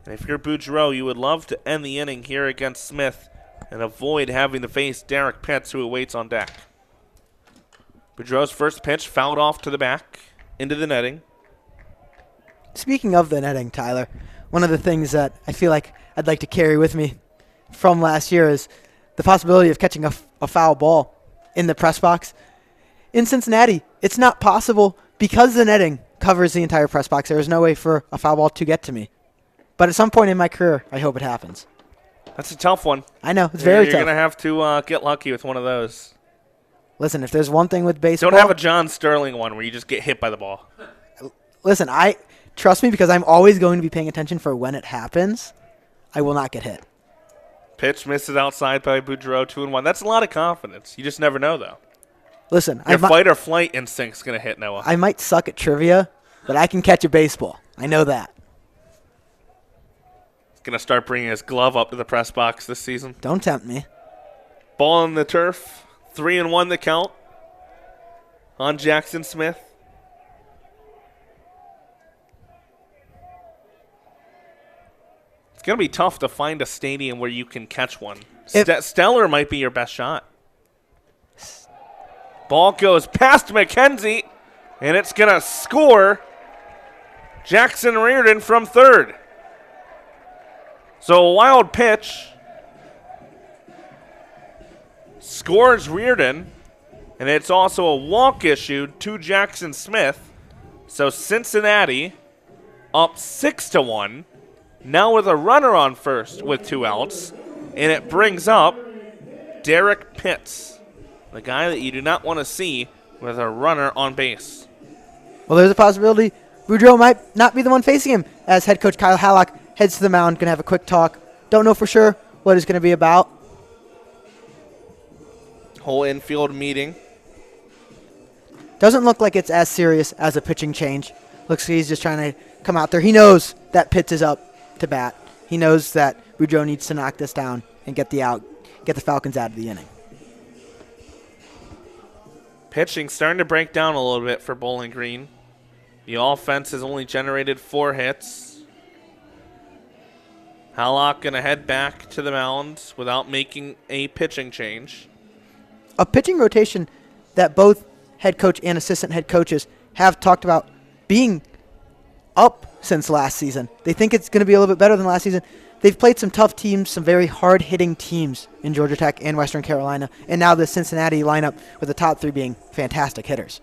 And if you're Boudreaux, you would love to end the inning here against Smith and avoid having to face Derek Pitts, who awaits on deck. Boudreaux's first pitch fouled off to the back, into the netting. Speaking of the netting, Tyler, one of the things that I feel like I'd like to carry with me from last year is the possibility of catching a foul ball in the press box. In Cincinnati, it's not possible because the netting covers the entire press box. There is no way for a foul ball to get to me. But at some point in my career, I hope it happens. That's a tough one. I know. It's very tough. You're going to have to get lucky with one of those. Listen, if there's one thing with baseball... Don't have a John Sterling one where you just get hit by the ball. Listen, trust me, because I'm always going to be paying attention for when it happens. I will not get hit. Pitch misses outside by Boudreaux, 2-1. That's a lot of confidence. You just never know, though. Listen, your fight or flight instinct's going to hit Noah. I might suck at trivia, but I can catch a baseball. I know that. going to start bringing his glove up to the press box this season. Don't tempt me. Ball on the turf. 3-1 the count on Jackson Smith. It's going to be tough to find a stadium where you can catch one. Stellar might be your best shot. Ball goes past McKenzie, and it's going to score Jackson Reardon from third. So a wild pitch. Scores Reardon, and it's also a walk issued to Jackson Smith. So Cincinnati up 6-1. Now with a runner on first with 2 outs. And it brings up Derek Pitts, the guy that you do not want to see with a runner on base. Well, there's a possibility Boudreaux might not be the one facing him, as head coach Kyle Hallock heads to the mound, going to have a quick talk. Don't know for sure what it's going to be about. Whole infield meeting. Doesn't look like it's as serious as a pitching change. Looks like he's just trying to come out there. He knows that Pitts is up to bat. He knows that Boudreaux needs to knock this down and get the Falcons out of the inning. Pitching starting to break down a little bit for Bowling Green. The offense has only generated 4 hits. Hallock going to head back to the mound without making a pitching change. A pitching rotation that both head coach and assistant head coaches have talked about being up since last season. They think it's going to be a little bit better than last season. They've played some tough teams, some very hard-hitting teams in Georgia Tech and Western Carolina, and now the Cincinnati lineup with the top 3 being fantastic hitters.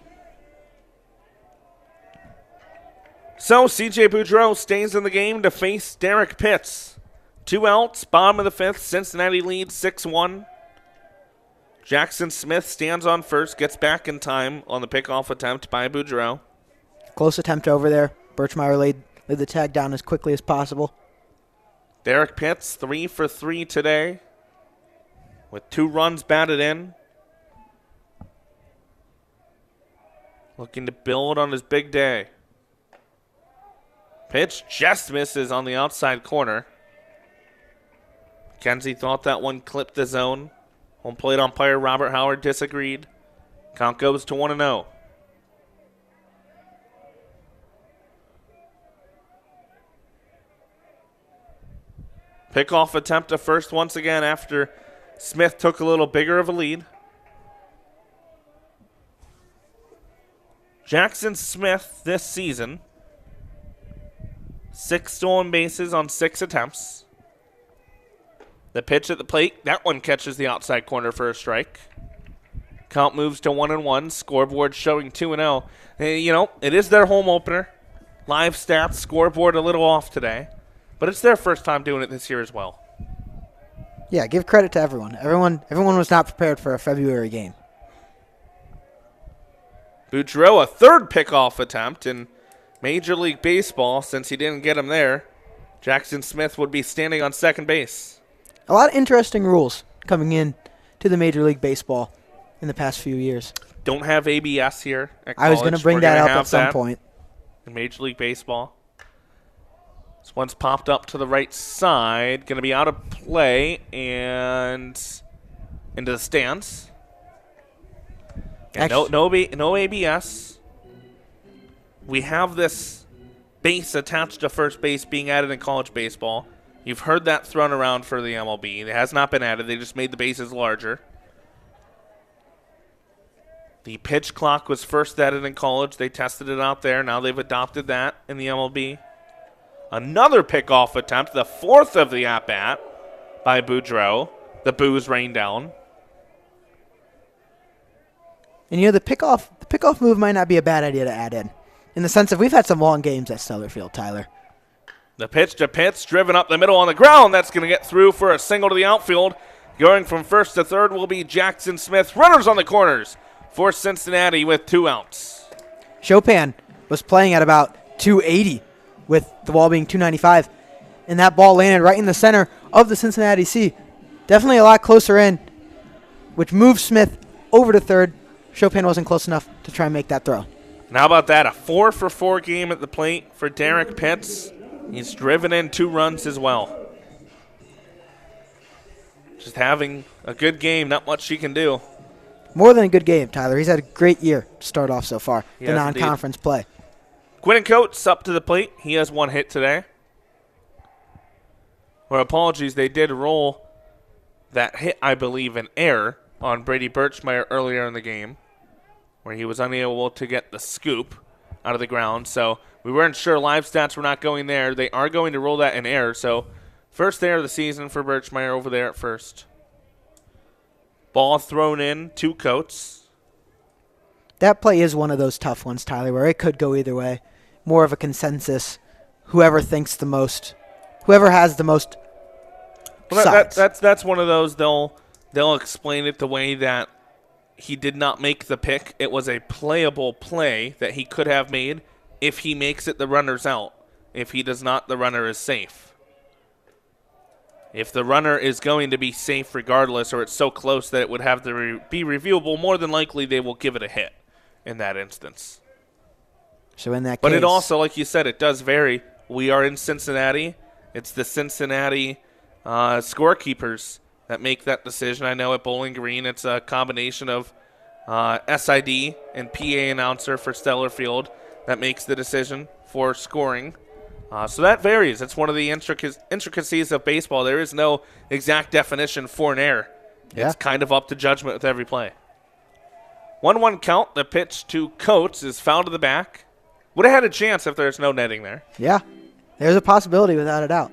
So C.J. Boudreaux stays in the game to face Derek Pitts. 2 outs, bottom of the 5th. Cincinnati leads 6-1. Jackson Smith stands on first, gets back in time on the pickoff attempt by Boudreaux. Close attempt over there. Birchmeyer laid the tag down as quickly as possible. Derek Pitts, 3 for 3 today, with 2 runs batted in. Looking to build on his big day. Pitch just misses on the outside corner. McKenzie thought that one clipped the zone. Home plate umpire Robert Howard disagreed. Count goes to 1-0. Pickoff attempt to first once again after Smith took a little bigger of a lead. Jackson Smith this season, 6 stolen bases on 6 attempts. The pitch at the plate, that one catches the outside corner for a strike. Count moves to 1-1. Scoreboard showing 2-0. You know, it is their home opener. Live stats, scoreboard a little off today. But it's their first time doing it this year as well. Yeah, give credit to everyone. Everyone was not prepared for a February game. Boudreaux, a 3rd pickoff attempt in Major League Baseball. Since he didn't get him there, Jackson Smith would be standing on second base. A lot of interesting rules coming in to the Major League Baseball in the past few years. Don't have ABS here at college. I was going to bring that up at some point. In Major League Baseball. This one's popped up to the right side. Going to be out of play and into the stands. And no ABS. We have this base attached to first base being added in college baseball. You've heard that thrown around for the MLB. It has not been added. They just made the bases larger. The pitch clock was first added in college. They tested it out there. Now they've adopted that in the MLB. Another pickoff attempt, the 4th of the at-bat by Boudreaux. The boos rain down. And you know, the pickoff move might not be a bad idea to add in the sense of we've had some long games at Stellar Field, Tyler. The pitch to Pitts, driven up the middle on the ground. That's going to get through for a single to the outfield. Going from first to third will be Jackson Smith. Runners on the corners for Cincinnati with 2 outs. Chopin was playing at about 280 with the ball being 295. And that ball landed right in the center of the Cincinnati C. Definitely a lot closer in, which moved Smith over to third. Chopin wasn't close enough to try and make that throw. And how about that? A 4-for-4 game at the plate for Derek Pitts. He's driven in 2 runs as well. just having a good game. Not much she can do. More than a good game, Tyler. He's had a great year to start off so far. He the has non-conference play. Quentin Coates up to the plate. He has 1 hit today. Or apologies, they did roll that hit, I believe, an error on Brady Birchmeyer earlier in the game, where he was unable to get the scoop out of the ground. So we weren't sure. Live stats were not going there. They are going to roll that an error. So first error of the season for Birchmeyer over there at first. Ball thrown in to Coates. That play is one of those tough ones, Tyler, where it could go either way. More of a consensus. Whoever thinks the most, whoever has the most sides. That's one of those. They'll explain it the way that he did not make the pick. It was a playable play that he could have made. If he makes it, the runner's out. If he does not, the runner is safe. If the runner is going to be safe regardless, or it's so close that it would have to be reviewable, more than likely they will give it a hit in that instance. So in that case. But it also, like you said, it does vary. We are in Cincinnati. It's the Cincinnati scorekeepers that make that decision. I know at Bowling Green it's a combination of SID and PA announcer for Stellarfield that makes the decision for scoring. So that varies. It's one of the intricacies of baseball. There is no exact definition for an error. Yeah. It's kind of up to judgment with every play. 1-1 count. The pitch to Coates is fouled to the back. Would have had a chance if there's no netting there. Yeah, there's a possibility without a doubt.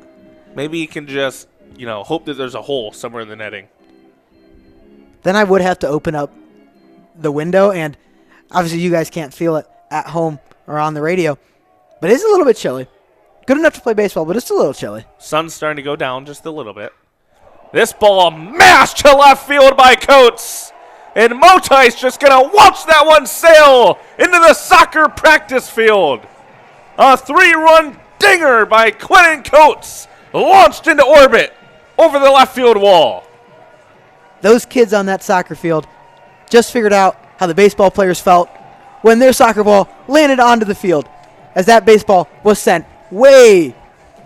Maybe you can just, hope that there's a hole somewhere in the netting. Then I would have to open up the window, and obviously you guys can't feel it at home or on the radio, but it is a little bit chilly. Good enough to play baseball, but it's a little chilly. Sun's starting to go down just a little bit. This ball mashed to left field by Coates. And Motai's just going to watch that one sail into the soccer practice field. A 3-run dinger by Quentin Coates launched into orbit over the left field wall. Those kids on that soccer field just figured out how the baseball players felt when their soccer ball landed onto the field, as that baseball was sent way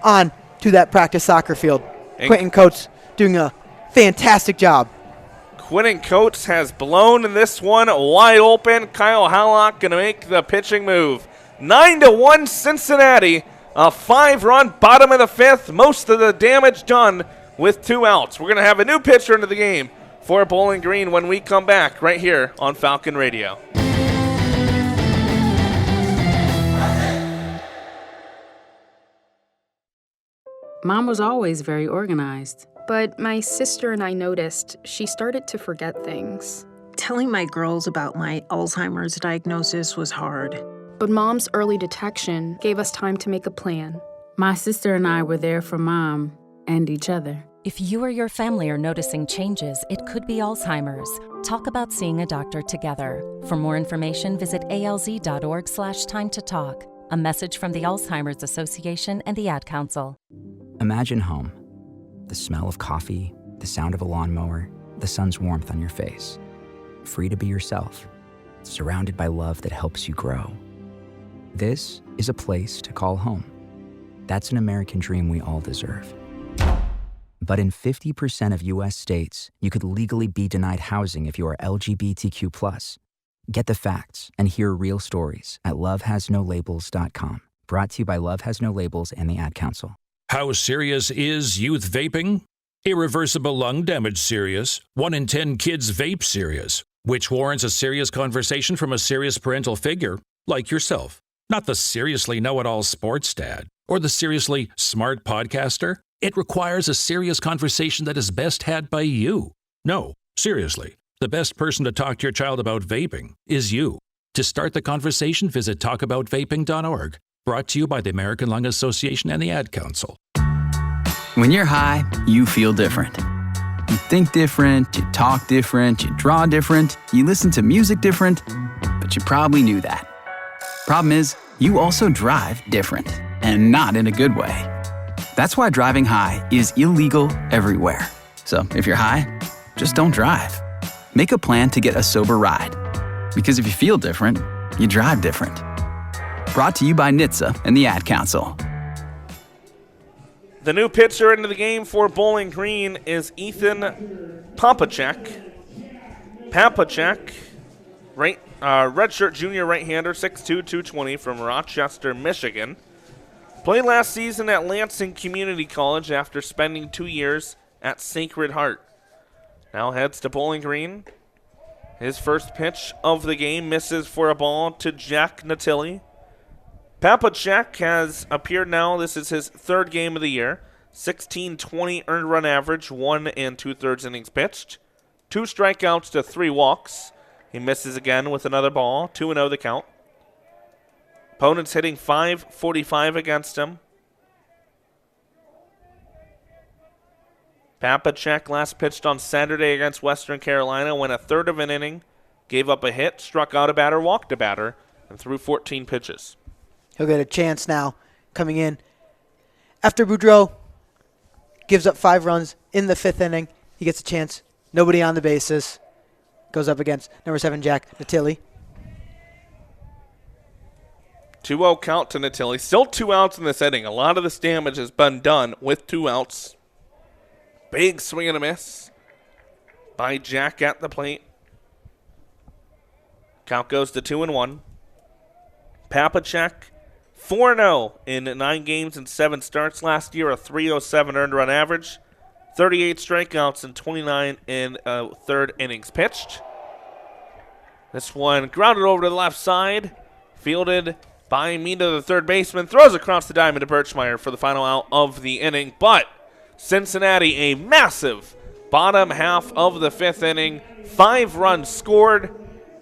on to that practice soccer field. Quentin Coates doing a fantastic job. Quentin Coates has blown this one wide open. Kyle Hallock going to make the pitching move. 9-1 Cincinnati. A 5-run bottom of the 5th. Most of the damage done with 2 outs. We're going to have a new pitcher into the game for Bowling Green when we come back right here on Falcon Radio. Mom was always very organized. But my sister and I noticed she started to forget things. Telling my girls about my Alzheimer's diagnosis was hard. But Mom's early detection gave us time to make a plan. My sister and I were there for Mom and each other. If you or your family are noticing changes, it could be Alzheimer's. Talk about seeing a doctor together. For more information, visit alz.org/time-to-talk. A message from the Alzheimer's Association and the Ad Council. Imagine home. The smell of coffee, the sound of a lawnmower, the sun's warmth on your face. Free to be yourself, surrounded by love that helps you grow. This is a place to call home. That's an American dream we all deserve. But in 50% of U.S. states, you could legally be denied housing if you are LGBTQ+. Get the facts and hear real stories at lovehasnolabels.com. Brought to you by Love Has No Labels and the Ad Council. How serious is youth vaping? Irreversible lung damage serious. 1 in 10 kids vape serious, which warrants a serious conversation from a serious parental figure like yourself. Not the seriously know-it-all sports dad or the seriously smart podcaster. It requires a serious conversation that is best had by you. No, seriously, the best person to talk to your child about vaping is you. To start the conversation, visit talkaboutvaping.org. Brought to you by the American Lung Association and the Ad Council. When you're high, you feel different. You think different, you talk different, you draw different, you listen to music different, but you probably knew that. Problem is, you also drive different, and not in a good way. That's why driving high is illegal everywhere. So if you're high, just don't drive. Make a plan to get a sober ride. Because if you feel different, you drive different. Brought to you by NHTSA and the Ad Council. The new pitcher into the game for Bowling Green is Ethan Papacek. Papacek, redshirt junior right-hander, 6'2", 220 from Rochester, Michigan. Played last season at Lansing Community College after spending 2 years at Sacred Heart. Now heads to Bowling Green. His first pitch of the game misses for a ball to Jack Natilli. Papacek has appeared now. This is his third game of the year. 16-20 earned run average, 1 2/3 innings pitched. 2 strikeouts to 3 walks. He misses again with another ball. 2-0 the count. Opponents hitting .545 against him. Papacek last pitched on Saturday against Western Carolina, went a third of an inning, gave up a hit, struck out a batter, walked a batter, and threw 14 pitches. He'll get a chance now coming in. After Boudreaux gives up 5 runs in the 5th inning, he gets a chance. Nobody on the bases. Goes up against number 7, Jack Natilli. 2-0 count to Natilli. Still 2 outs in this inning. A lot of this damage has been done with 2 outs. Big swing and a miss by Jack at the plate. Count goes to 2-1. Papacek, 4-0 in 9 games and 7 starts last year, a .307 earned run average, 38 strikeouts and 29 in third innings pitched. This one grounded over to the left side, fielded by Mina, the third baseman, throws across the diamond to Birchmeyer for the final out of the inning, but Cincinnati, a massive bottom half of the 5th inning, 5 runs scored.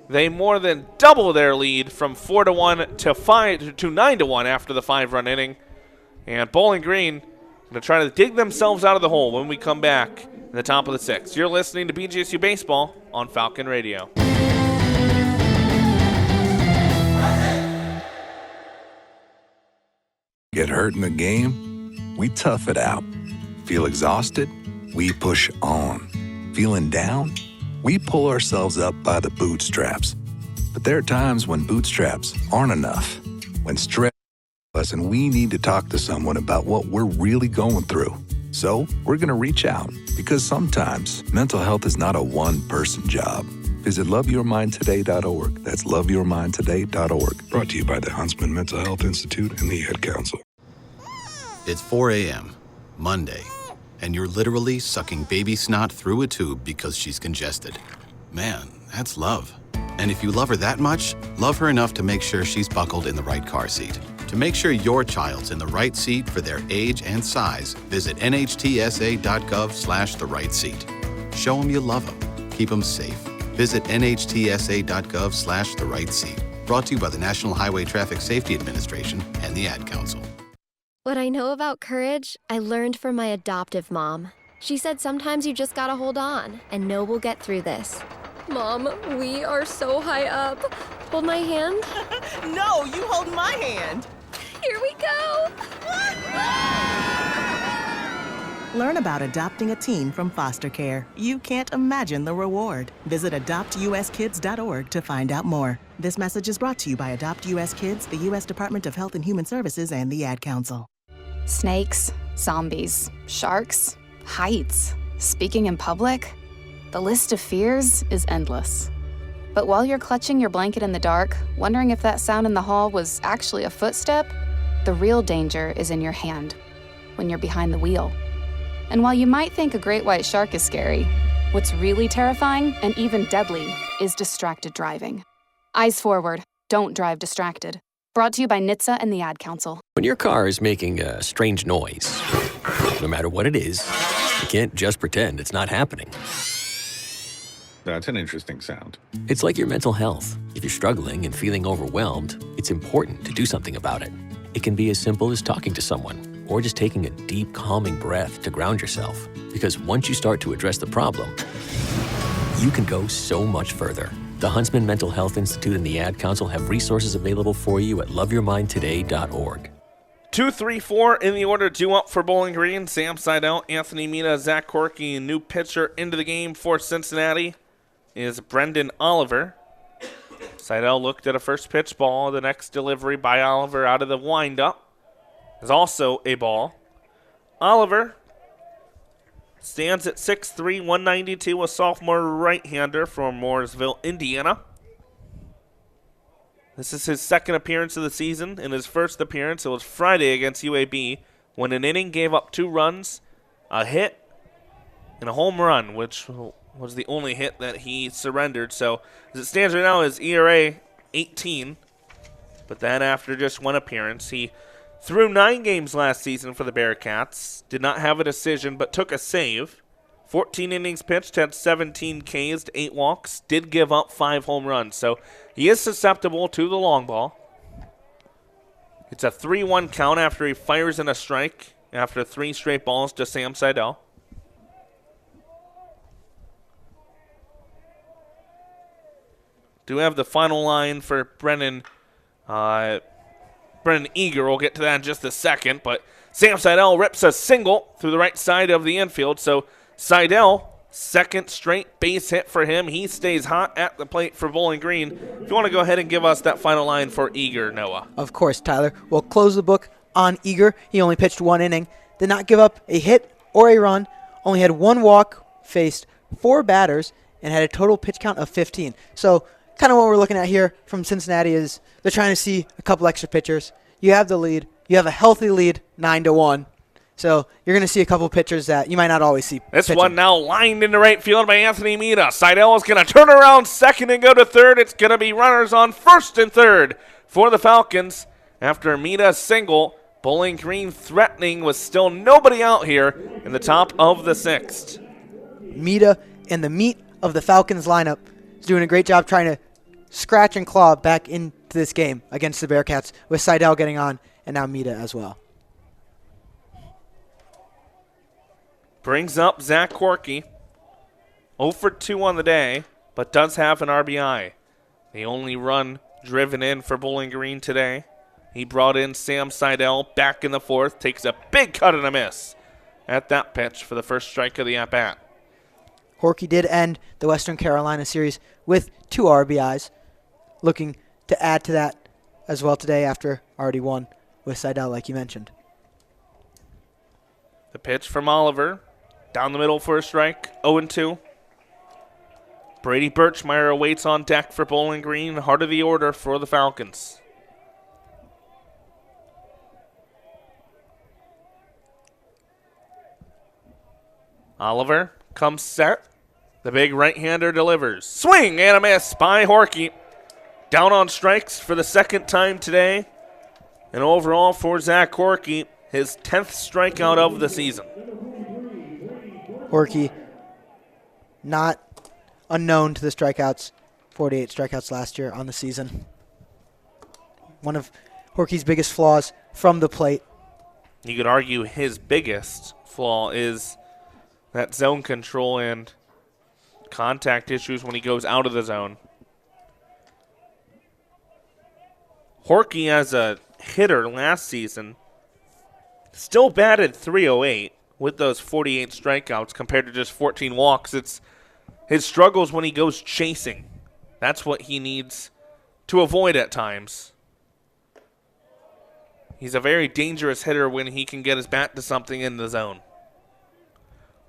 They more than double their lead from 4-1 to 9-1 after the 5-run inning. And Bowling Green going to try to dig themselves out of the hole when we come back in the top of the 6th. You're listening to BGSU Baseball on Falcon Radio. Get hurt in the game? We tough it out. Feel exhausted? We push on. Feeling down? We pull ourselves up by the bootstraps. But there are times when bootstraps aren't enough. When stress us and we need to talk to someone about what we're really going through. So we're going to reach out because sometimes mental health is not a one-person job. Visit loveyourmindtoday.org. That's loveyourmindtoday.org. Brought to you by the Huntsman Mental Health Institute and the Ad Council. It's 4 a.m., Monday, and you're literally sucking baby snot through a tube because she's congested. Man, that's love. And if you love her that much, love her enough to make sure she's buckled in the right car seat. To make sure your child's in the right seat for their age and size, visit nhtsa.gov/the right seat. Show them you love them. Keep them safe. Visit nhtsa.gov/the right seat. Brought to you by the National Highway Traffic Safety Administration and the Ad Council. What I know about courage, I learned from my adoptive mom. She said sometimes you just gotta hold on and know we'll get through this. Mom, we are so high up. Hold my hand. No, you hold my hand. Here we go. Learn about adopting a teen from foster care. You can't imagine the reward. Visit adoptuskids.org to find out more. This message is brought to you by Adopt U.S. Kids, the U.S. Department of Health and Human Services, and the Ad Council. Snakes, zombies, sharks, heights, speaking in public. The list of fears is endless. But while you're clutching your blanket in the dark, wondering if that sound in the hall was actually a footstep, the real danger is in your hand, when you're behind the wheel. And while you might think a great white shark is scary, what's really terrifying and even deadly is distracted driving. Eyes forward, don't drive distracted. Brought to you by NHTSA and the Ad Council. When your car is making a strange noise, no matter what it is, you can't just pretend it's not happening. That's an interesting sound. It's like your mental health. If you're struggling and feeling overwhelmed, it's important to do something about it. It can be as simple as talking to someone, or just taking a deep, calming breath to ground yourself. Because once you start to address the problem, you can go so much further. The Huntsman Mental Health Institute and the Ad Council have resources available for you at loveyourmindtoday.org. 2-3-4 in the order, 2 up for Bowling Green. Sam Seidel, Anthony Mina, Zach Corky. New pitcher into the game for Cincinnati is Brendan Oliver. Seidel looked at a first pitch ball. The next delivery by Oliver out of the windup is also a ball. Oliver stands at 6'3", 192, a sophomore right-hander from Mooresville, Indiana. This is his second appearance of the season. In his first appearance, it was Friday against UAB, when an inning gave up 2 runs, a hit, and a home run, which was the only hit that he surrendered. So as it stands right now, his ERA 18, but that after just 1 appearance. He threw 9 games last season for the Bearcats, did not have a decision, but took a save. 14 innings pitched, had 17 Ks, 8 walks, did give up 5 home runs. So he is susceptible to the long ball. It's a 3-1 count after he fires in a strike after 3 straight balls to Sam Seidel. Do have the final line for Brennan Eager. We'll get to that in just a second, but Sam Seidel rips a single through the right side of the infield. So Seidel, second straight base hit for him. He stays hot at the plate for Bowling Green. If you want to go ahead and give us that final line for Eager, Noah. Of course, Tyler. We'll close the book on Eager. He only pitched 1 inning, did not give up a hit or a run, only had 1 walk, faced 4 batters, and had a total pitch count of 15. So kind of what we're looking at here from Cincinnati is they're trying to see a couple extra pitchers. You have the lead. You have a healthy lead, 9-1. So you're going to see a couple pitchers that you might not always see. This pitching. one now lined into right field by Anthony Mita. Seidel is going to turn around second and go to third. It's going to be runners on first and third for the Falcons. After Mita's single, Bowling Green threatening with still nobody out here in the top of the 6th. Mita and the meat of the Falcons lineup is doing a great job trying to scratch and claw back into this game against the Bearcats, with Seidel getting on and now Mita as well. Brings up Zach Corky. 0 for 2 on the day, but does have an RBI. The only run driven in for Bowling Green today. He brought in Sam Seidel back in the 4th. Takes a big cut and a miss at that pitch for the first strike of the at-bat. Horky did end the Western Carolina series with 2 RBIs. Looking to add to that as well today after already won with Seidel, like you mentioned. The pitch from Oliver. Down the middle for a strike. 0-2. Brady Birchmeyer awaits on deck for Bowling Green. Heart of the order for the Falcons. Oliver comes set. The big right-hander delivers. Swing and a miss by Horky. Down on strikes for the second time today. And overall for Zach Horky, his 10th strikeout of the season. Horky, not unknown to the strikeouts. 48 strikeouts last year on the season. One of Horky's biggest flaws from the plate. You could argue his biggest flaw is that zone control and contact issues when he goes out of the zone. Horky, as a hitter last season, still batted .308 with those 48 strikeouts compared to just 14 walks. It's his struggles when he goes chasing. That's what he needs to avoid at times. He's a very dangerous hitter when he can get his bat to something in the zone.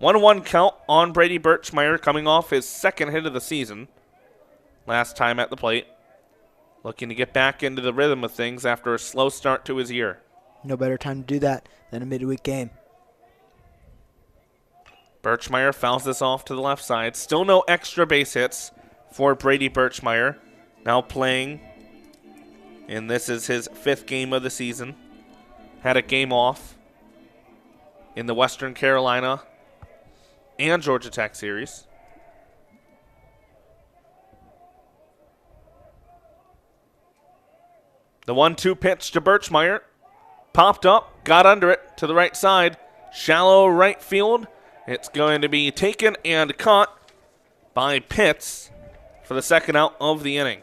1-1 count on Brady Birchmeyer, coming off his second hit of the season. Last time at the plate. Looking to get back into the rhythm of things after a slow start to his year. No better time to do that than a midweek game. Birchmeyer fouls this off to the left side. Still no extra base hits for Brady Birchmeyer. Now playing, and this is his 5th game of the season. Had a game off in the Western Carolina and Georgia Tech series. The 1-2 pitch to Birchmeyer. Popped up, got under it to the right side. Shallow right field. It's going to be taken and caught by Pitts for the second out of the inning.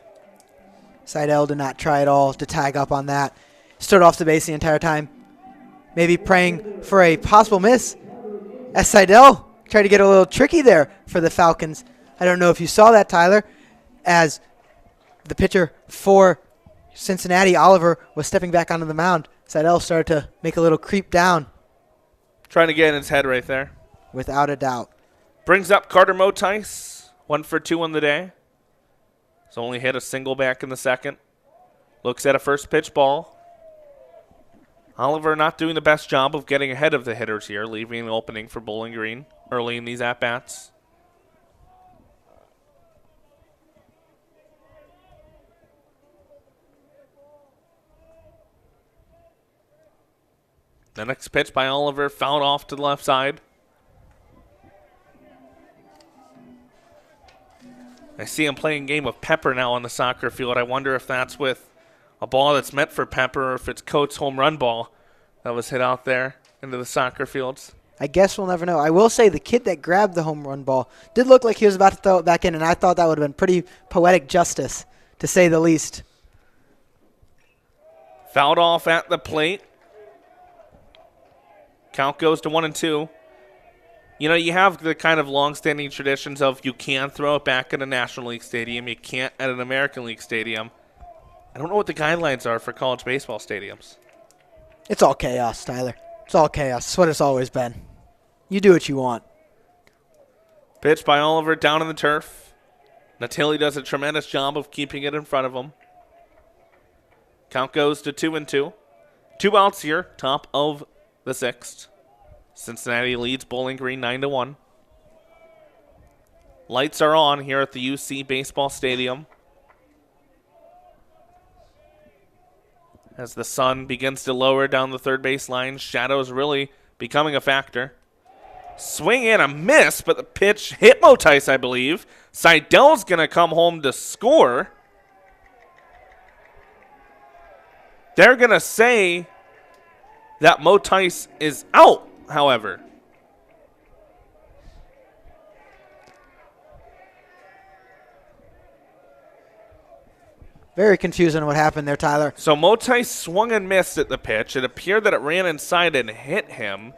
Seidel did not try at all to tag up on that. Stood off the base the entire time. Maybe praying for a possible miss. As Seidel tried to get a little tricky there for the Falcons. I don't know if you saw that, Tyler, as the pitcher for Cincinnati, Oliver, was stepping back onto the mound. Seidel started to make a little creep down. Trying to get in his head right there. Without a doubt. Brings up Carter Motice. 1 for 2 on the day. He's only hit a single back in the second. Looks at a first pitch ball. Oliver not doing the best job of getting ahead of the hitters here, leaving an opening for Bowling Green early in these at-bats. The next pitch by Oliver fouled off to the left side. I see him playing a game of Pepper now on the soccer field. I wonder if that's with a ball that's meant for Pepper or if it's Coates' home run ball that was hit out there into the soccer fields. I guess we'll never know. I will say the kid that grabbed the home run ball did look like he was about to throw it back in, and I thought that would have been pretty poetic justice, to say the least. Fouled off at the plate. Count goes to 1-2. You know, you have the kind of long-standing traditions of you can throw it back at a National League stadium. You can't at an American League stadium. I don't know what the guidelines are for college baseball stadiums. It's all chaos, Tyler. It's all chaos. It's what it's always been. You do what you want. Pitch by Oliver down in the turf. Natili does a tremendous job of keeping it in front of him. Count goes to 2-2. 2 outs here, top of the 6th. Cincinnati leads Bowling Green 9-1. Lights are on here at the UC Baseball Stadium as the sun begins to lower down the third base line. Shadows really becoming a factor. Swing and a miss, but the pitch hit Motice, I believe. Seidel's going to come home to score. They're going to say that Motice is out, however. Very confusing what happened there, Tyler. So Motice swung and missed at the pitch. It appeared that it ran inside and hit him.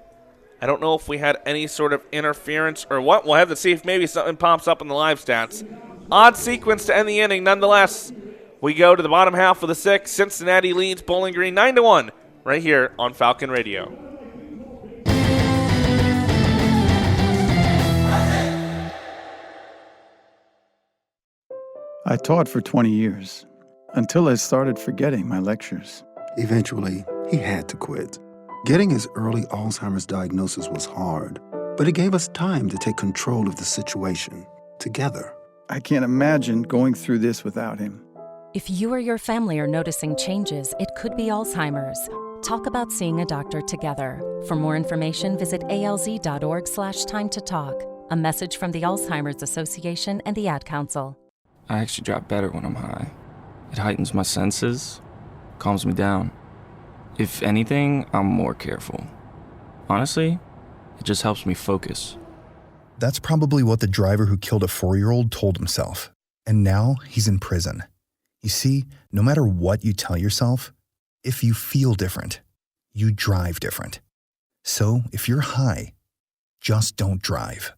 I don't know if we had any sort of interference or what. We'll have to see if maybe something pops up in the live stats. Odd sequence to end the inning. Nonetheless, we go to the bottom half of the 6th. Cincinnati leads Bowling Green 9-1 right here on Falcon Radio. I taught for 20 years, until I started forgetting my lectures. Eventually, he had to quit. Getting his early Alzheimer's diagnosis was hard, but it gave us time to take control of the situation, together. I can't imagine going through this without him. If you or your family are noticing changes, it could be Alzheimer's. Talk about seeing a doctor together. For more information, visit alz.org/time to talk. A message from the Alzheimer's Association and the Ad Council. I actually drive better when I'm high. It heightens my senses, calms me down. If anything, I'm more careful. Honestly, it just helps me focus. That's probably what the driver who killed a 4-year-old told himself. And now he's in prison. You see, no matter what you tell yourself, if you feel different, you drive different. So if you're high, just don't drive.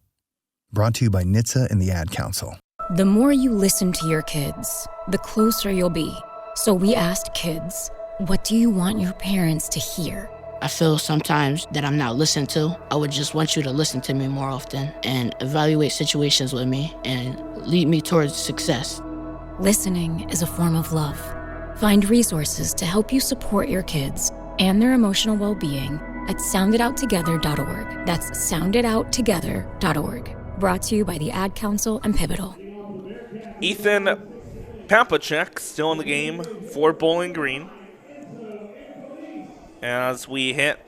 Brought to you by NHTSA and the Ad Council. The more you listen to your kids, the closer you'll be. So we asked kids, what do you want your parents to hear? I feel sometimes that I'm not listened to. I would just want you to listen to me more often and evaluate situations with me and lead me towards success. Listening is a form of love. Find resources to help you support your kids and their emotional well-being at sounditouttogether.org. That's sounditouttogether.org. Brought to you by the Ad Council and Pivotal. Ethan Papacek still in the game for Bowling Green. As we hit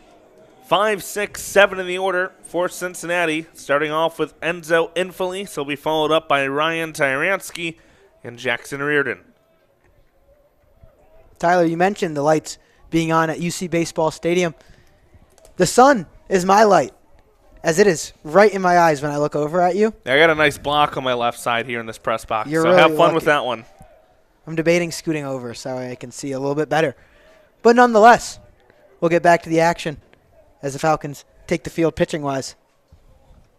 5, 6, 7 in the order for Cincinnati, starting off with Enzo Infelice. He'll be followed up by Ryan Tyransky and Jackson Reardon. Tyler, you mentioned the lights being on at UC Baseball Stadium. The sun is my light, as it is right in my eyes when I look over at you. I got a nice block on my left side here in this press box, You're so really have fun lucky. with that one. I'm debating scooting over so I can see a little bit better. But nonetheless, we'll get back to the action as the Falcons take the field pitching-wise.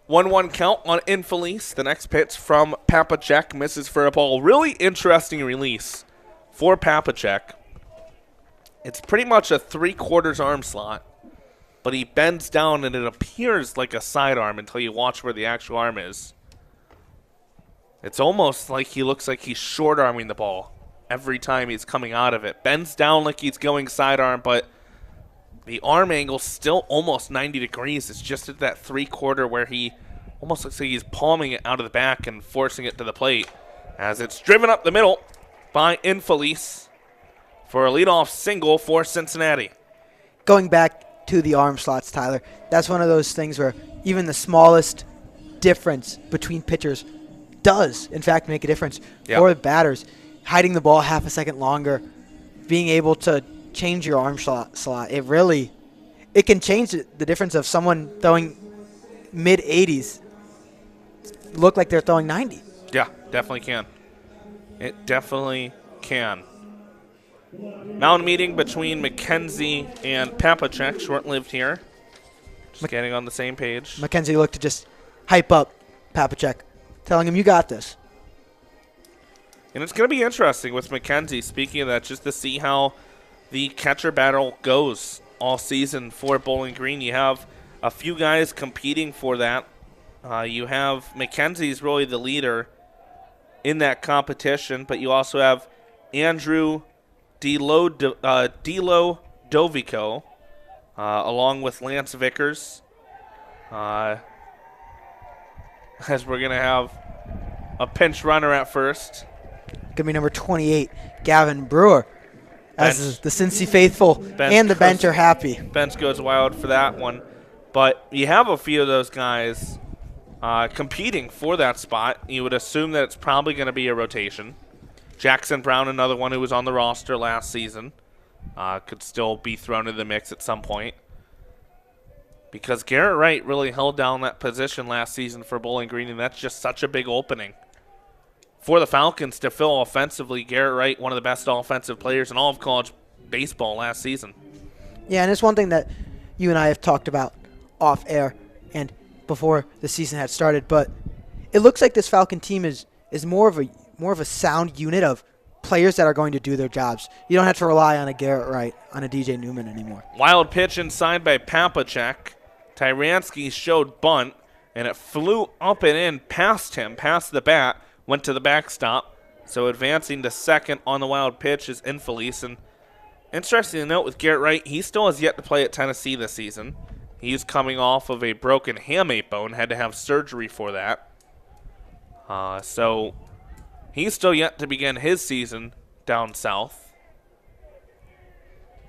1-1 count on Infelice. The next pitch from Papacek misses for a ball. Really interesting release for Papacek. It's pretty much a 3/4 arm slot. but he bends down and it appears like a sidearm until you watch where the actual arm is. It's almost like he looks like he's short-arming the ball every time he's coming out of it. Bends down like he's going sidearm, but the arm angle's still almost 90 degrees. It's just at that three-quarter where he almost looks like he's palming it out of the back and forcing it to the plate as it's driven up the middle by Infelice for a leadoff single for Cincinnati. Going back to the arm slots, Tyler, that's one of those things where even the smallest difference between pitchers does, in fact, make a difference for the batters. Hiding the ball half a second longer, being able to change your arm slot, it can change the difference of someone throwing mid-80s look like they're throwing 90. Yeah, definitely can. It definitely can. Mound meeting between McKenzie and Papacek, short-lived here. Just getting on the same page. McKenzie looked to just hype up Papacek, telling him, you got this. And it's going to be interesting with McKenzie, speaking of that, just to see how the catcher battle goes all season for Bowling Green. You have a few guys competing for that. You have McKenzie's really the leader in that competition, but you also have Andrew Dovico, along with Lance Vickers, as we're going to have a pinch runner at first. Going to be number 28, Gavin Brewer, as the Cincy faithful and the bench are happy. Bench goes wild for that one. But you have a few of those guys competing for that spot. You would assume that it's probably going to be a rotation. Jackson Brown, another one who was on the roster last season, could still be thrown in the mix at some point. Because Garrett Wright really held down that position last season for Bowling Green, and that's just such a big opening for the Falcons to fill offensively. Garrett Wright, one of the best offensive players in all of college baseball last season. Yeah, and it's one thing that you and I have talked about off air and before the season had started, but it looks like this Falcon team is more of a sound unit of players that are going to do their jobs. You don't have to rely on a Garrett Wright, on a DJ Newman anymore. Wild pitch inside by Papacek. Tyransky showed bunt, and it flew up and in past him, past the bat, went to the backstop. So advancing to second on the wild pitch is Infelice. And interesting to note with Garrett Wright, he still has yet to play at Tennessee this season. He's coming off of a broken hamate bone, had to have surgery for that. So he's still yet to begin his season down south.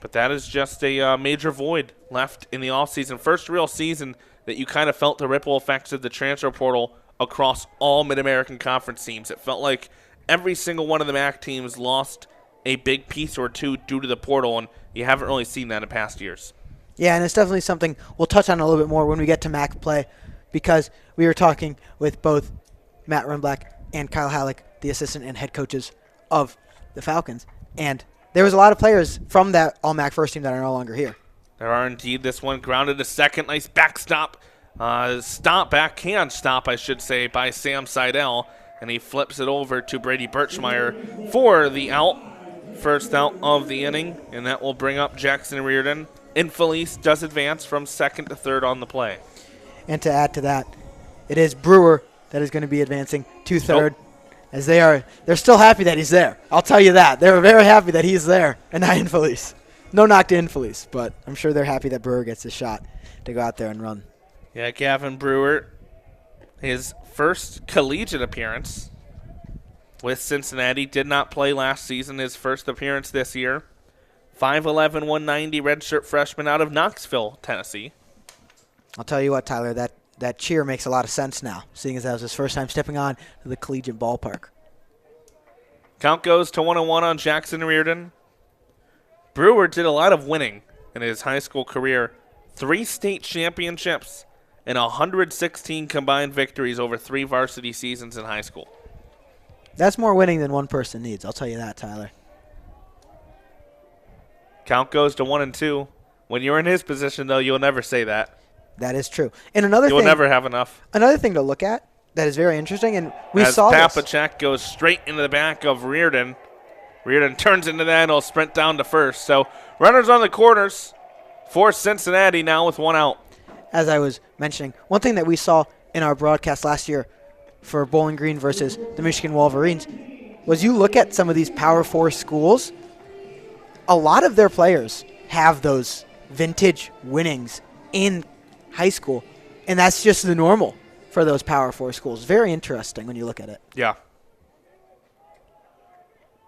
But that is just a major void left in the offseason. First real season that you kind of felt the ripple effects of the transfer portal across all Mid-American Conference teams. It felt like every single one of the MAC teams lost a big piece or two due to the portal, and you haven't really seen that in past years. Yeah, and it's definitely something we'll touch on a little bit more when we get to MAC play, because we were talking with both Matt Runblack and Kyle Halleck, the assistant and head coaches of the Falcons, and there was a lot of players from that All-MAC first team that are no longer here. There are indeed. This one grounded to second. Nice backstop. Backhand stop, I should say, by Sam Seidel. And he flips it over to Brady Birchmeyer for the out. First out of the inning. And that will bring up Jackson Reardon. Infelice does advance from second to third on the play. And to add to that, it is Brewer that is going to be advancing to third. As they're still happy that he's there. I'll tell you that. They're very happy that he's there and not Infelice. No knock to Infelice, but I'm sure they're happy that Brewer gets a shot to go out there and run. Yeah, Gavin Brewer, his first collegiate appearance with Cincinnati, did not play last season, his first appearance this year. 5'11", 190 redshirt freshman out of Knoxville, Tennessee. I'll tell you what, Tyler, that cheer makes a lot of sense now, seeing as that was his first time stepping on to the collegiate ballpark. Count goes to 1-1 on Jackson Reardon. Brewer did a lot of winning in his high school career. 3 state championships and 116 combined victories over 3 varsity seasons in high school. That's more winning than one person needs, I'll tell you that, Tyler. Count goes to 1-2. When you're in his position, though, you'll never say that. That is true. And another You'll never have enough. Another thing to look at that is very interesting, and we As saw Papacek goes straight into the back of Reardon. Reardon turns into that and he'll sprint down to first. So runners on the corners for Cincinnati now with 1 out. As I was mentioning, one thing that we saw in our broadcast last year for Bowling Green versus the Michigan Wolverines was you look at some of these Power 4 schools, a lot of their players have those vintage winnings in high school, and that's just the normal for those Power 4 schools. Very interesting when you look at it. Yeah.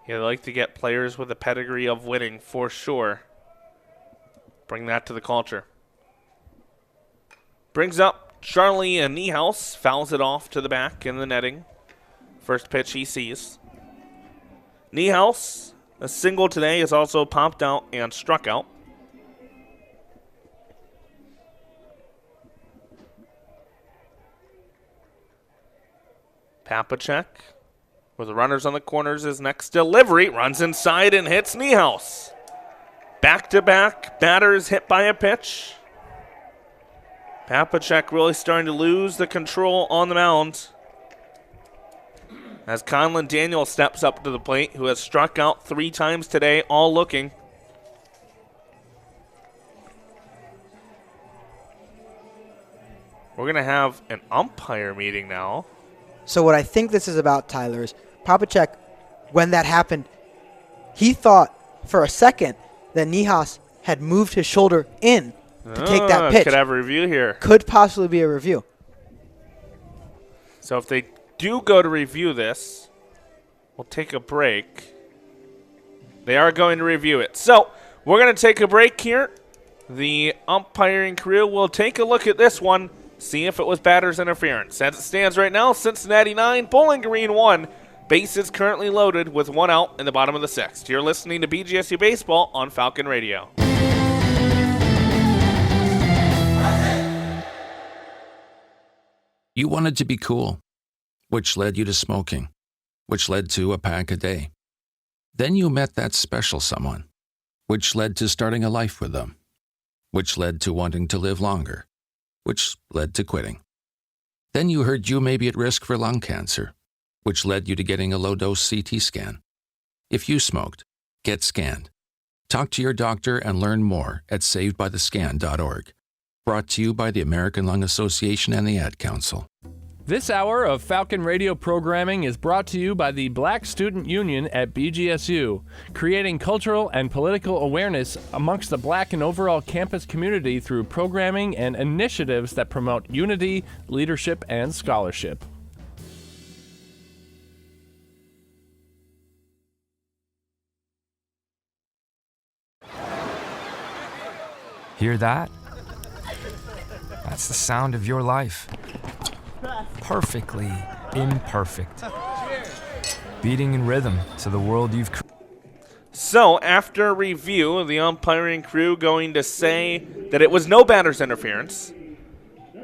Yeah, they like to get players with a pedigree of winning for sure. Bring that to the culture. Brings up Charlie Niehaus, fouls it off to the back in the netting. First pitch he sees. Niehaus, a single today, is also popped out and struck out. Papacek, with the runners on the corners, his next delivery, runs inside and hits Niehaus. Back-to-back batters hit by a pitch. Papacek really starting to lose the control on the mound as Conlon Daniel steps up to the plate, who has struck out 3 times today, all looking. We're going to have an umpire meeting now. So what I think this is about, Tyler, is Papacek, when that happened, he thought for a second that Niehaus had moved his shoulder in to take that pitch. Could have a review here. Could possibly be a review. So if they do go to review this, we'll take a break. They are going to review it. So we're going to take a break here. The umpiring crew will take a look at this one, see if it was batter's interference. As it stands right now, Cincinnati 9, Bowling Green 1. Bases currently loaded with 1 out in the bottom of the 6th. You're listening to BGSU Baseball on Falcon Radio. You wanted to be cool, which led you to smoking, which led to a pack a day. Then you met that special someone, which led to starting a life with them, which led to wanting to live longer, which led to quitting. Then you heard you may be at risk for lung cancer, which led you to getting a low-dose CT scan. If you smoked, get scanned. Talk to your doctor and learn more at savedbythescan.org. Brought to you by the American Lung Association and the Ad Council. This hour of Falcon Radio programming is brought to you by the Black Student Union at BGSU, creating cultural and political awareness amongst the Black and overall campus community through programming and initiatives that promote unity, leadership, and scholarship. Hear that? That's the sound of your life. Perfectly imperfect. Beating in rhythm to the world you've created. So, after review, the umpiring crew going to say that it was no batter's interference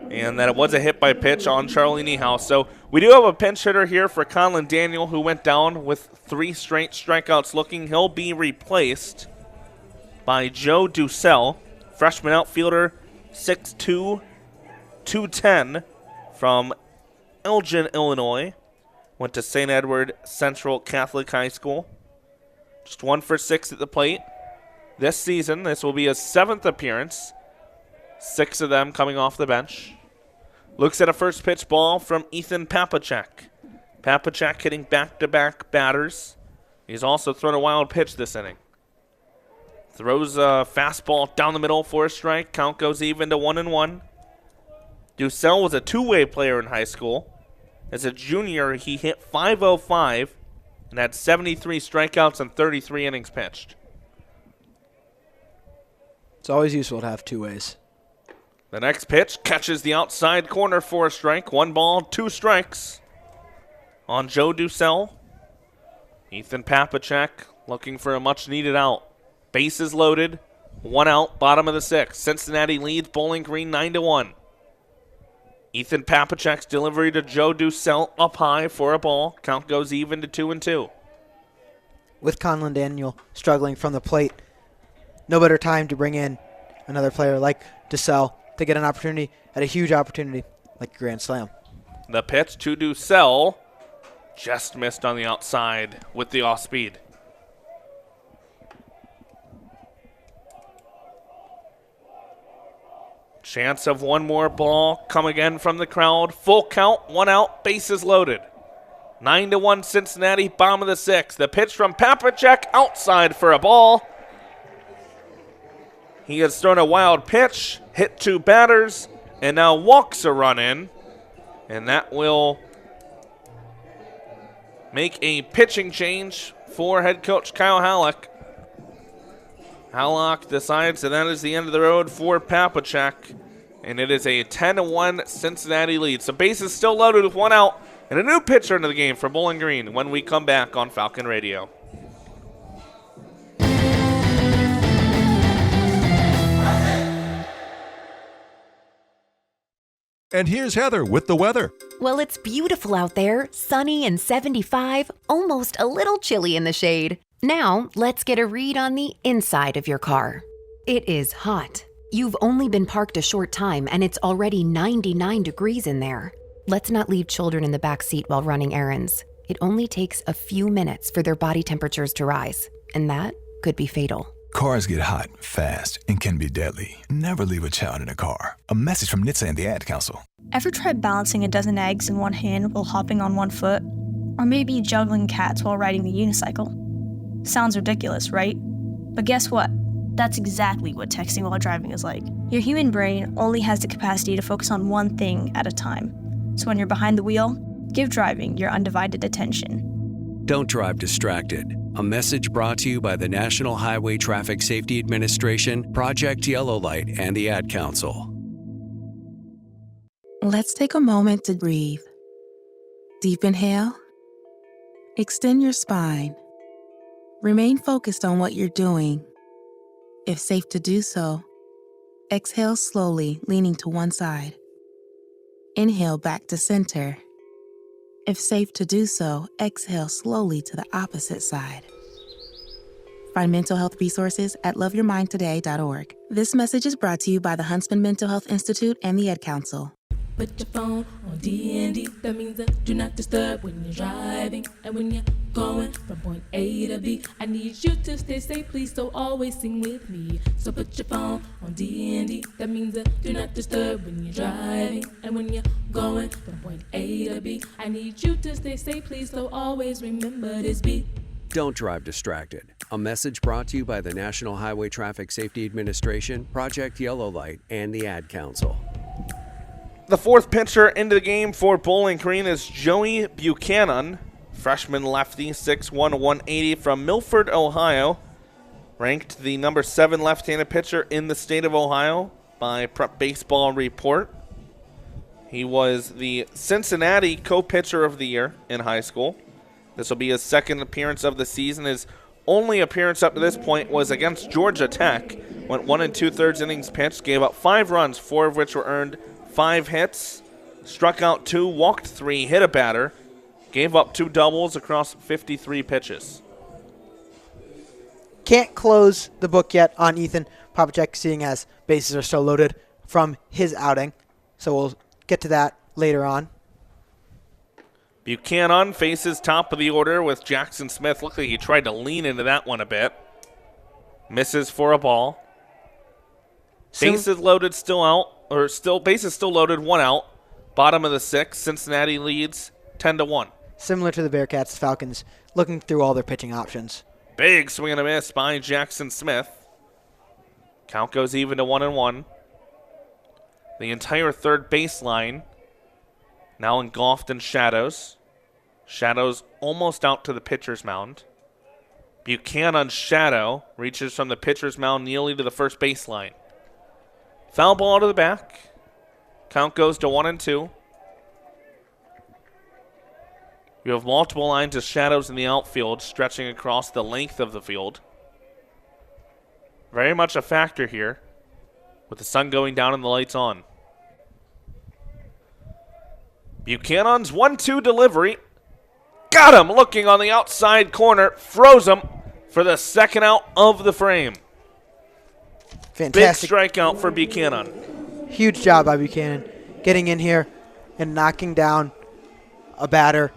and that it was a hit by pitch on Charlie Niehaus. So, we do have a pinch hitter here for Conlon Daniel, who went down with 3 straight strikeouts looking. He'll be replaced by Joe Dussel, freshman outfielder, 6'2", 210 from Elgin, Illinois. Went to St. Edward Central Catholic High School. Just 1 for 6 at the plate this season. This will be his 7th appearance. 6 of them coming off the bench. Looks at a first pitch ball from Ethan Papacek. Papacek hitting back-to-back batters. He's also thrown a wild pitch this inning. Throws a fastball down the middle for a strike. Count goes even to 1-1. Dussel was a two-way player in high school. As a junior, he hit .505 and had 73 strikeouts and 33 innings pitched. It's always useful to have 2 ways. The next pitch catches the outside corner for a strike. 1 ball, 2 strikes on Joe Dussel. Ethan Papacek looking for a much-needed out. Bases loaded, 1 out, bottom of the 6th. Cincinnati leads Bowling Green 9-1. Ethan Papacek's delivery to Joe Dussel up high for a ball. Count goes even to 2-2. With Conlon Daniel struggling from the plate, no better time to bring in another player like Dussel to get an opportunity at a huge opportunity like a grand slam. The pitch to Dussel just missed on the outside with the off speed. Chance of one more ball. Come again from the crowd. Full count, 1 out, bases loaded. 9-1 Cincinnati, bottom of the 6th. The pitch from Papacek outside for a ball. He has thrown a wild pitch, hit 2 batters, and now walks a run in. And that will make a pitching change for head coach Kyle Halleck. Halleck decides that is the end of the road for Papacek, and it is a 10-1 Cincinnati lead. So bases still loaded with 1 out, and a new pitcher into the game for Bowling Green when we come back on Falcon Radio. And here's Heather with the weather. Well, it's beautiful out there, sunny and 75, almost a little chilly in the shade. Now, let's get a read on the inside of your car. It is hot. You've only been parked a short time and it's already 99 degrees in there. Let's not leave children in the back seat while running errands. It only takes a few minutes for their body temperatures to rise, and that could be fatal. Cars get hot, fast, and can be deadly. Never leave a child in a car. A message from NHTSA and the Ad Council. Ever tried balancing a dozen eggs in one hand while hopping on one foot? Or maybe juggling cats while riding the unicycle? Sounds ridiculous, right? But guess what? That's exactly what texting while driving is like. Your human brain only has the capacity to focus on one thing at a time. So when you're behind the wheel, give driving your undivided attention. Don't drive distracted. A message brought to you by the National Highway Traffic Safety Administration, Project Yellow Light, and the Ad Council. Let's take a moment to breathe. Deep inhale. Extend your spine. Remain focused on what you're doing. If safe to do so, exhale slowly, leaning to one side. Inhale back to center. If safe to do so, exhale slowly to the opposite side. Find mental health resources at loveyourmindtoday.org. This message is brought to you by the Huntsman Mental Health Institute and the Ad Council. Put your phone on D&D, that means that do not disturb when you're driving. And when you're going from point A to B, I need you to stay safe, please, so always sing with me. So put your phone on D&D, that means that do not disturb when you're driving. And when you're going from point A to B, I need you to stay safe, please, so always remember this beat. Don't drive distracted. A message brought to you by the National Highway Traffic Safety Administration, Project Yellow Light, and the Ad Council. The 4th pitcher into the game for Bowling Green is Joey Buchanan, freshman lefty, 6'1", 180 from Milford, Ohio. Ranked the number 7 left-handed pitcher in the state of Ohio by Prep Baseball Report. He was the Cincinnati co-pitcher of the year in high school. This will be his 2nd appearance of the season. His only appearance up to this point was against Georgia Tech. Went 1 2/3 innings pitched, gave up 5 runs, 4 of which were earned, 5 hits, struck out 2, walked 3, hit a batter, gave up 2 doubles across 53 pitches. Can't close the book yet on Ethan Papacek, seeing as bases are still loaded from his outing. So we'll get to that later on. Buchanan faces top of the order with Jackson Smith. Looked like he tried to lean into that one a bit. Misses for a ball. Bases loaded, still out, or still bases still loaded, 1 out. Bottom of the 6th, Cincinnati leads 10-1. Similar to the Bearcats, Falcons looking through all their pitching options. Big swing and a miss by Jackson Smith. Count goes even to 1-1. The entire third baseline now engulfed in shadows. Shadows almost out to the pitcher's mound. Buchanan's shadow reaches from the pitcher's mound nearly to the first baseline. Foul ball to the back. Count goes to 1-2. You have multiple lines of shadows in the outfield stretching across the length of the field. Very much a factor here with the sun going down and the lights on. Buchanan's 1-2 delivery. Got him looking on the outside corner. Froze him for the 2nd out of the frame. Fantastic. Big strikeout for Buchanan. Huge job by Buchanan getting in here and knocking down a batter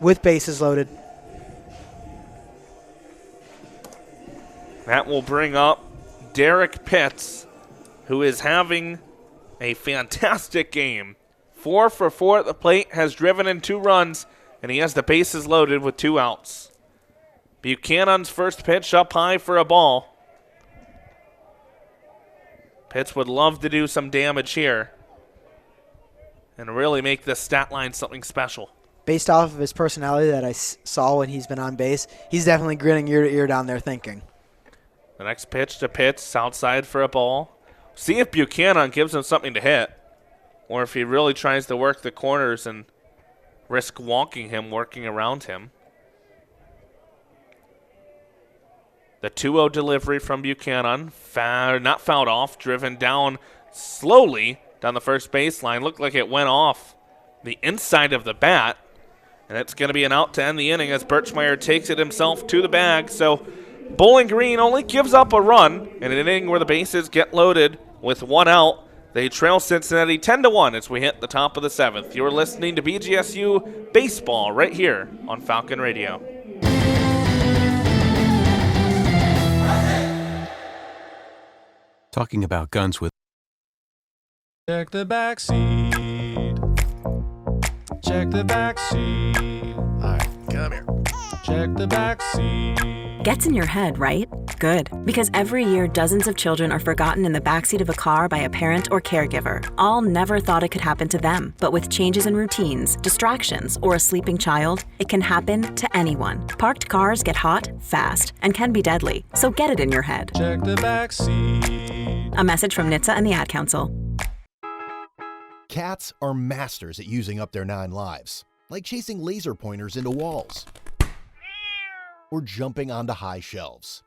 with bases loaded. That will bring up Derek Pitts, who is having a fantastic game. 4 for 4 at the plate, has driven in 2 runs, and he has the bases loaded with 2 outs. Buchanan's first pitch up high for a ball. Pitts would love to do some damage here and really make this stat line something special. Based off of his personality that I saw when he's been on base, he's definitely grinning ear to ear down there thinking. The next pitch to Pitts, outside for a ball. See if Buchanan gives him something to hit, or if he really tries to work the corners and risk walking him, working around him. The 2-0 delivery from Buchanan, not fouled off, driven down slowly down the first baseline. Looked like it went off the inside of the bat, and it's going to be an out to end the inning as Birchmeyer takes it himself to the bag. So Bowling Green only gives up a run in an inning where the bases get loaded with 1 out. They trail Cincinnati 10-1 as we hit the top of the 7th. You're listening to BGSU Baseball right here on Falcon Radio. Talking about guns with. Check the back seat. Check the back seat. All right, come here. Check the back seat. Gets in your head, right? Good. Because every year, dozens of children are forgotten in the backseat of a car by a parent or caregiver. All never thought it could happen to them. But with changes in routines, distractions, or a sleeping child, it can happen to anyone. Parked cars get hot, fast, and can be deadly. So get it in your head. Check the back seat. A message from NHTSA and the Ad Council. Cats are masters at using up their 9 lives, like chasing laser pointers into walls or jumping onto high shelves.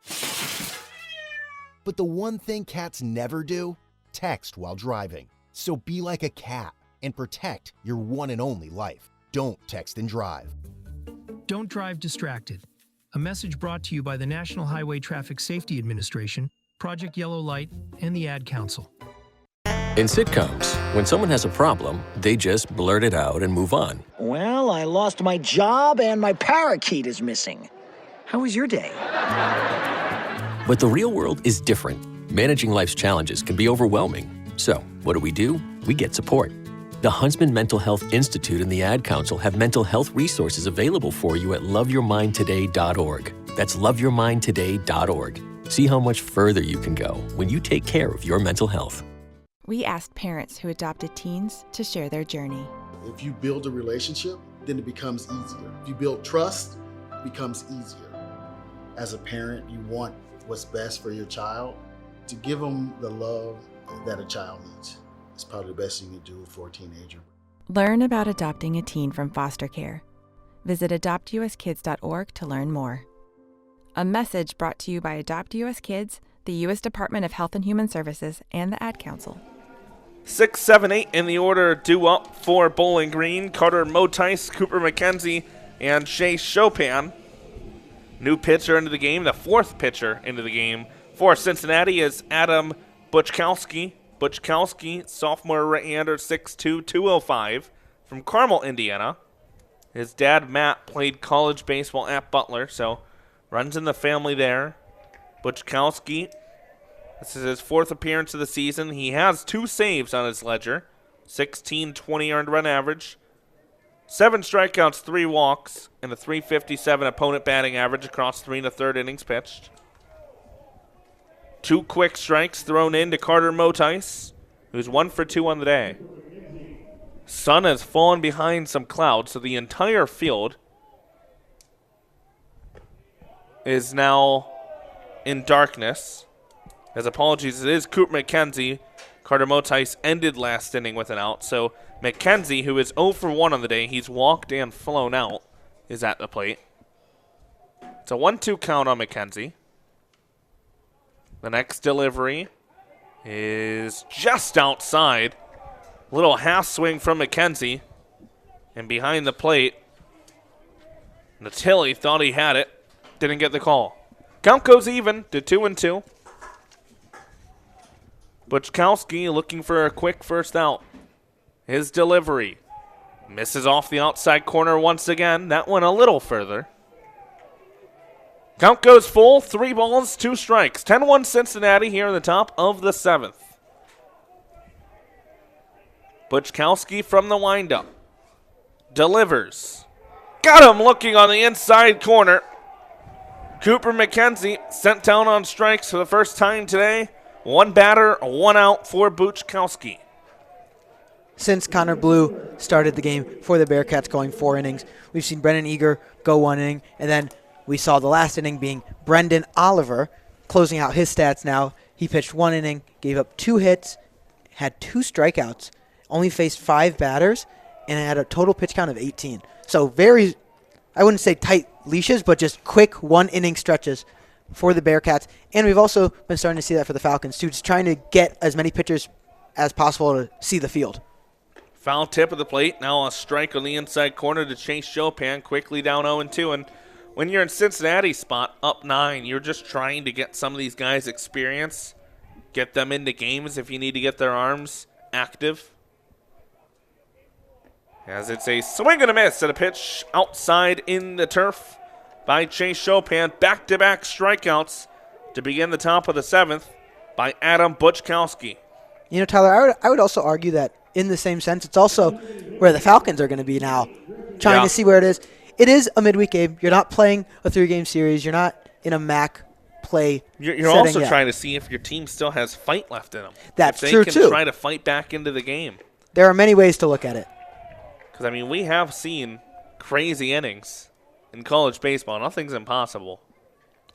But the one thing cats never do, text while driving. So be like a cat and protect your one and only life. Don't text and drive. Don't drive distracted. A message brought to you by the National Highway Traffic Safety Administration, Project Yellow Light, and the Ad Council. In sitcoms, when someone has a problem, they just blurt it out and move on. Well, I lost my job and my parakeet is missing. How was your day? But the real world is different. Managing life's challenges can be overwhelming. So, what do? We get support. The Huntsman Mental Health Institute and the Ad Council have mental health resources available for you at loveyourmindtoday.org. That's loveyourmindtoday.org. See how much further you can go when you take care of your mental health. We asked parents who adopted teens to share their journey. If you build a relationship, then it becomes easier. If you build trust, it becomes easier. As a parent, you want what's best for your child. To give them the love that a child needs is probably the best thing you can do for a teenager. Learn about adopting a teen from foster care. Visit adoptuskids.org to learn more. A message brought to you by Adopt US Kids, the U.S. Department of Health and Human Services, and the Ad Council. 6, 7, 8 in the order due up for Bowling Green. Carter Motice, Cooper McKenzie, and Shea Chopin. New pitcher into the game, the 4th pitcher into the game for Cincinnati is Adam Buchkowski. Buchkowski, sophomore right-hander, 6'2", 205, from Carmel, Indiana. His dad, Matt, played college baseball at Butler, so runs in the family there. Buchkowski, this is his 4th appearance of the season. He has 2 saves on his ledger, 16.20 earned run average, 7 strikeouts, 3 walks, and a .357 opponent batting average across 3 1/3 innings pitched. 2 quick strikes thrown in to Carter Motice, who's 1 for 2 on the day. Sun has fallen behind some clouds, so the entire field is now in darkness. As apologies, it is Coop McKenzie. Carter Motice ended last inning with an out, so McKenzie, who is 0 for 1 on the day, he's walked and flown out, is at the plate. It's a 1-2 count on McKenzie. The next delivery is just outside. Little half swing from McKenzie. And behind the plate, Natilli thought he had it. Didn't get the call. Count goes even to 2-2. Buchkowski looking for a quick first out. His delivery misses off the outside corner once again. That went a little further. Count goes full, 3 balls, 2 strikes. 10-1 Cincinnati here in the top of the 7th. Buczkowski from the windup. Delivers. Got him looking on the inside corner. Cooper McKenzie sent down on strikes for the first time today. 1 batter, 1 out for Buczkowski. Since Connor Blue started the game for the Bearcats going 4 innings, we've seen Brennan Eager go 1 inning, and then we saw the last inning being Brendan Oliver closing out his stats now. He pitched 1 inning, gave up 2 hits, had 2 strikeouts, only faced 5 batters, and had a total pitch count of 18. So very, I wouldn't say tight leashes, but just quick 1-inning stretches for the Bearcats. And we've also been starting to see that for the Falcons, too, just trying to get as many pitchers as possible to see the field. Foul tip of the plate. Now a strike on the inside corner to Chase Chopin, quickly down 0-2. And when you're in Cincinnati spot, up 9, you're just trying to get some of these guys experience, get them into games if you need to get their arms active. As it's a swing and a miss at a pitch outside in the turf by Chase Chopin. Back-to-back strikeouts to begin the top of the 7th by Adam Buczkowski. You know, Tyler, I would also argue that in the same sense, it's also where the Falcons are going to be now, trying to see where it is. It is a midweek game. You're not playing a 3-game series. You're not in a MAC play. You're also trying to see if your team still has fight left in them. That's true, too. If they can try to fight back into the game. There are many ways to look at it. Because, I mean, we have seen crazy innings in college baseball. Nothing's impossible.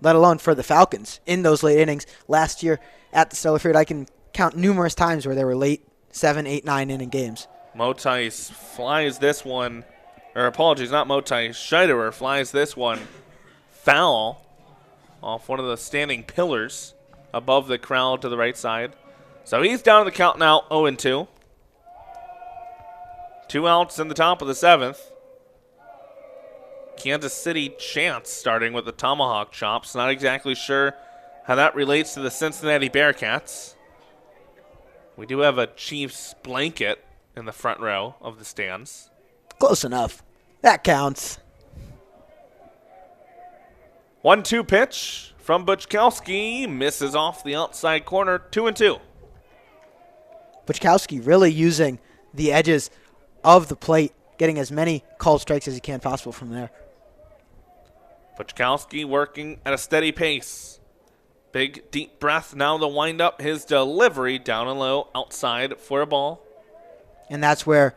Let alone for the Falcons in those late innings. Last year at the Stellar Field, I can count numerous times where there were late 7, 8, 9-inning games. Motais flies this one, or apologies, not Motais, Scheiderer flies this one foul off one of the standing pillars above the crowd to the right side. So he's down to the count now, 0-2. 2 outs in the top of the 7th. Kansas City Chance starting with the tomahawk chops. Not exactly sure how that relates to the Cincinnati Bearcats. We do have a Chiefs blanket in the front row of the stands. Close enough. That counts. 1-2 pitch from Buczkowski. Misses off the outside corner, 2-2. Buczkowski really using the edges of the plate, getting as many called strikes as he can possible from there. Buczkowski working at a steady pace. Big, deep breath. Now the windup. His delivery down and low outside for a ball. And that's where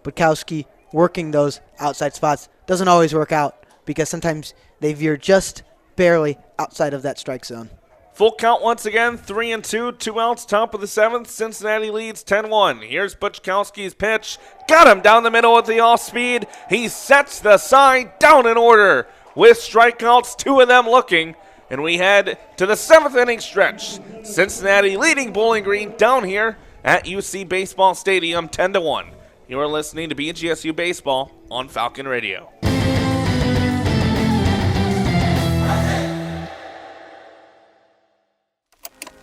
Buczkowski working those outside spots doesn't always work out because sometimes they veer just barely outside of that strike zone. Full count once again, 3-2, 2 outs, top of the 7th. Cincinnati leads 10-1. Here's Buczkowski's pitch. Got him down the middle at the off-speed. He sets the side down in order with strikeouts, 2 of them looking. And we head to the 7th inning stretch. Cincinnati leading Bowling Green down here at UC Baseball Stadium, 10-1. You are listening to BGSU Baseball on Falcon Radio.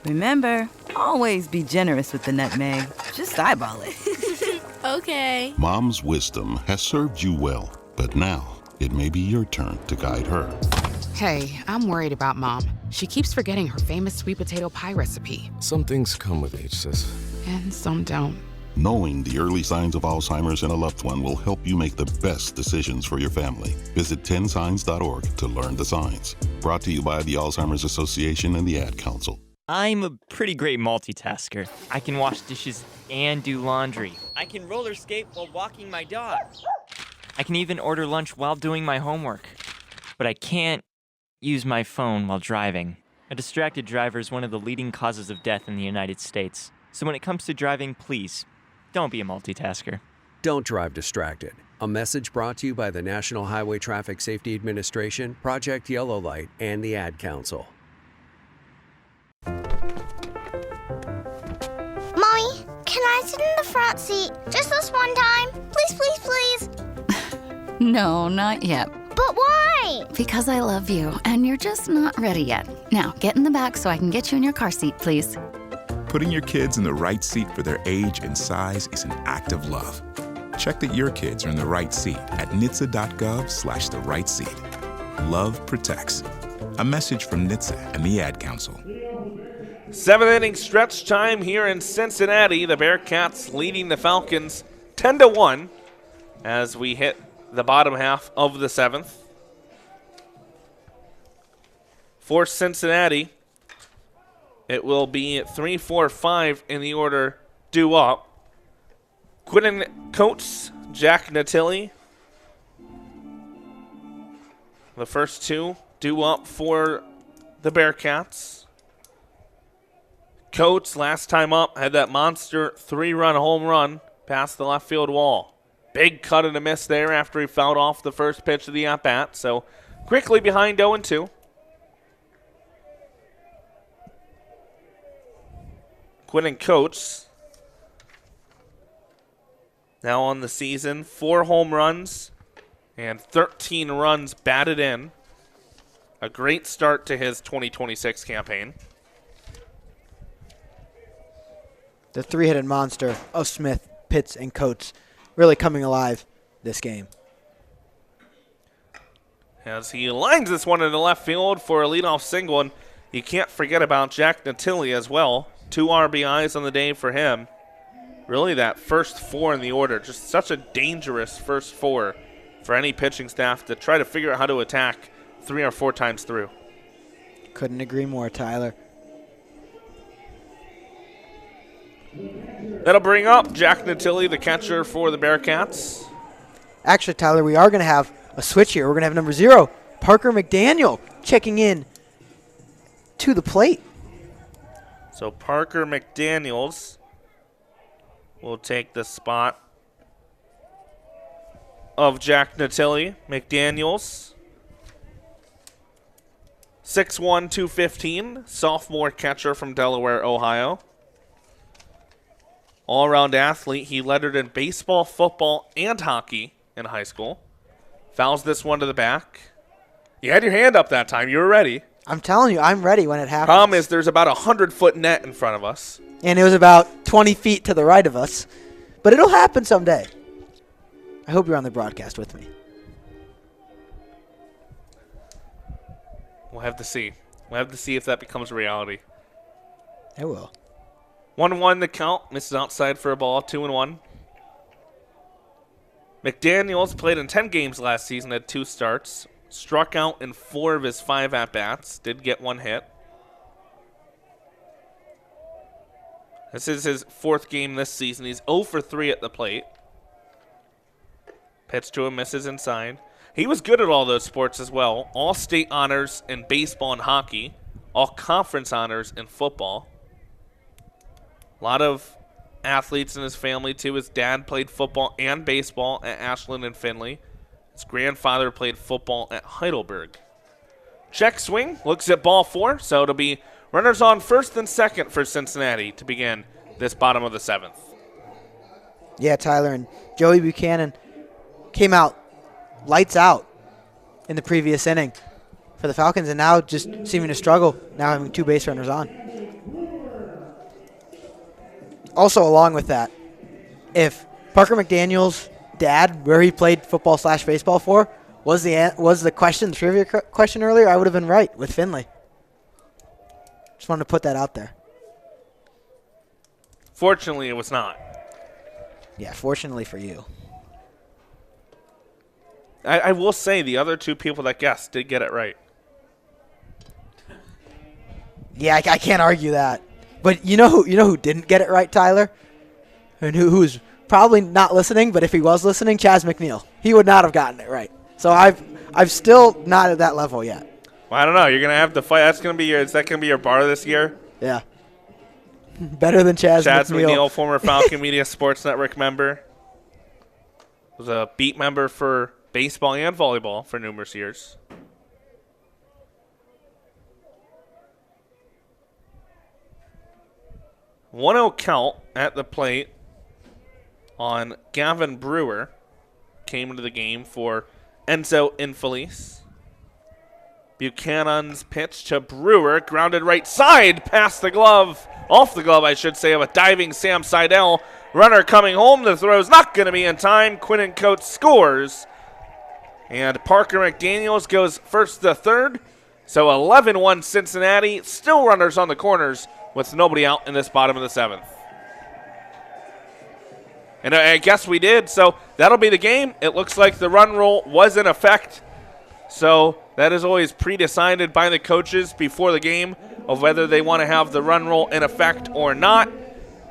Remember, always be generous with the nutmeg. Just eyeball it. Okay. Mom's wisdom has served you well, but now it may be your turn to guide her. Hey, I'm worried about Mom. She keeps forgetting her famous sweet potato pie recipe. Some things come with age, sis. And some don't. Knowing the early signs of Alzheimer's in a loved one will help you make the best decisions for your family. Visit 10signs.org to learn the signs. Brought to you by the Alzheimer's Association and the Ad Council. I'm a pretty great multitasker. I can wash dishes and do laundry. I can roller skate while walking my dog. I can even order lunch while doing my homework. But I can't use my phone while driving. A distracted driver is one of the leading causes of death in the United States. So when it comes to driving, please, don't be a multitasker. Don't drive distracted. A message brought to you by the National Highway Traffic Safety Administration, Project Yellow Light, and the Ad Council. Mommy, can I sit in the front seat just this one time? Please, please, please. No, not yet. But why? Because I love you, and you're just not ready yet. Now, get in the back so I can get you in your car seat, please. Putting your kids in the right seat for their age and size is an act of love. Check that your kids are in the right seat at NHTSA.gov/the right seat. Love protects. A message from NHTSA and the Ad Council. Seventh inning stretch time here in Cincinnati. The Bearcats leading the Falcons 10-1 as we hit the bottom half of the seventh. For Cincinnati, it will be 3, 4, 5 in the order due up. Quinton Coates, Jack Natilli. The first two due up for the Bearcats. Coates, last time up, had that monster 3-run home run past the left field wall. Big cut and a miss there after he fouled off the first pitch of the at-bat. So quickly behind 0-2. Quinton Coates, now on the season, 4 home runs and 13 runs batted in. A great start to his 2026 campaign. The three-headed monster of Smith, Pitts, and Coates really coming alive this game. As he lines this one into left field for a leadoff single, and you can't forget about Jack Natilli as well. 2 RBIs on the day for him. Really that first 4 in the order, just such a dangerous first 4 for any pitching staff to try to figure out how to attack 3 or 4 times through. Couldn't agree more, Tyler. That'll bring up Jack Natilli, the catcher for the Bearcats. Actually, Tyler, we are going to have a switch here. We're going to have number 0, Parker McDaniel, checking in to the plate. So Parker McDaniels will take the spot of Jack Natilli. McDaniels, 6'1", 215, sophomore catcher from Delaware, Ohio. All-around athlete. He lettered in baseball, football, and hockey in high school. Fouls this one to the back. You had your hand up that time. You were ready. I'm telling you, I'm ready when it happens. Problem is there's about a 100-foot net in front of us. And it was about 20 feet to the right of us. But it'll happen someday. I hope you're on the broadcast with me. We'll have to see. We'll have to see if that becomes a reality. It will. 1-1 the count. Misses outside for a ball. 2-1. McDaniels played in 10 games last season, had 2 starts. Struck out in 4 of his 5 at-bats. Did get 1 hit. This is his 4th game this season. He's 0 for 3 at the plate. Pitch to him, misses inside. He was good at all those sports as well. All state honors in baseball and hockey. All conference honors in football. A lot of athletes in his family, too. His dad played football and baseball at Ashland and Findlay. His grandfather played football at Heidelberg. Check swing, looks at ball 4, so it'll be runners on first and second for Cincinnati to begin this bottom of the 7th. Yeah, Tyler, and Joey Buchanan came out lights out in the previous inning for the Falcons, and now just seeming to struggle, now having 2 base runners on. Also, along with that, if Parker McDaniel's dad, where he played football/baseball for, was the question, the trivia question earlier, I would have been right with Findlay. Just wanted to put that out there. Fortunately, it was not. Yeah, fortunately for you. I will say the other 2 people that guessed did get it right. Yeah, I can't argue that. But you know who didn't get it right, Tyler? And who's probably not listening, but if he was listening, Chaz McNeil. He would not have gotten it right. So I've still not at that level yet. Well, I don't know. You're gonna have to fight. Is that gonna be your bar this year? Yeah. Better than Chaz McNeil, former Falcon Media Sports Network member. Was a beat member for baseball and volleyball for numerous years. One-0 count at the plate on Gavin Brewer. Came into the game for Enzo Infelice. Buchanan's pitch to Brewer, grounded right side, past the glove, off the glove, I should say, of a diving Sam Seidel. Runner coming home, the throw's not going to be in time. Quinton Coates scores. And Parker McDaniels goes first to third. So 11-1 Cincinnati, still runners on the corners with nobody out in this bottom of the 7th. And I guess we did, so that'll be the game. It looks like the run rule was in effect. So that is always pre-decided by the coaches before the game of whether they want to have the run rule in effect or not.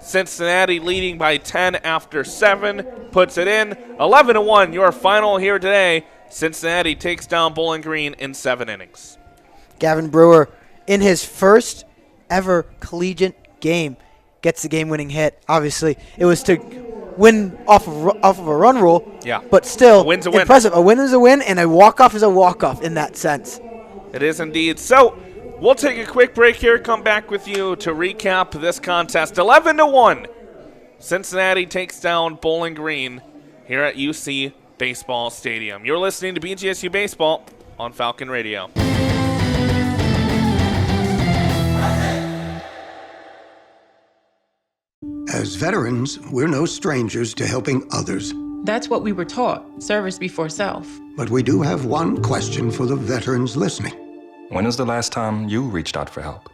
Cincinnati leading by 10 after 7, puts it in. 11-1, your final here today. Cincinnati takes down Bowling Green in 7 innings. Gavin Brewer, in his first ever collegiate game, gets the game-winning hit. Obviously, it was to win off of a run rule, yeah, but still a win's a impressive. Win. A win is a win, and a walk-off is a walk-off in that sense. It is indeed. So we'll take a quick break here, come back with you to recap this contest. 11-1, Cincinnati takes down Bowling Green here at UC Baseball Stadium. You're listening to BGSU Baseball on Falcon Radio. As veterans, we're no strangers to helping others. That's what we were taught, service before self. But we do have one question for the veterans listening. When was the last time you reached out for help?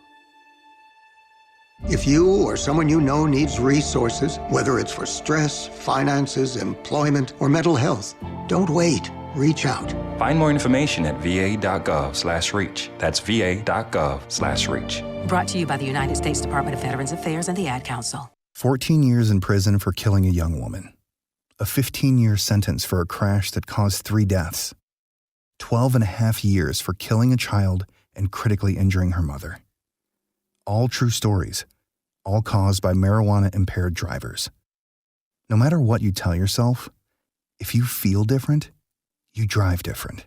If you or someone you know needs resources, whether it's for stress, finances, employment, or mental health, don't wait. Reach out. Find more information at va.gov/reach. That's va.gov/reach. Brought to you by the United States Department of Veterans Affairs and the Ad Council. 14 years in prison for killing a young woman. A 15-year sentence for a crash that caused 3 deaths. 12 and a half years for killing a child and critically injuring her mother. All true stories, all caused by marijuana-impaired drivers. No matter what you tell yourself, if you feel different, you drive different.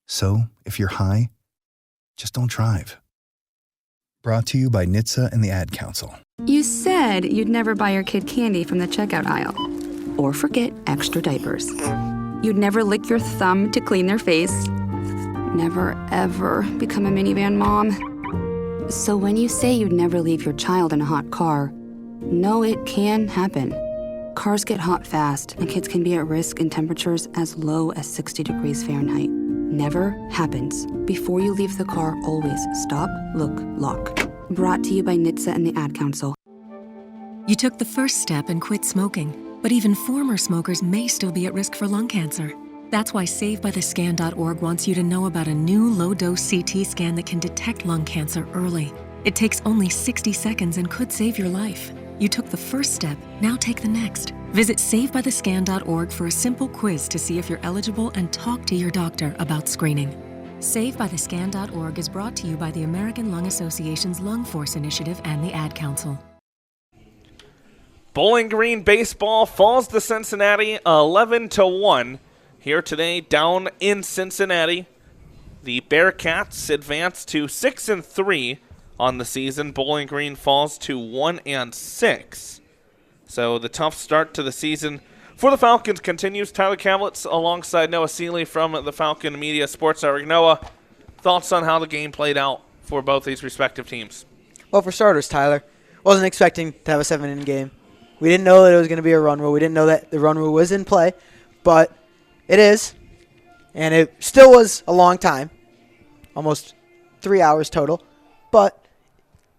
So, if you're high, just don't drive. Brought to you by NHTSA and the Ad Council. You said you'd never buy your kid candy from the checkout aisle. Or forget extra diapers. You'd never lick your thumb to clean their face. Never, ever become a minivan mom. So when you say you'd never leave your child in a hot car, know it can happen. Cars get hot fast, and kids can be at risk in temperatures as low as 60 degrees Fahrenheit. Never happens. Before you leave the car, always stop, look, lock. Brought to you by NHTSA and the Ad Council. You took the first step and quit smoking, but even former smokers may still be at risk for lung cancer. That's why SaveByTheScan.org wants you to know about a new low-dose CT scan that can detect lung cancer early. It takes only 60 seconds and could save your life. You took the first step, now take the next. Visit SaveByTheScan.org for a simple quiz to see if you're eligible and talk to your doctor about screening. SaveByTheScan.org is brought to you by the American Lung Association's Lung Force Initiative and the Ad Council. Bowling Green baseball falls to Cincinnati 11-1 here today down in Cincinnati. The Bearcats advance to 6-3 on the season. Bowling Green falls to 1-6. So the tough start to the season for the Falcons continues. Tyler Kavlitz alongside Noah Seeley from the Falcon Media Sports Network. Noah, thoughts on how the game played out for both these respective teams? Well, for starters, Tyler, wasn't expecting to have a 7-inning game. We didn't know that it was going to be a run rule. We didn't know that the run rule was in play, but it is, and it still was a long time, almost 3 hours total, but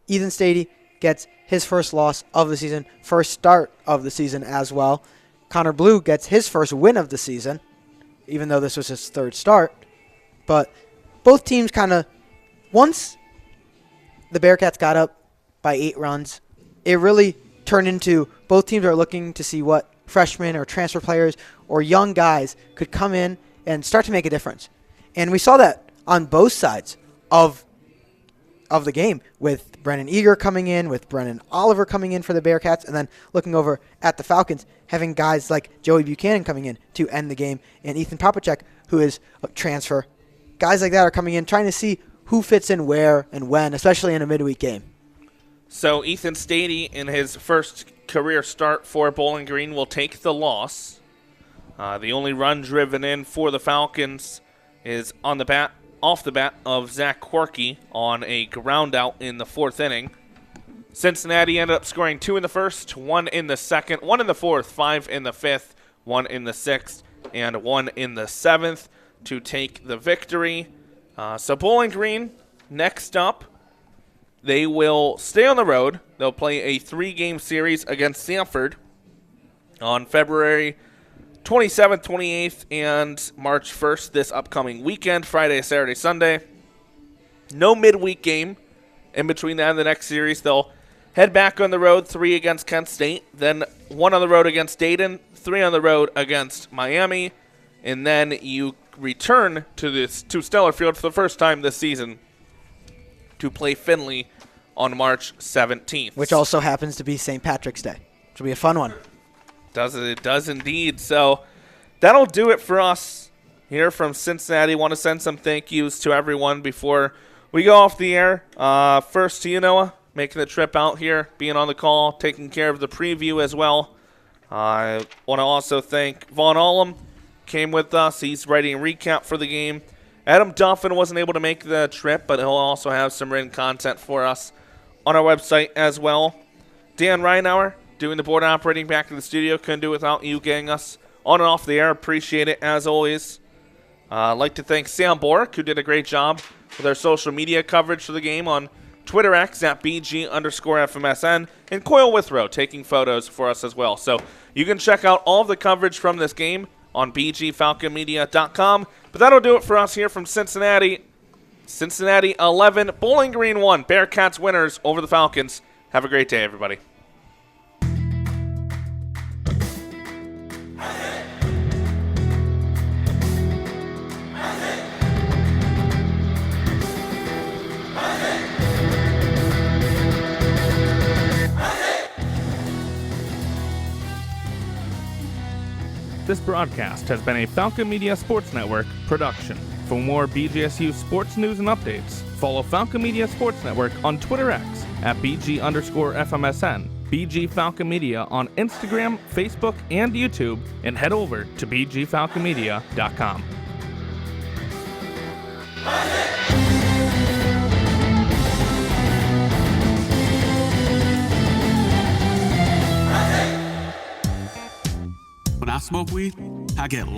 Ethan Stady gets his first loss of the season, first start of the season as well. Connor Blue gets his first win of the season, even though this was his third start. But both teams kind of, once the Bearcats got up by 8 runs, it really turned into both teams are looking to see what freshmen or transfer players or young guys could come in and start to make a difference. And we saw that on both sides of the game, with Brennan Eager coming in, with Brennan Oliver coming in for the Bearcats, and then looking over at the Falcons, having guys like Joey Buchanan coming in to end the game, and Ethan Popacek, who is a transfer. Guys like that are coming in, trying to see who fits in where and when, especially in a midweek game. So Ethan Stady, in his first career start for Bowling Green, will take the loss. The only run driven in for the Falcons is on the bat, off the bat of Zach Corky on a ground out in the 4th inning. Cincinnati ended up scoring 2 in the first, 1 in the second, 1 in the 4th, 5 in the 5th, 1 in the 6th, and 1 in the 7th to take the victory. So Bowling Green next up they will stay on the road. They'll play a 3-game series against Sanford on February 27th, 28th, and March 1st this upcoming weekend, Friday, Saturday, Sunday. No midweek game in between that and the next series. They'll head back on the road, 3 against Kent State, then 1 on the road against Dayton, 3 on the road against Miami, and then you return to Stellar Field for the first time this season to play Findlay on March 17th. Which also happens to be St. Patrick's Day, which will be a fun one. It does indeed. So that'll do it for us here from Cincinnati. Want to send some thank yous to everyone before we go off the air. First to you, Noah, making the trip out here, being on the call, taking care of the preview as well. I want to also thank Vaughn Allum, came with us. He's writing a recap for the game. Adam Duffin wasn't able to make the trip, but he'll also have some written content for us on our website as well. Dan Reinauer doing the board operating back in the studio. Couldn't do it without you getting us on and off the air. Appreciate it as always. I'd like to thank Sam Bork, who did a great job with our social media coverage for the game on Twitter X at BG_FMSN, and Coyle Withrow taking photos for us as well. So you can check out all of the coverage from this game on BGFalconmedia.com. But that'll do it for us here from Cincinnati. Cincinnati 11, Bowling Green 1. Bearcats winners over the Falcons. Have a great day, everybody. This broadcast has been a Falcon Media Sports Network production. For more BGSU sports news and updates, follow Falcon Media Sports Network on Twitter X at BG_FMSN, BG Falcon Media on Instagram, Facebook, and YouTube, and head over to BGFalconmedia.com. When I smoke weed, I get